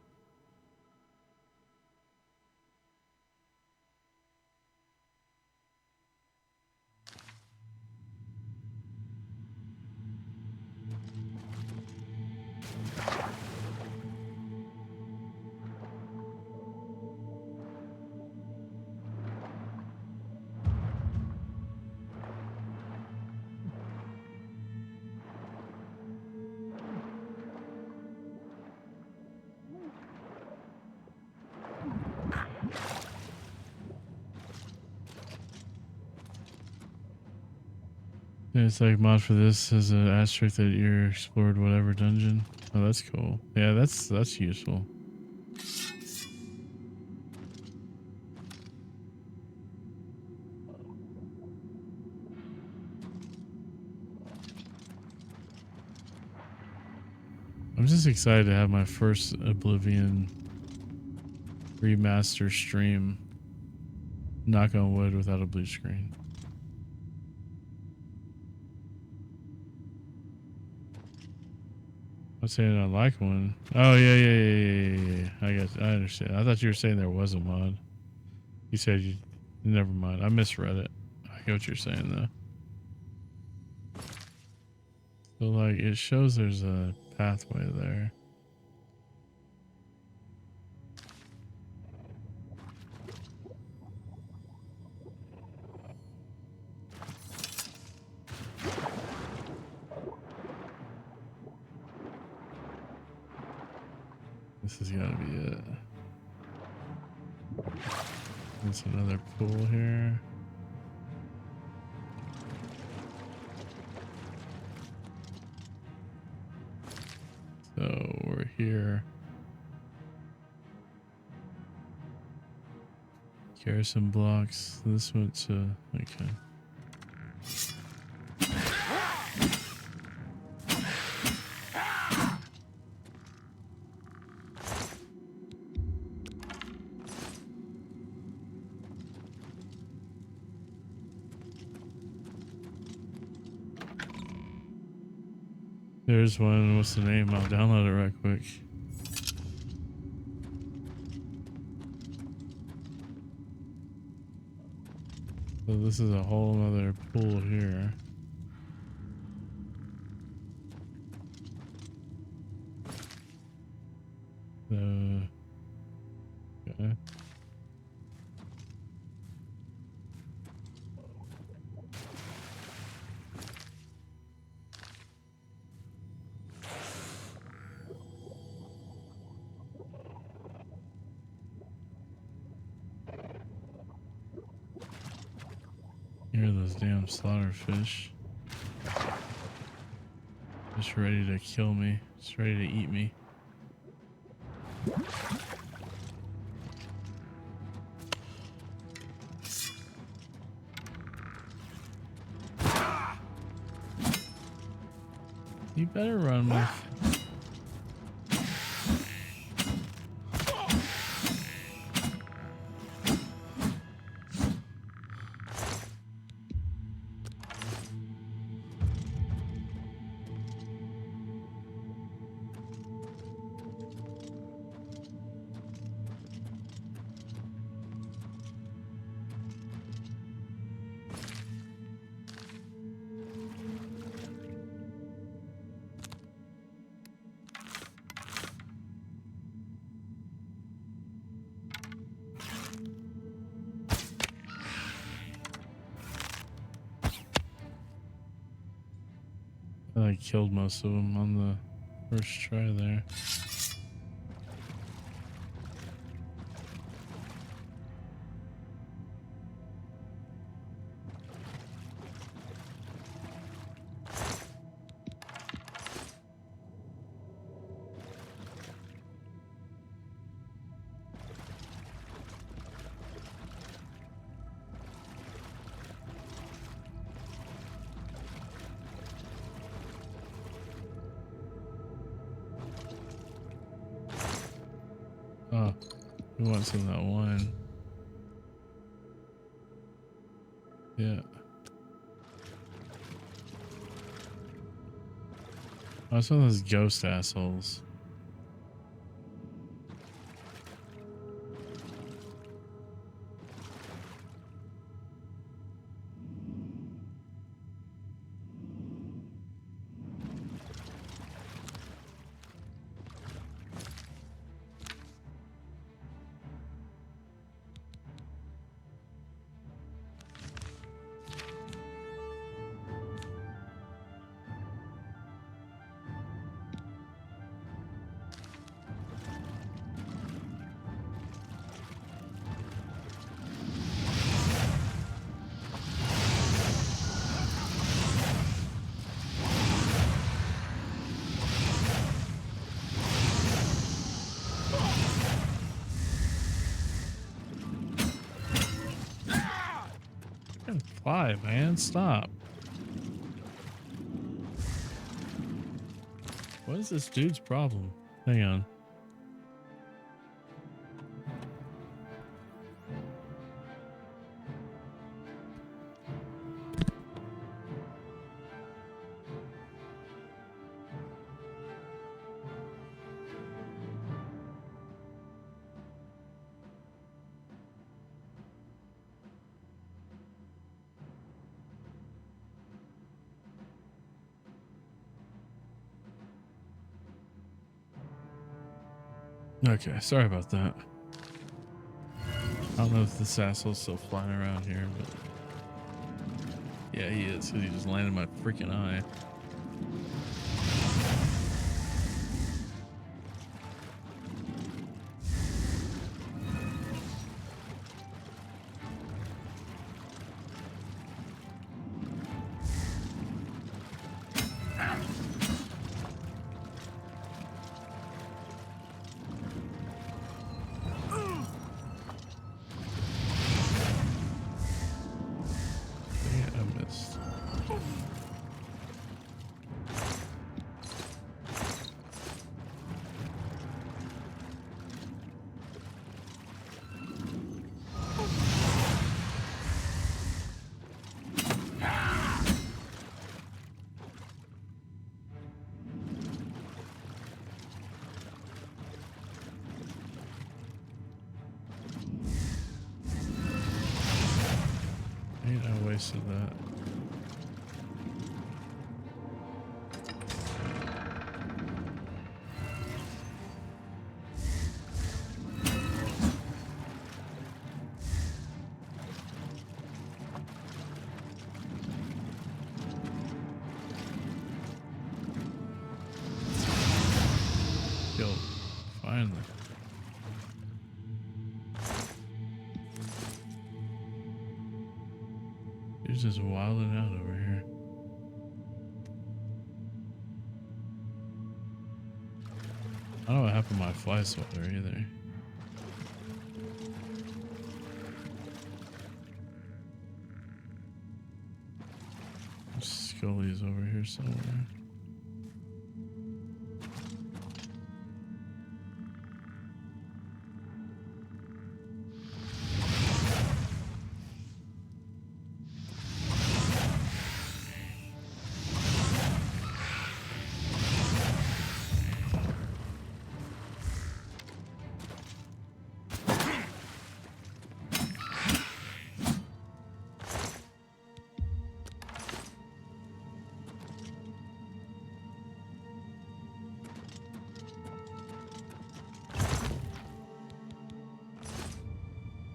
And it's like mod for this as an asterisk that you explored whatever dungeon. Oh, that's cool. Yeah, that's useful. I'm just excited to have my first Oblivion Remaster stream. Knock on wood, without a blue screen. I'm saying I like one. Oh yeah. I understand. I thought you were saying there was a mod. You said you. Never mind. I misread it. I get what you're saying though. So like, it shows there's a pathway there. This is gotta be it. There's another pool here. So we're here. Garrison blocks. This went to, okay. There's one. What's the name? I'll download it right quick. So this is a whole other pool here. Okay. Here are those damn slaughterfish. Just ready to kill me. Just ready to eat me. You better run, Mike. I killed most of them on the first try there. Oh, who wants some of that wine? Yeah. Oh, some of those ghost assholes. Fly, man, stop. What is this dude's problem? Hang on. Okay, sorry about that. I don't know if this asshole's still flying around here, but yeah, he is, because he just landed my freaking eye. I wasted that. Yo, finally. He's just wilding out over here. I don't know what happened to my fly swatter either. Scully's over here somewhere.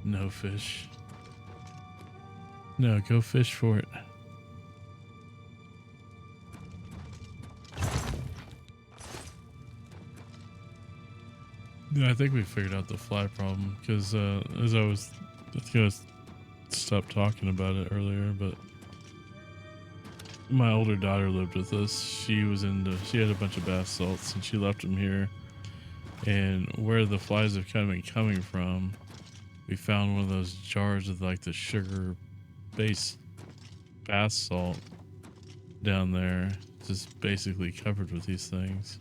No fish. No, go fish for it. Yeah, I think we figured out the fly problem because as I was gonna stop talking about it earlier, but my older daughter lived with us. She had a bunch of bath salts and she left them here. And where the flies have kind of been coming from, we found one of those jars with like the sugar-based bath salt down there, just basically covered with these things.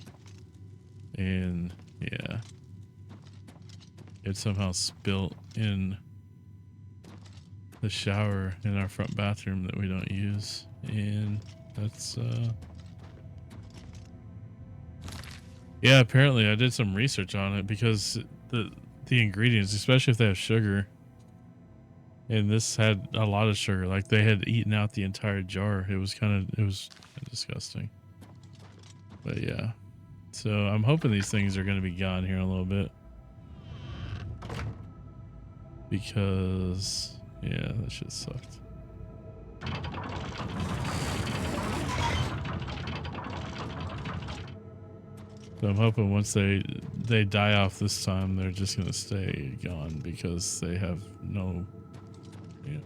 And yeah, it somehow spilt in the shower in our front bathroom that we don't use, and that's yeah, apparently I did some research on it because the ingredients, especially if they have sugar, and this had a lot of sugar, like they had eaten out the entire jar. It was disgusting. But yeah, so I'm hoping these things are going to be gone here in a little bit, because yeah, that shit sucked. So I'm hoping once they die off this time, they're just gonna stay gone because they have no, yeah.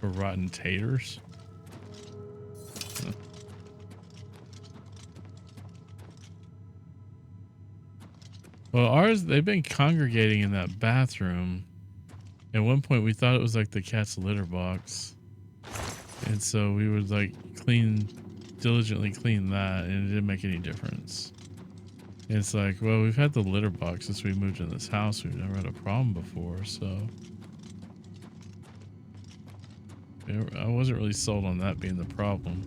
For rotten taters. Huh. Well, ours, they've been congregating in that bathroom. At one point, we thought it was like the cat's litter box. And so we would like diligently clean that, and it didn't make any difference. And it's like, well, we've had the litter box since we moved in this house. We've never had a problem before, so I wasn't really sold on that being the problem.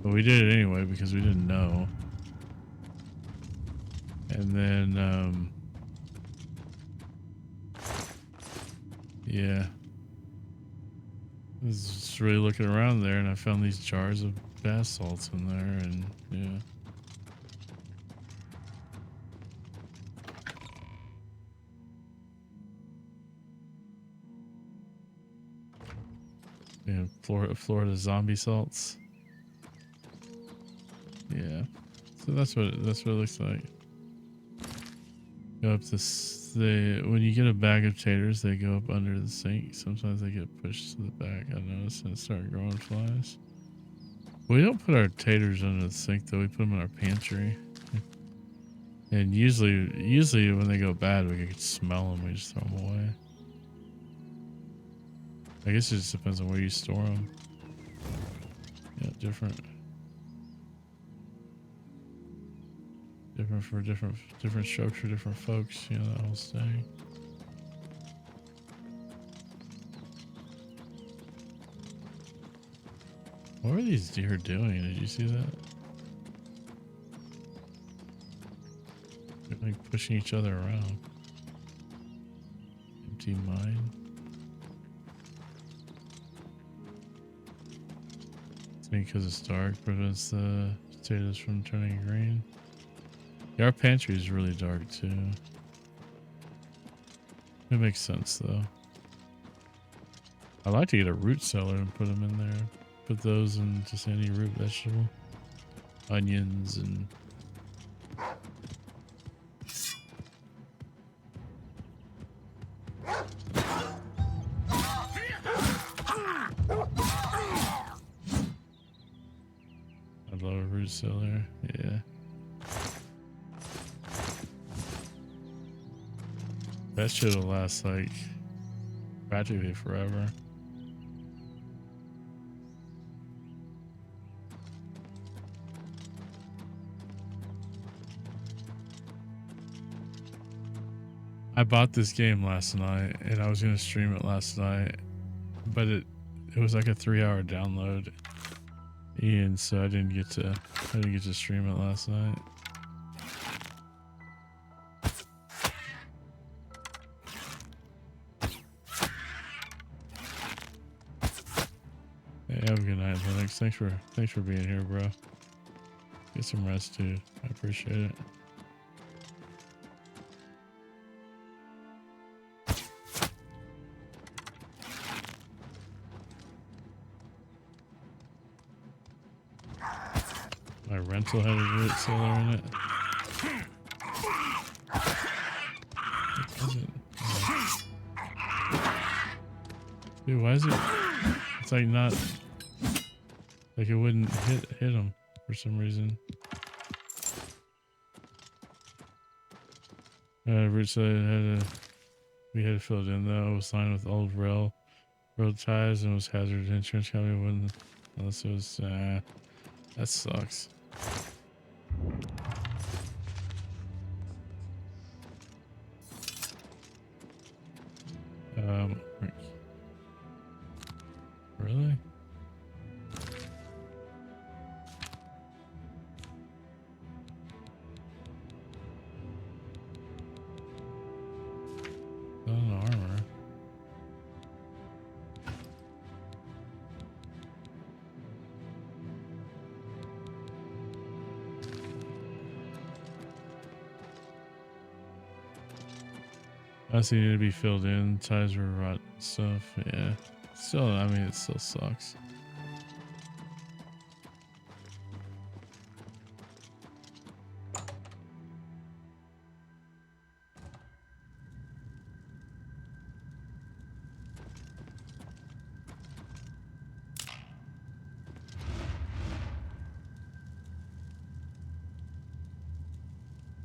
But we did it anyway because we didn't know. And then, yeah. I was just really looking around there, and I found these jars of bath salts in there, and yeah. Yeah, Florida zombie salts. Yeah, so that's what it looks like. Go up this. When you get a bag of taters, they go up under the sink. Sometimes they get pushed to the back. I noticed, and start growing flies. We don't put our taters under the sink though. We put them in our pantry. And usually when they go bad, we can smell them. We just throw them away. I guess it just depends on where you store them. Yeah, different for different strokes for different folks. You know, that whole thing. What are these deer doing? Did you see that? They're like pushing each other around. Empty mine. It's because it's dark prevents the potatoes from turning green. Yeah, our pantry is really dark too. It makes sense though. I like to get a root cellar and put them in there. Put those in just any root vegetable. Onions and... I love a root cellar, yeah. That shit'll last like practically forever. I bought this game last night and I was gonna stream it last night, but it was like a 3-hour download, and so I didn't get to stream it last night. Hey, have a good night, Linux. Thanks for being here, bro. Get some rest, dude. I appreciate it. My rental had a root cellar in it. What is it? Dude, why is it? It's like not like it wouldn't hit him for some reason. Root cellar we had to fill it in though. It was lined with old road ties and was hazard insurance company wouldn't unless it was that sucks. Really? Not an armor. Honestly, need to be filled in. Ties were rotten stuff. Yeah. Still, I mean, it still sucks.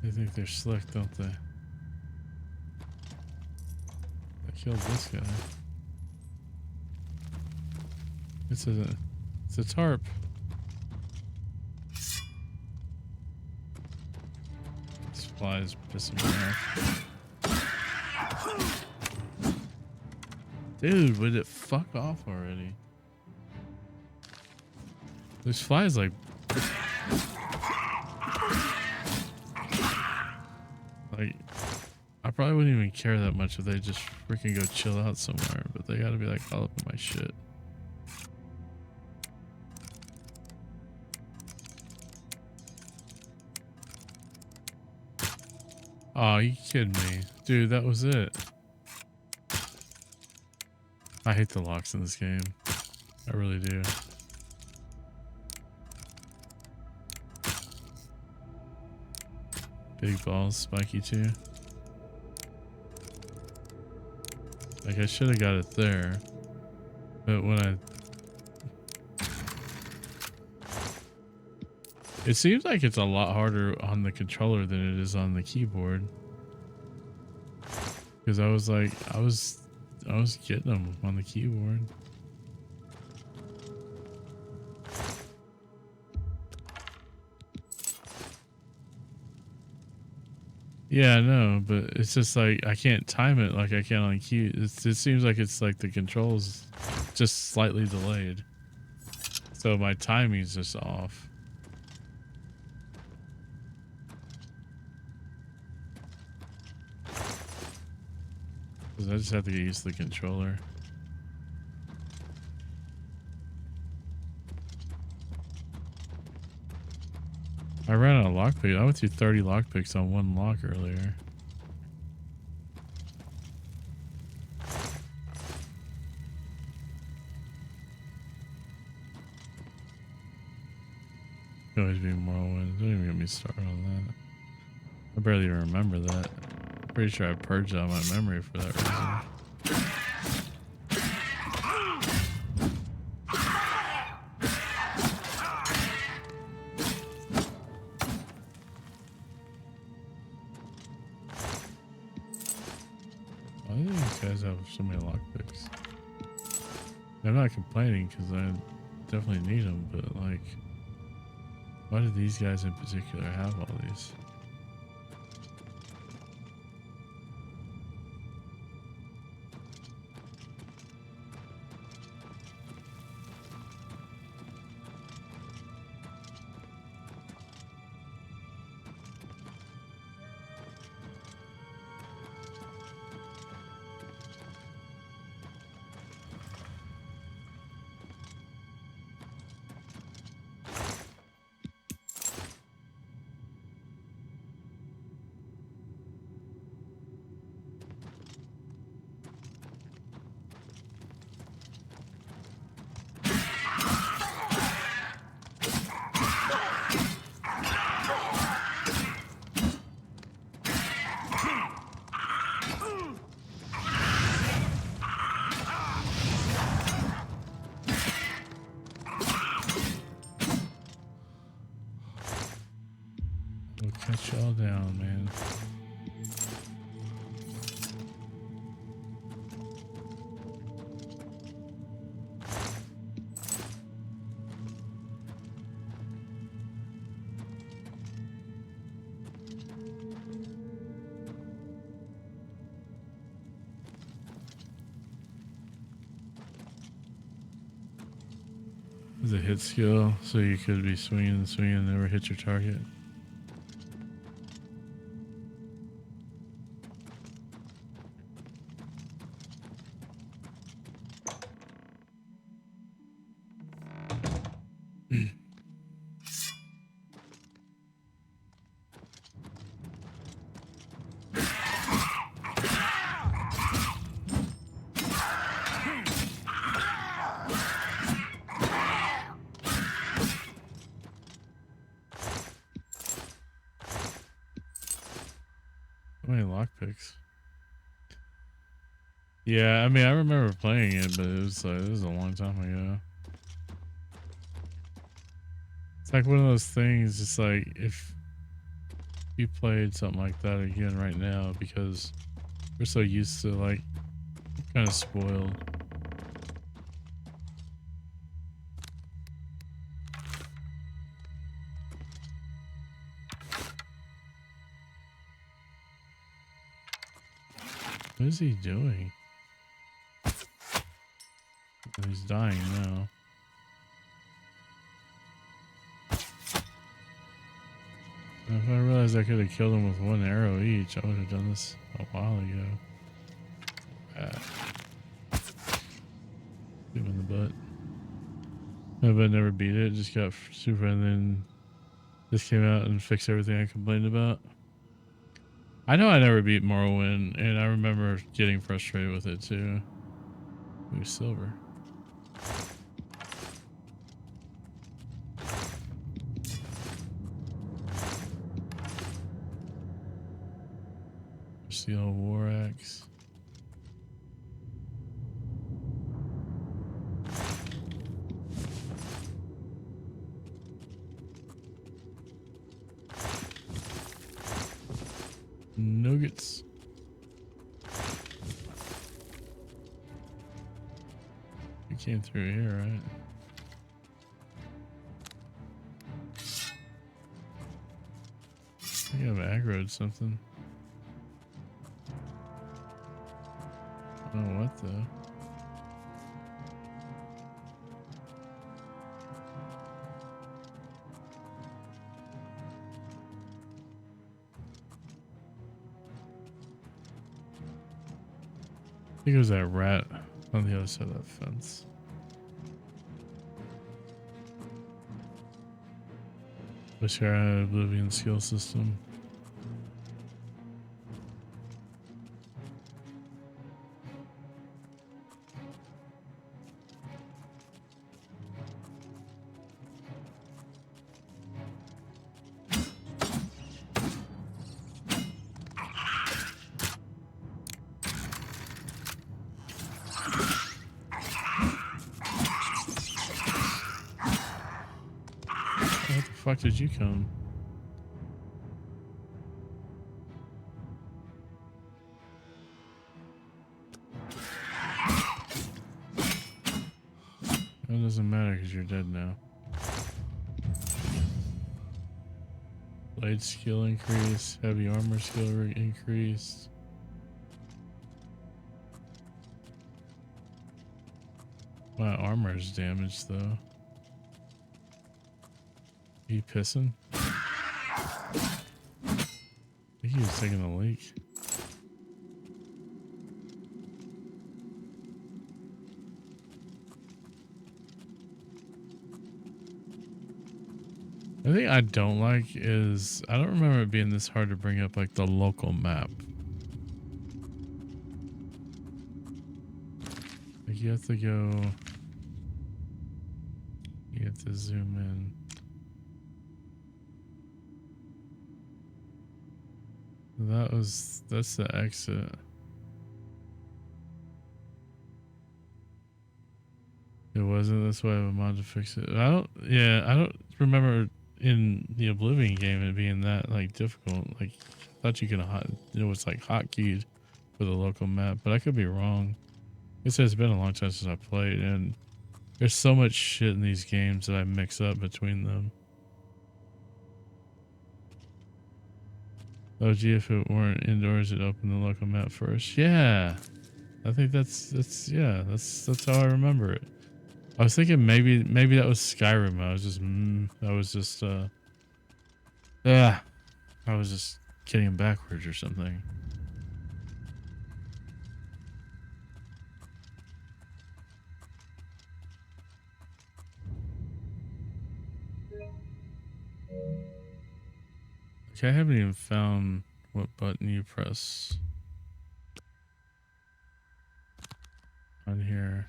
They think they're slick, don't they? I killed this guy. It's a tarp. This fly is pissing me off. Dude, would it fuck off already? This fly's like I probably wouldn't even care that much if they just freaking go chill out somewhere, but they gotta be like all up in my shit. Oh, you kidding me? Dude, that was it. I hate the locks in this game. I really do. Big balls, spiky too. Like I should have got it there, but when it seems like it's a lot harder on the controller than it is on the keyboard. Because I was like, I was getting them on the keyboard. Yeah, I know, but it's just like I can't time it like I can on key. It seems like it's like the controls just slightly delayed, so my timing's just off. Cause I just have to get used to the controller. I ran out of lockpick. I went through 30 lockpicks on one lock earlier. Could always be Morrowind. Don't even get me started on that. I barely even remember that. I'm pretty sure I purged out my memory for that reason. Why do these guys have so many lockpicks? I'm not complaining because I definitely need them, but like, why do these guys in particular have all these? Cut y'all down, man. There's a hit skill, so you could be swinging and swinging and never hit your target. So many lockpicks. Yeah, I mean, I remember playing it, but it was a long time ago. It's like one of those things. It's like if you played something like that again right now, because we're so used to like kind of spoiled. What is he doing? He's dying now. If I realized I could have killed him with one arrow each, I would have done this a while ago. Shoot him in the butt. No, but I never beat it. Just got super, and then this came out and fixed everything I complained about. I know I never beat Morrowind, and I remember getting frustrated with it too. Ooh, silver. Steel war axe. Nuggets. You came through here, right? I think I've aggroed something. Oh, what the? I think it was that rat on the other side of that fence. Wish I had an Oblivion skill system. Fuck did you come? It doesn't matter because you're dead now. Blade skill increase, heavy armor skill increased. My armor is damaged though. He pissing? I think he was taking a leak. The thing I don't like is I don't remember it being this hard to bring up like the local map. Like you have to go. You have to zoom in. That's the exit. It wasn't. That's why I have a mod to fix it. I don't remember in the Oblivion game it being that like difficult. Like I thought you could it was like hotkeyed for the local map, but I could be wrong. It says it's been a long time since I played, and there's so much shit in these games that I mix up between them. Oh gee, if it weren't indoors, it'd open the local map first. Yeah. I think that's how I remember it. I was thinking maybe that was Skyrim. I was just getting backwards or something. Okay, I haven't even found what button you press on here.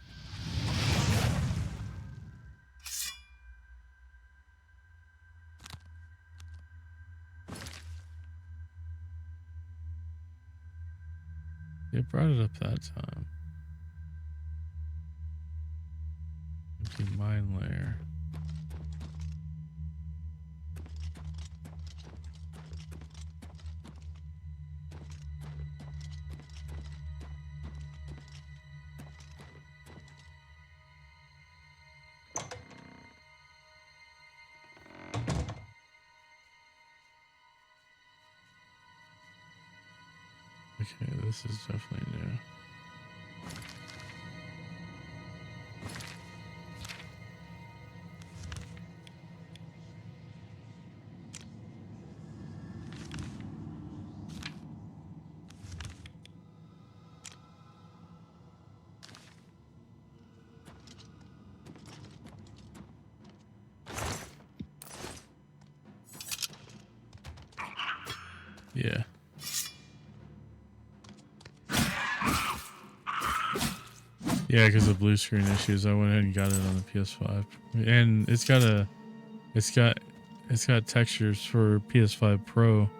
They brought it up that time. Empty mine layer. Okay, this is definitely new. Yeah. Yeah, because of blue screen issues, I went ahead and got it on the PS5, and it's got textures for PS5 Pro,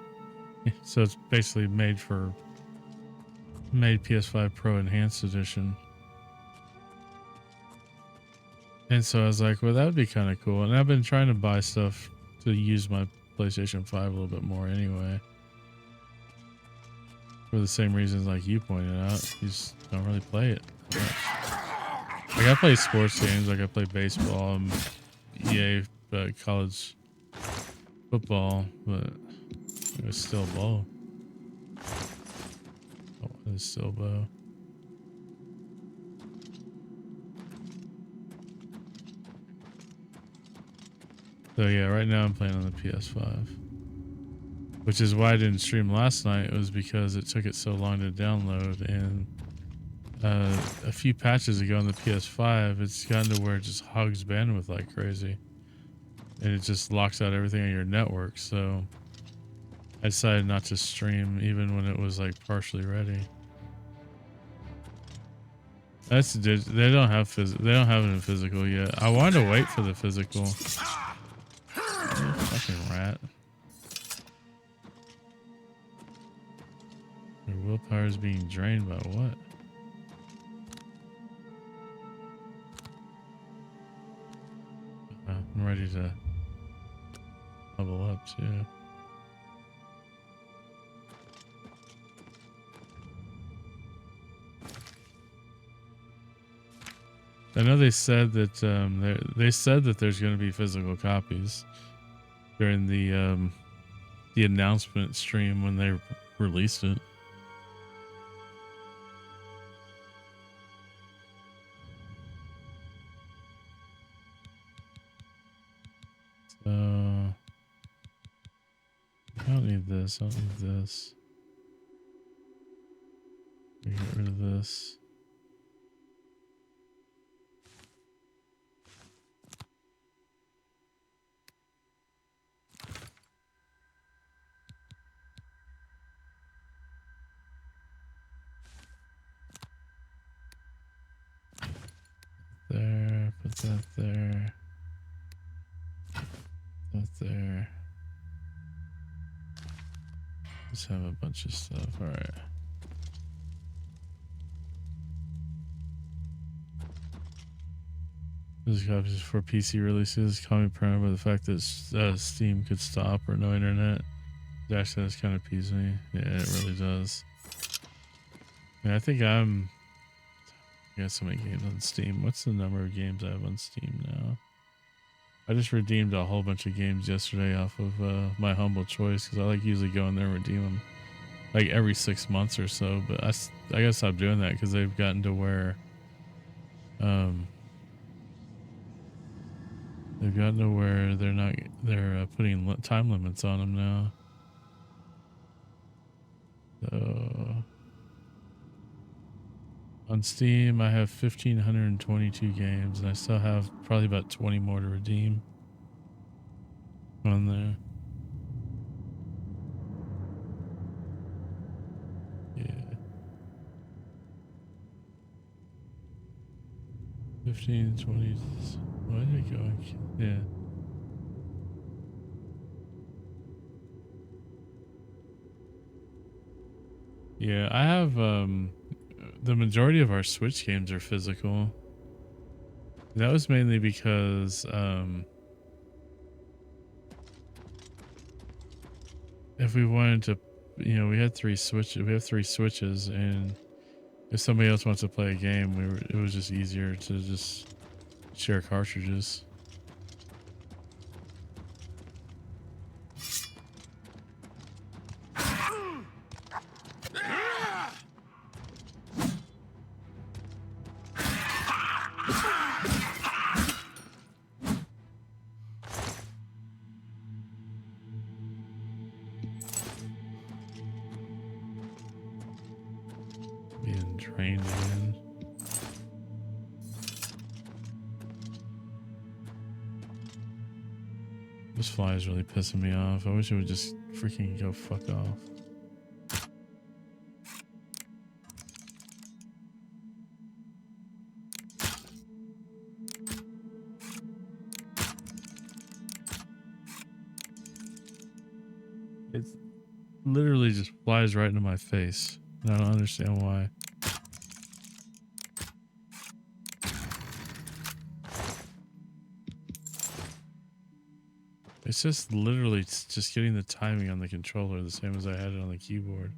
so it's basically made PS5 Pro Enhanced Edition. And so I was like, well, that would be kind of cool. And I've been trying to buy stuff to use my PlayStation 5 a little bit more anyway. For the same reasons like you pointed out. You just don't really play it that much. Like I play sports games, like I play baseball and EA college football, but it was still bow. Oh, it was still bow. So yeah, right now I'm playing on the PS5. Which is why I didn't stream last night. It was because it took it so long to download, and a few patches ago on the PS5, it's gotten to where it just hogs bandwidth like crazy. And it just locks out everything on your network, so I decided not to stream even when it was like partially ready. They don't have it in physical yet. I wanted to wait for the physical. Oh, fucking rat. Your willpower is being drained by what? I'm ready to level up too. I know they said that there's going to be physical copies during the announcement stream when they released it. So I don't need this. I don't need this. Get rid of this. There, put that there. That there. Just have a bunch of stuff. All right. Physical copies for PC releases. Call me paranoid by the fact that Steam could stop or no internet. Actually, that's kind of pees me. Yeah, it really does. Yeah, I think I got so many games on Steam. What's the number of games I have on Steam now? I just redeemed a whole bunch of games yesterday off of my humble choice because I like usually go in there and redeem them like every 6 months or so. But I gotta stop doing that because they've gotten to where they're putting time limits on them now. So on Steam, I have 1,522 games, and I still have probably about 20 more to redeem on there. Yeah. 15, 20. Why did it go? Yeah. Yeah, I have the majority of our Switch games are physical. That was mainly because if we wanted to, we have 3 switches, and if somebody else wants to play a game, it was just easier to just share cartridges. Being drained again. This fly is really pissing me off. I wish it would just freaking go fuck off. It literally just flies right into my face. And I don't understand why. It's just literally just getting the timing on the controller the same as I had it on the keyboard.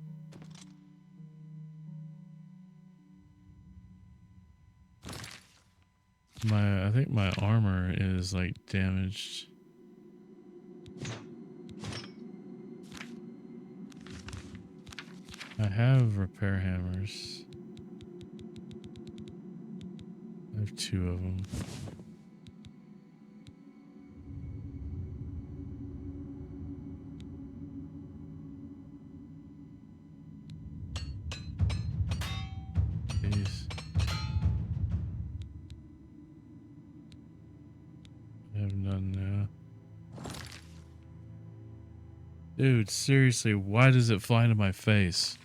I think my armor is like damaged. I have repair hammers. I have 2 of them. Jeez. I have none now. Dude, seriously, why does it fly into my face?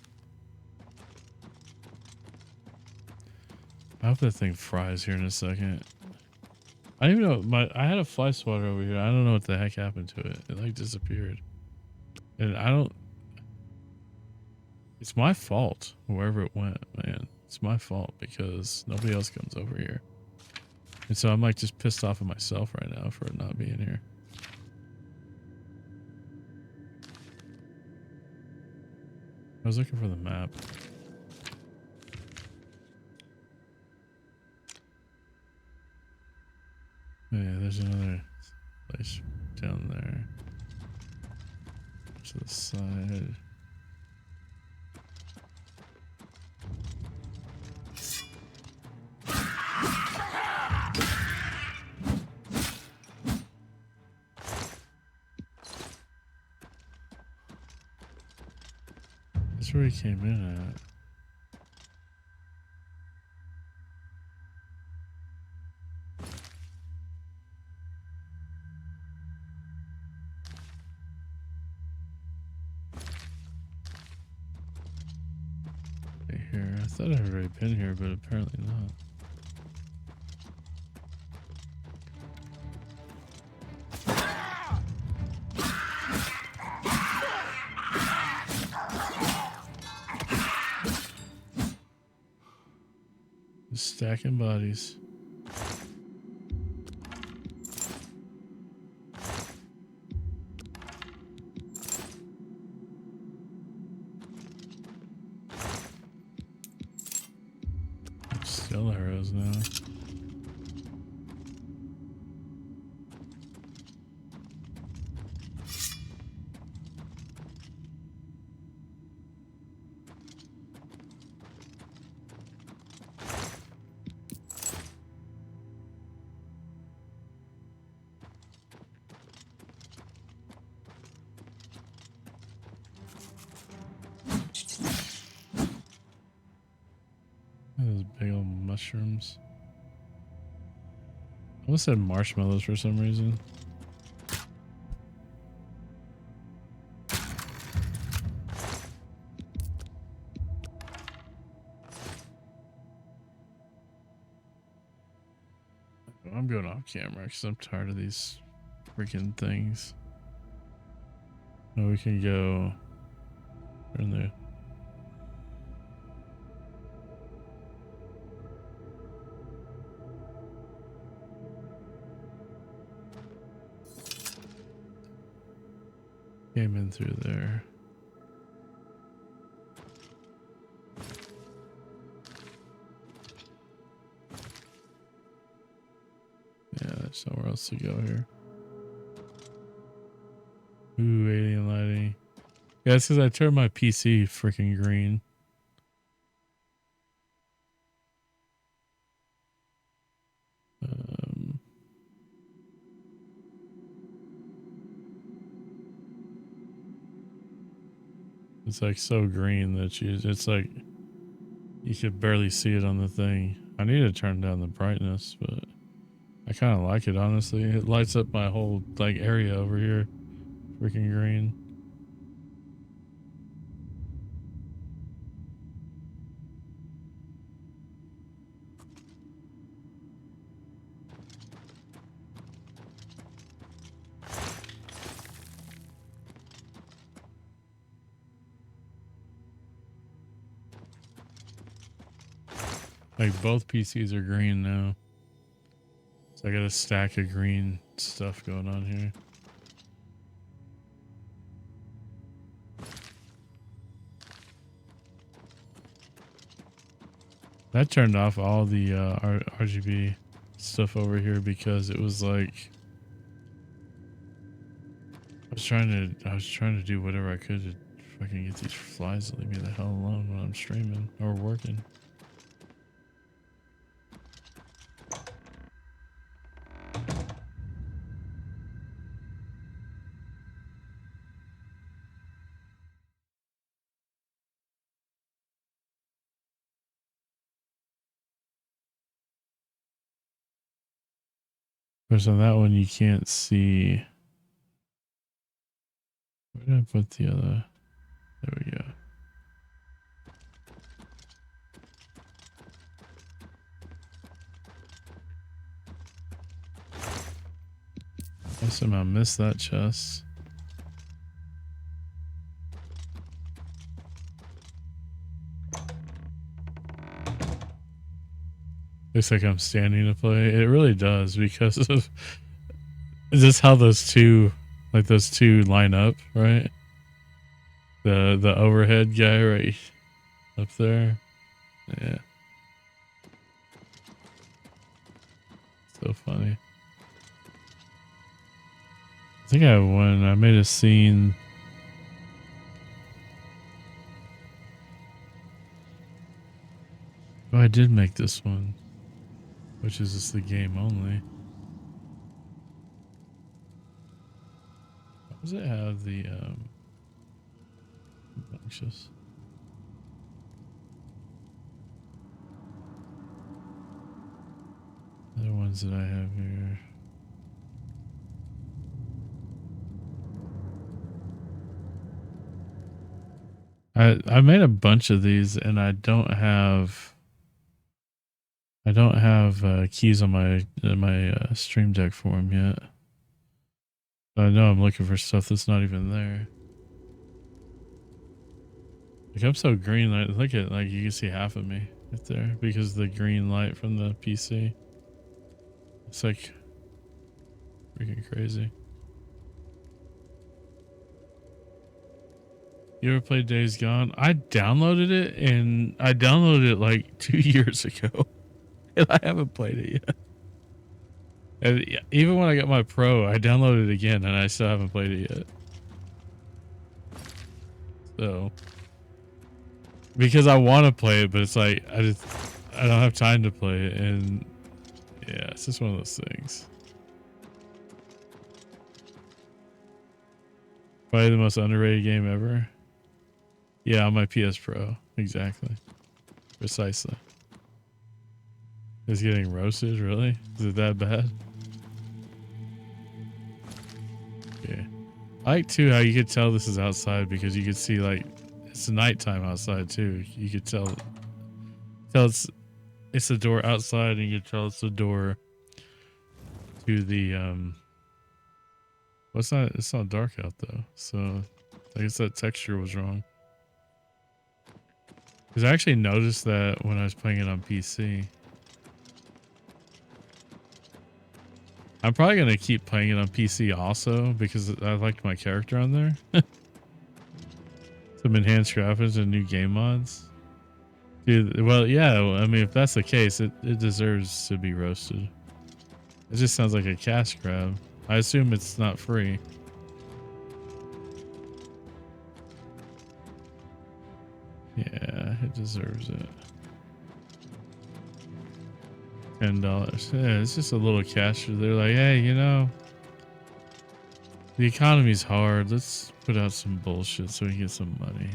I hope that thing fries here in a second. I don't even know. I had a fly swatter over here. I don't know what the heck happened to it. It like disappeared. And it's my fault wherever it went, man. It's my fault because nobody else comes over here. And so I'm like just pissed off at myself right now for it not being here. I was looking for the map. Yeah, there's another place down there. To the side. That's where he came in at. Here, I thought I had already been here, but apparently not. Just stacking bodies. mushrooms. I almost said marshmallows for some reason. I'm going off camera because I'm tired of these freaking things. Oh, we can go in there. Came in through there. Yeah, there's nowhere else to go here. Ooh, alien lighting. Yeah, it's because I turned my PC freaking green. It's like so green that it's like you could barely see it on the thing. I need to turn down the brightness, but I kind of like it, honestly. It lights up my whole like area over here. Freaking green. Like both PCs are green now. So I got a stack of green stuff going on here. I turned off all the RGB stuff over here because it was like I was trying to do whatever I could to fucking get these flies to leave me the hell alone when I'm streaming or working. Whereas on that one you can't see. Where did I put the other? There we go. I somehow missed that chest. Looks like I'm standing to play. It really does because of is this how those two line up, right? The overhead guy right up there. Yeah. So funny. I think I made a scene. Oh, I did make this one. Which is just the game only. How does it have the anxious? Other ones that I have here. I made a bunch of these and I don't have keys on my Stream Deck for them yet. But I know I'm looking for stuff that's not even there. Like I'm so green. Like look at like you can see half of me right there because of the green light from the PC. It's like freaking crazy. You ever played Days Gone? I downloaded it like 2 years ago. And I haven't played it yet. And even when I got my Pro, I downloaded it again and I still haven't played it yet. So, because I want to play it, but it's like, I don't have time to play it. And yeah, it's just one of those things. Probably the most underrated game ever. Yeah, on my PS Pro. Exactly. Precisely. It's getting roasted, really? Is it that bad? Yeah. I like too how you could tell this is outside because you could see like it's nighttime outside too. You could tell it's the door outside and you could tell it's the door to the well, it's not dark out though. So I guess that texture was wrong. Because I actually noticed that when I was playing it on PC. I'm probably going to keep playing it on PC also because I liked my character on there. Some enhanced graphics and new game mods. Dude, well, yeah, I mean, if that's the case, it deserves to be roasted. It just sounds like a cash grab. I assume it's not free. Yeah, it deserves it. $10. Yeah, it's just a little cash. They're like, hey, you know, the economy's hard. Let's put out some bullshit so we can get some money.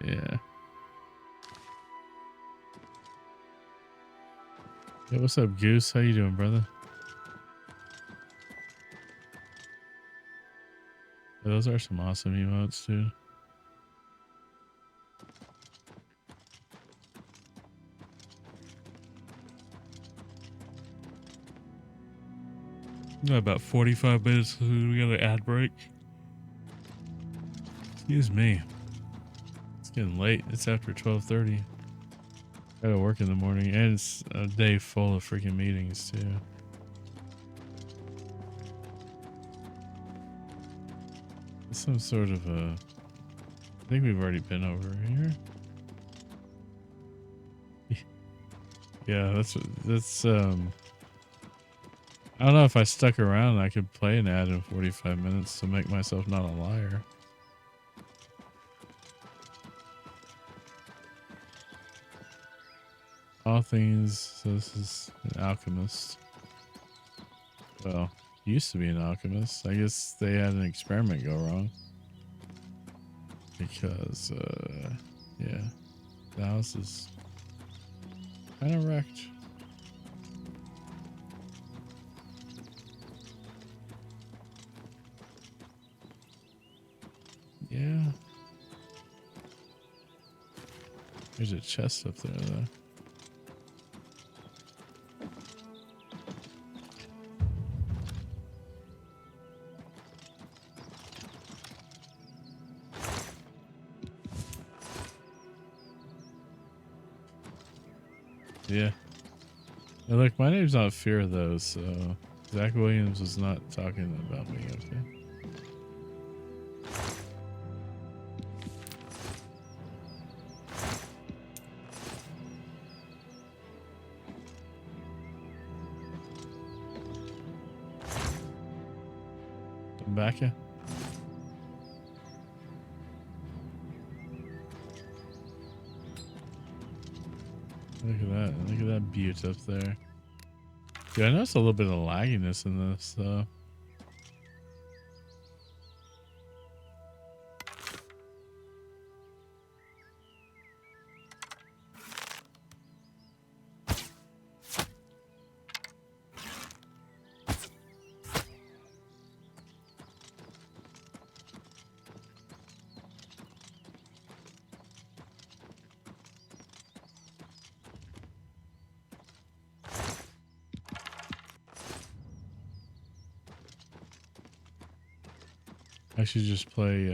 Yeah. Hey, what's up, Goose? How you doing, brother? Yeah, those are some awesome emotes, dude. Got about 45 minutes. We got an ad break. Excuse me. It's getting late. It's after 12:30. Gotta work in the morning, and it's a day full of freaking meetings too. It's some sort of a. I think we've already been over here. Yeah, that's. I don't know if I stuck around. I could play an ad in 45 minutes to make myself not a liar. All things. So this is an alchemist. Well, used to be an alchemist. I guess they had an experiment go wrong. Because, yeah, the house is kind of wrecked. Yeah. There's a chest up there, though. Yeah. And look, my name's not Fear, though, so Zach Williams was not talking about me, okay? I'm back here. Look at that. Look at that beaut up there. Dude, I noticed a little bit of lagginess in this, though. I should just play,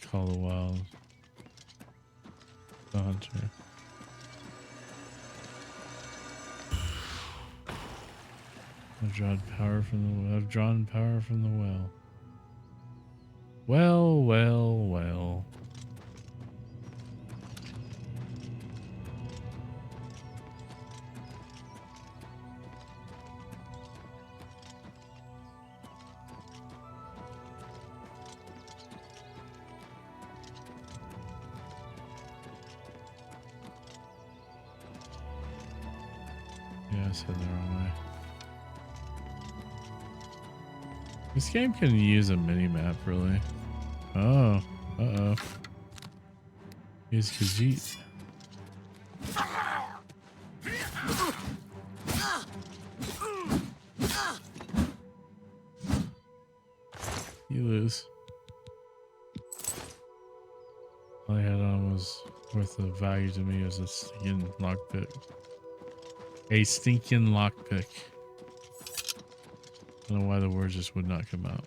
Call the Wild. The Hunter. I've drawn power from the well. Well, well, well. I said the wrong way. This game can use a mini map, really. Oh, uh-oh. Here's Khajiit. You lose. All I had on was worth the value to me as a stinking lockpick. A stinking lockpick. I don't know why the word just would not come out.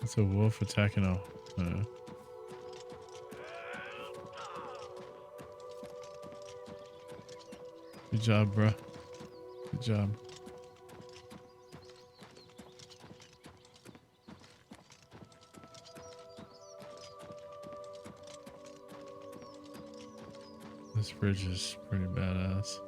It's a wolf attacking a... Good job, bro. Good job. This bridge is pretty badass.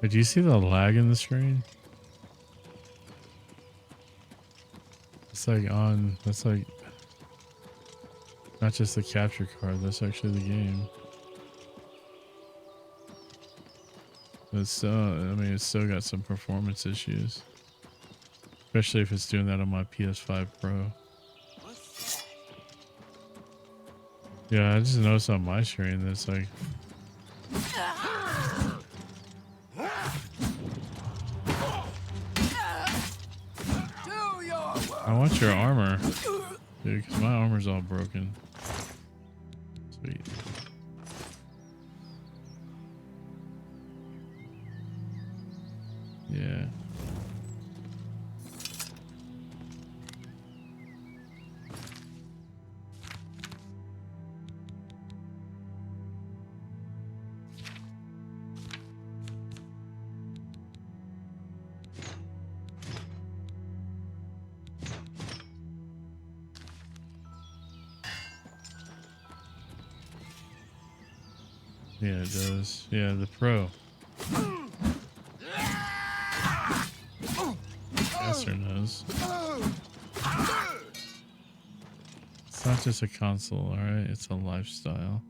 Wait, do you see the lag in the screen? It's like on, that's like not just the capture card, that's actually the game. But it's still, I mean, it's still got some performance issues. Especially if it's doing that on my PS5 Pro. Yeah, I just noticed on my screen that it's like... I want your armor, dude, because my armor's all broken. Sweet. Yeah. Yeah, it does. Yeah, the Pro. Master knows. It's not just a console, alright? It's a lifestyle.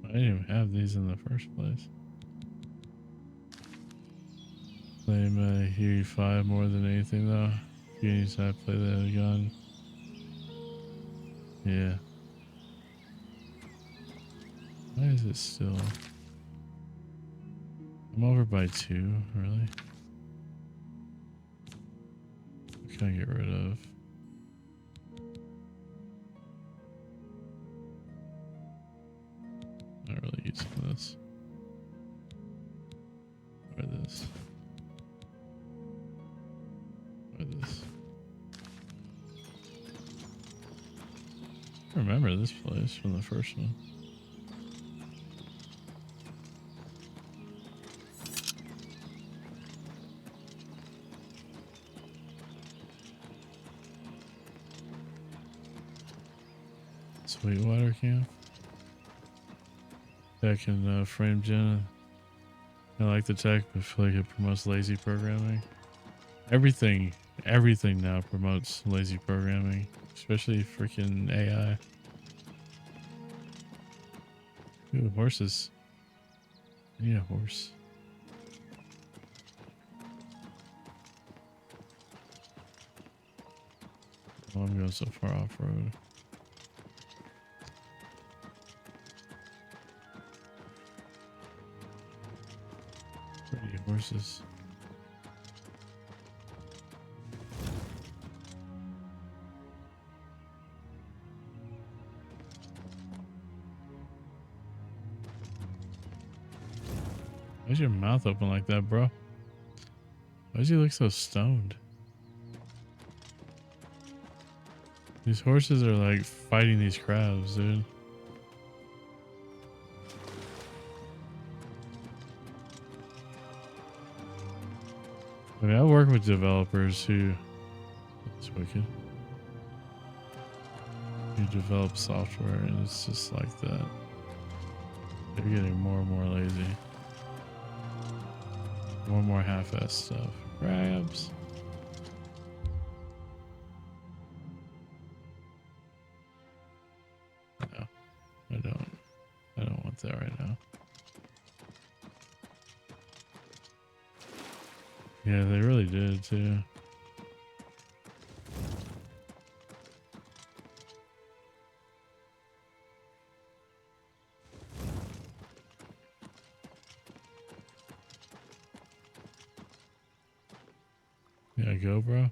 I didn't even have these in the first place. Blame Huey 5 more than anything though. Huey's had to play that gun. Yeah. Why is it still? I'm over by 2, really? What can I get rid of? Not really using this. Or this. Or this. I remember this place from the first one. Sweetwater camp. Tech and frame gen. I like the tech, but I feel like it promotes lazy programming. Everything now promotes lazy programming, especially freaking AI. Ooh, horses. I need a horse. Oh, I'm going so far off road. Pretty horses. Why's your mouth open like that, bro? Why does he look so stoned? These horses are like fighting these crabs, dude. I mean, I work with developers who, that's wicked, who develop software, and it's just like that. They're getting more and more lazy. More and more half-assed stuff. Crabs. No, I don't. I don't want that right now. Yeah, they really did too. Yeah, go, bro.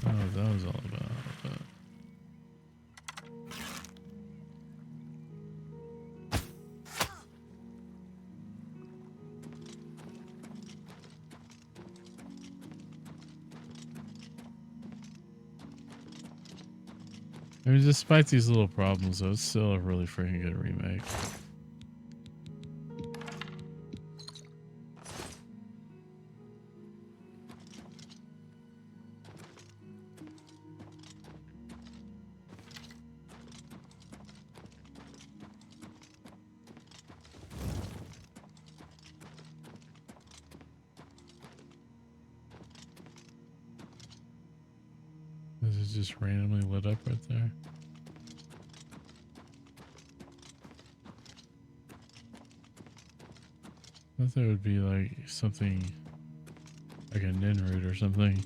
Oh, that was all about. But I mean, despite these little problems, though, it's still a really freaking good remake. This is just randomly lit up right there. I thought it would be like something like a Ninroot or something,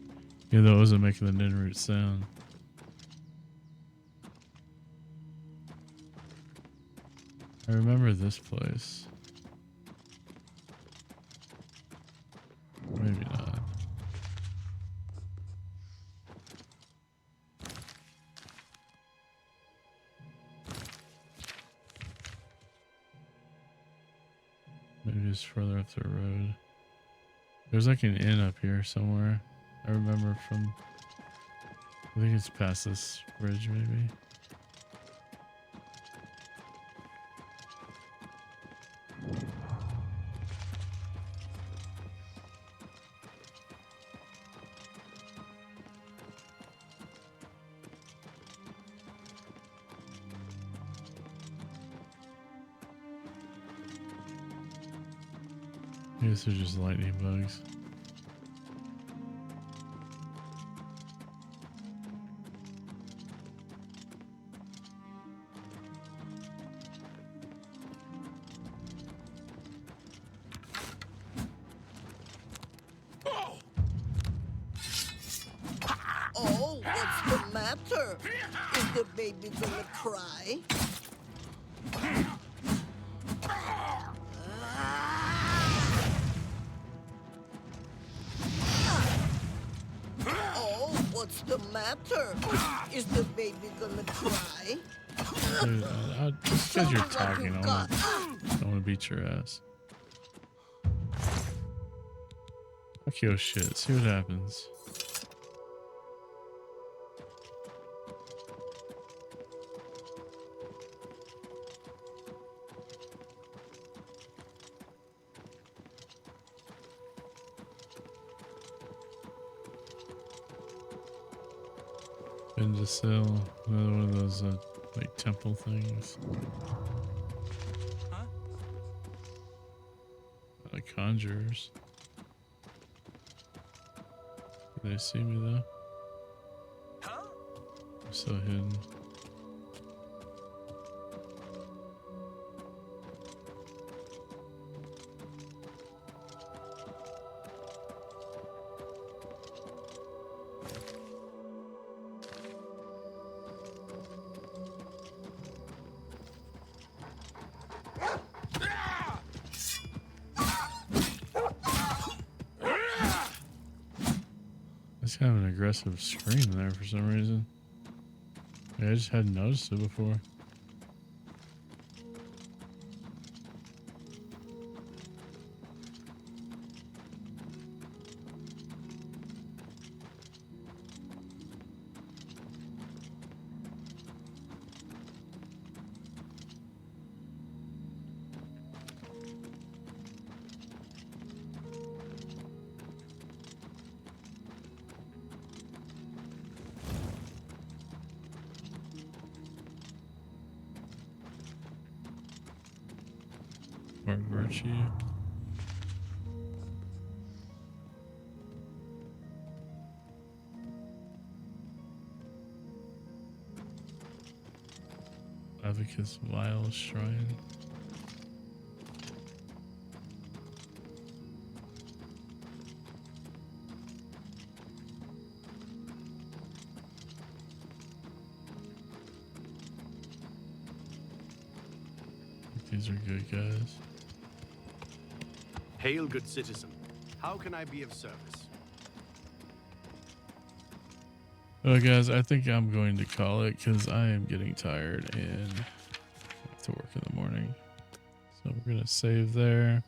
even though it wasn't making the Ninroot sound. I remember this place. Maybe not. Maybe it's further up the road. There's like an inn up here somewhere. I remember from, I think it's past this bridge maybe. I guess they're just lightning bugs. Oh, what's the matter? Is the baby gonna cry? Oh, what's the matter? Is the baby gonna cry? Dude, just because you're talking, I don't want to beat your ass. Fuck your shit. See what happens. Bendicil, another one of those like temple things. Huh? Like conjurers. Do they see me though? Huh? I'm so hidden. It's kind of an aggressive scream there for some reason. Yeah, I just hadn't noticed it before. Or virtue. Abacus Vile Shrine. These are good guys. Hail, good citizen. How can I be of service? Well, guys, I think I'm going to call it because I am getting tired and I have to work in the morning. So we're going to save there.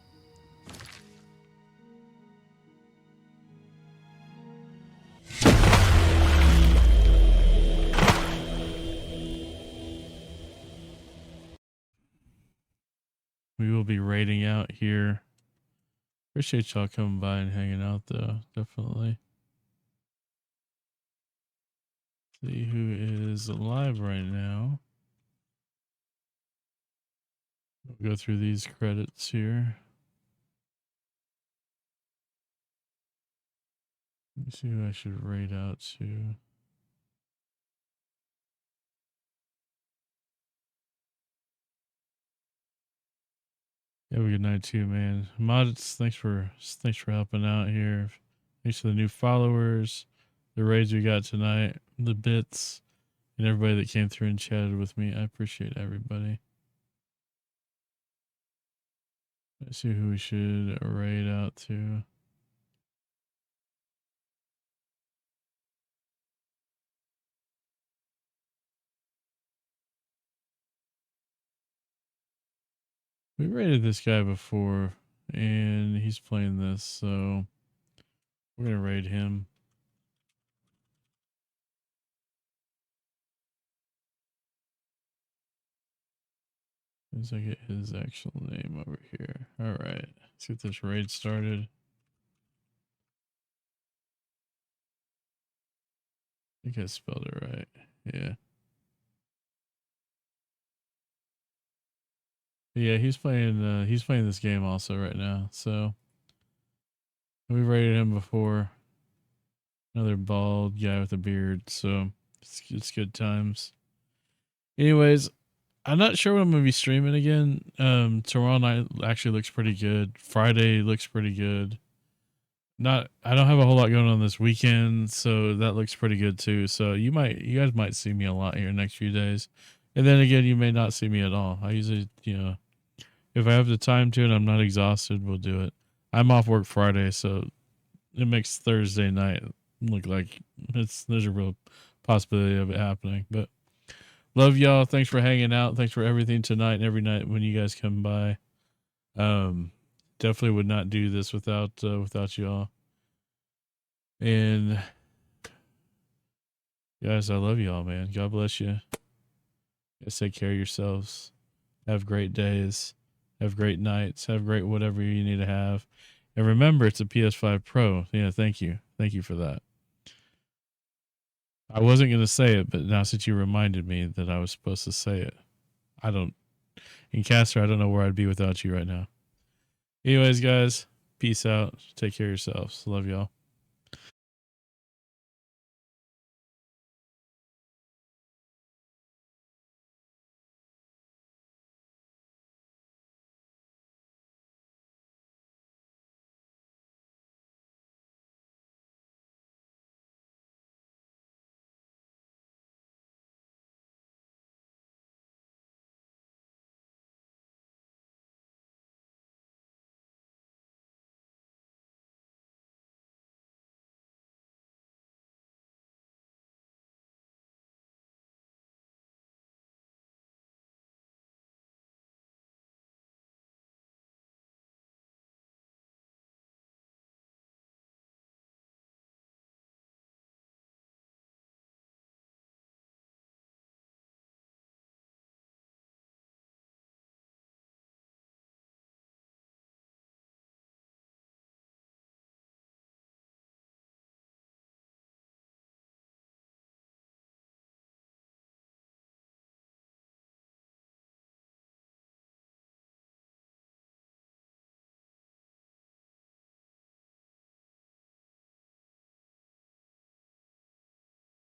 We will be raiding out here. Appreciate y'all coming by and hanging out, though. Definitely. See who is alive right now. We'll go through these credits here. Let me see who I should raid out to. Have a good night too, man. Mods, thanks for helping out here. Thanks to the new followers, the raids we got tonight, the bits, and everybody that came through and chatted with me. I appreciate everybody. Let's see who we should raid out to. We raided this guy before, and he's playing this, so we're gonna raid him. As I get his actual name over here. All right, let's get this raid started. I think I spelled it right. Yeah. Yeah, he's playing this game also right now. So we rated him before. Another bald guy with a beard, so it's good times. Anyways, I'm not sure when I'm gonna be streaming again. Tomorrow night actually looks pretty good. Friday looks pretty good. I don't have a whole lot going on this weekend, so that looks pretty good too. So you guys might see me a lot here next few days. And then again, you may not see me at all. I usually, if I have the time to and I'm not exhausted, we'll do it. I'm off work Friday, so it makes Thursday night look like there's a real possibility of it happening. But love y'all. Thanks for hanging out. Thanks for everything tonight and every night when you guys come by. Definitely would not do this without y'all. And guys, I love y'all, man. God bless you. Guys, take care of yourselves. Have great days. Have great nights. Have great whatever you need to have. And remember, it's a PS5 Pro. Yeah, thank you. Thank you for that. I wasn't going to say it, but now since you reminded me that I was supposed to say it, in Caster, I don't know where I'd be without you right now. Anyways, guys, peace out. Take care of yourselves. Love y'all.